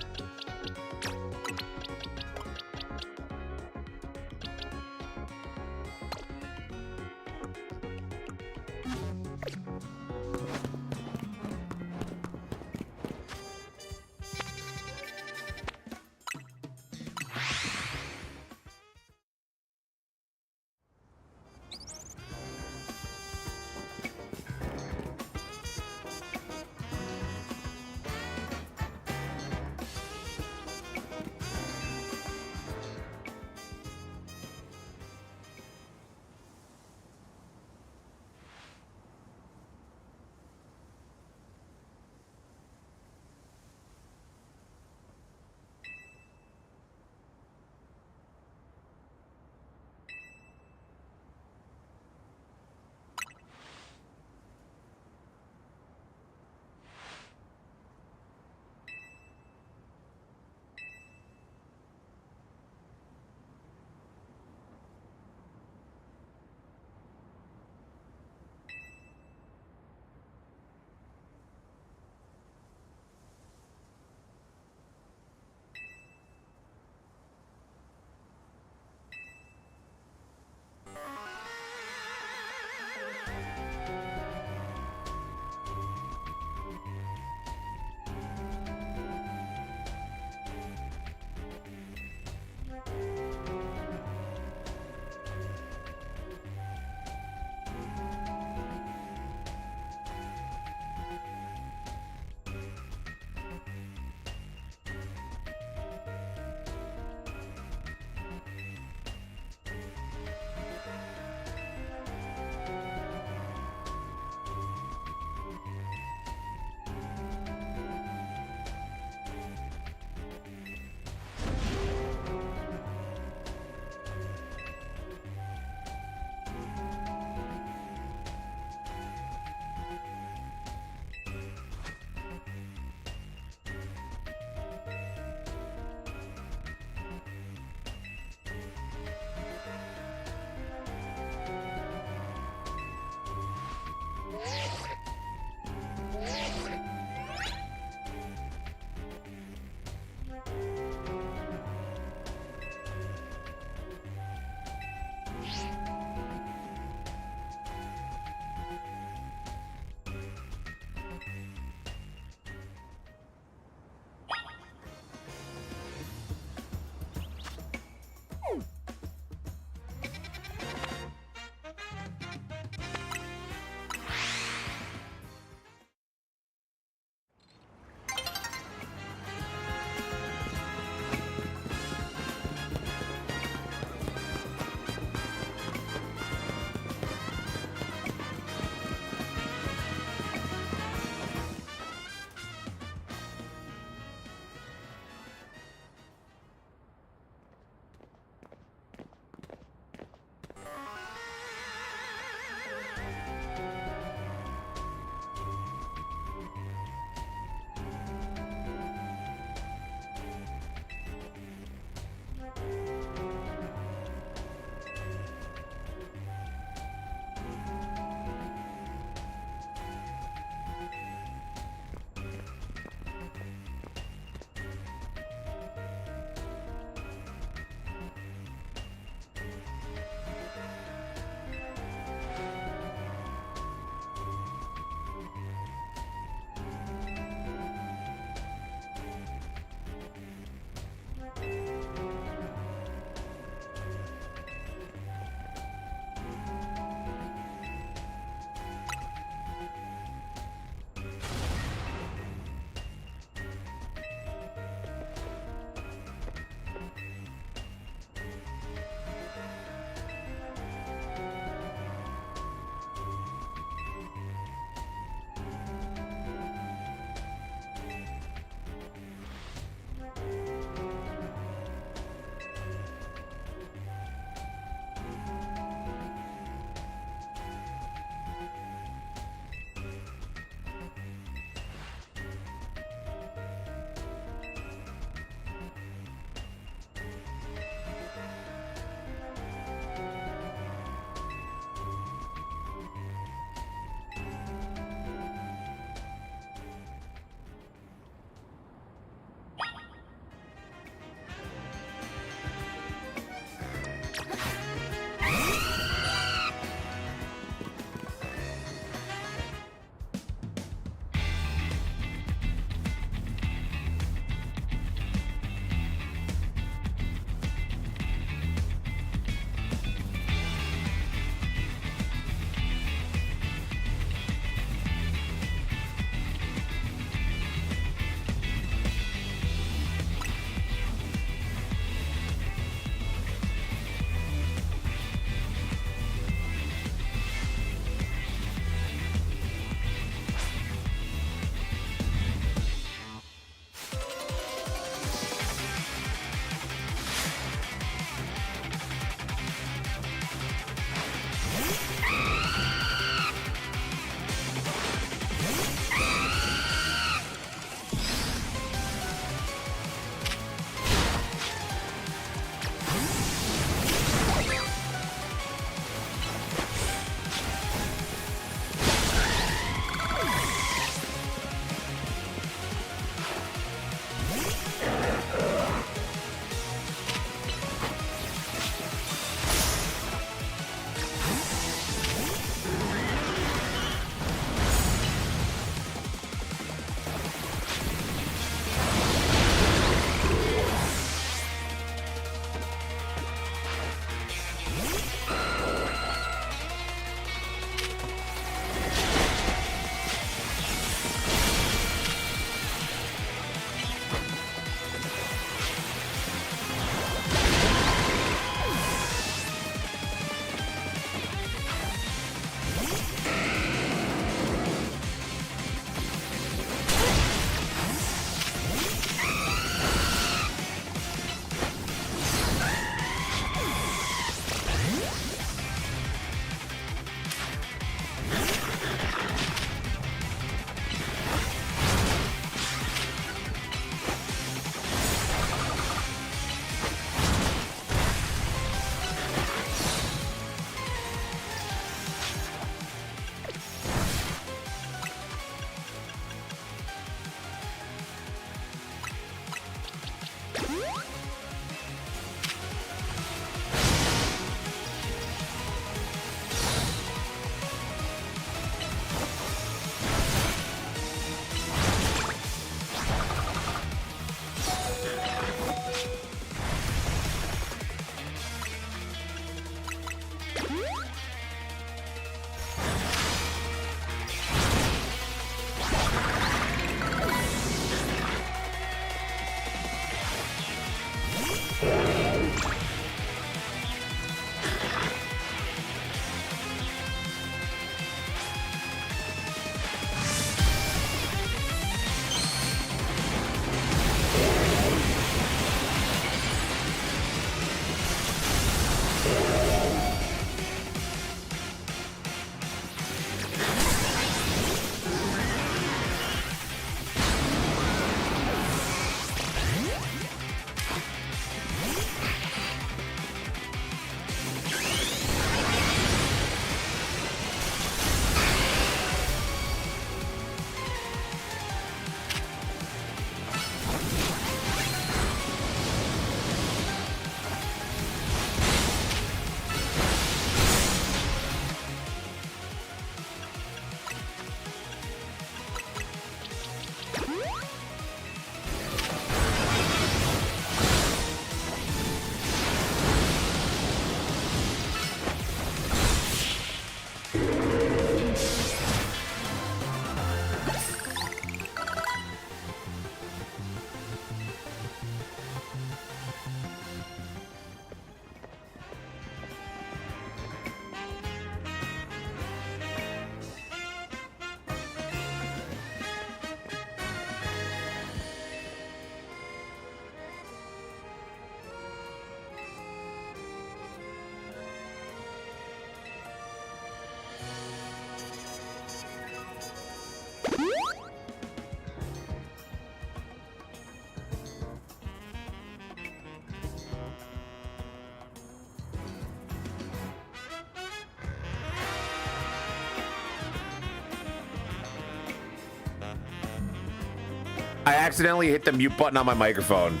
I accidentally hit the mute button on my microphone.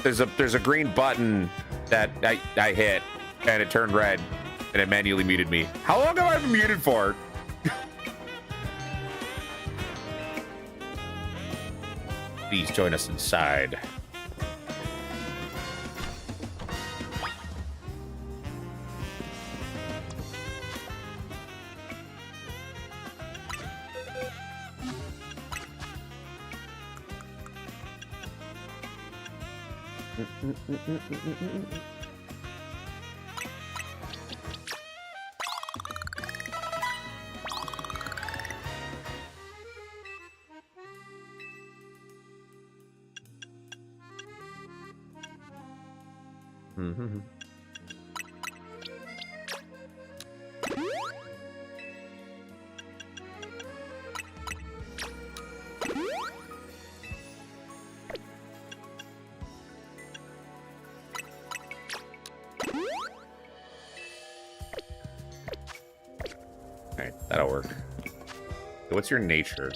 There's a green button that I hit, and it turned red, and it manually muted me. How long have I been muted for? Please join us inside. Alright, that'll work. So what's your nature?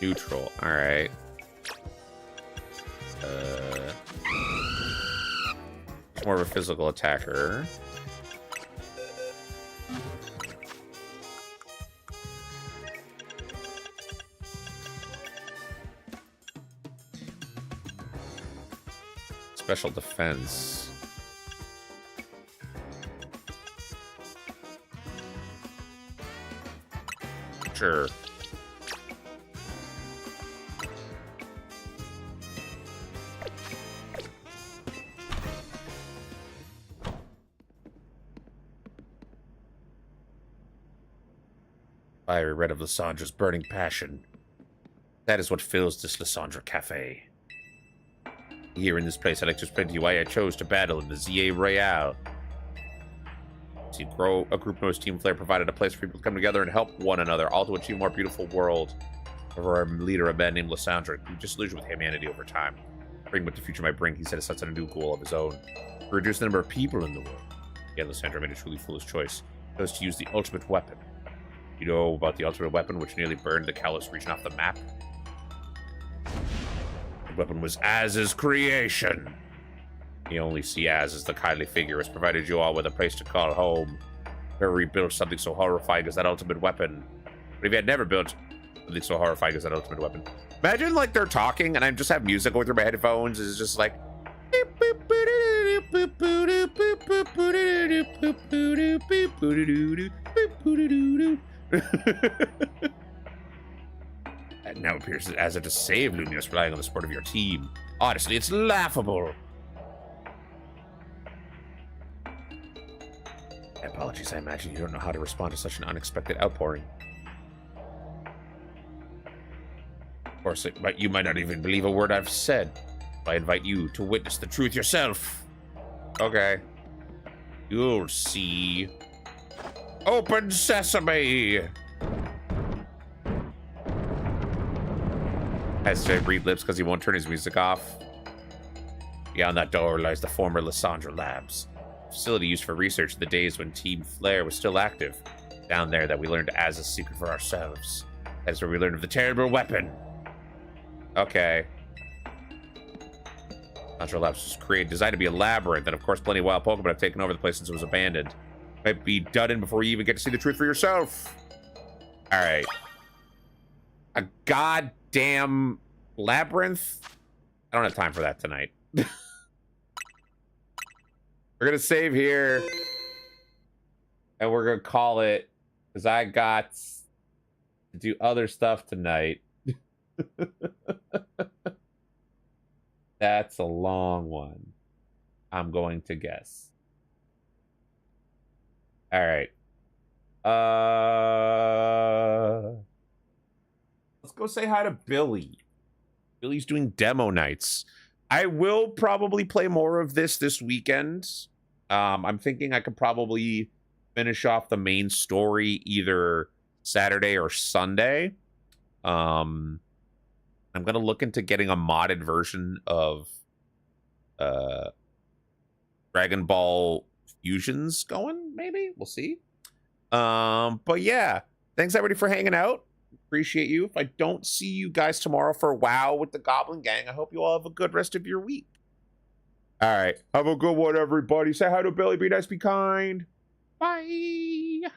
Neutral. Alright. More of a physical attacker. Special defense. Sure. Fiery red of Lysandra's burning passion. That is what fills this Lysandra Cafe. Here in this place, I'd like to explain to you why I chose to battle in the ZA Royale. To grow a group known as Team Flare provided a place for people to come together and help one another, all to achieve a more beautiful world. Over our leader, a man named Lysandra, who disillusioned with humanity over time. Bring what the future might bring, he set his sights on a new goal of his own. To reduce the number of people in the world. Yet Lysandra made a truly foolish choice. He chose to use the ultimate weapon. You know about the ultimate weapon, which nearly burned the Kalos region off the map? The weapon was Az's creation. You only see Az as the kindly figure has provided you all with a place to call home. Never rebuilt something so horrifying as that ultimate weapon. But if you had never built something so horrifying as that ultimate weapon. Imagine like they're talking and I just have music going through my headphones. It's just like and now appears as if to save Lumios, relying on the support of your team. Honestly, it's laughable. Apologies, I imagine you don't know how to respond to such an unexpected outpouring. Of course, you might not even believe a word I've said. I invite you to witness the truth yourself. Okay. You'll see. Open sesame! Has to read lips because he won't turn his music off. Beyond that door lies the former Lysandra Labs. A facility used for research in the days when Team Flare was still active. Down there that we learned as a secret for ourselves. That is where we learned of the terrible weapon. Okay. Lysandra Labs was designed to be a labyrinth, and of course plenty of wild Pokemon have taken over the place since it was abandoned. Might be done in before you even get to see the truth for yourself. Alright. A goddamn labyrinth? I don't have time for that tonight. We're gonna save here. And we're gonna call it, because I got to do other stuff tonight. That's a long one. I'm going to guess. All right. Let's go say hi to Billy. Billy's doing demo nights. I will probably play more of this weekend. I'm thinking I could probably finish off the main story either Saturday or Sunday. I'm gonna look into getting a modded version of Dragon Ball fusions going, maybe. We'll see. But yeah, thanks everybody for hanging out. Appreciate you. If I don't see you guys tomorrow for WoW with the Goblin Gang, I hope you all have a good rest of your week. All right. Have a good one, everybody. Say hi to Billy. Be nice, be kind. Bye.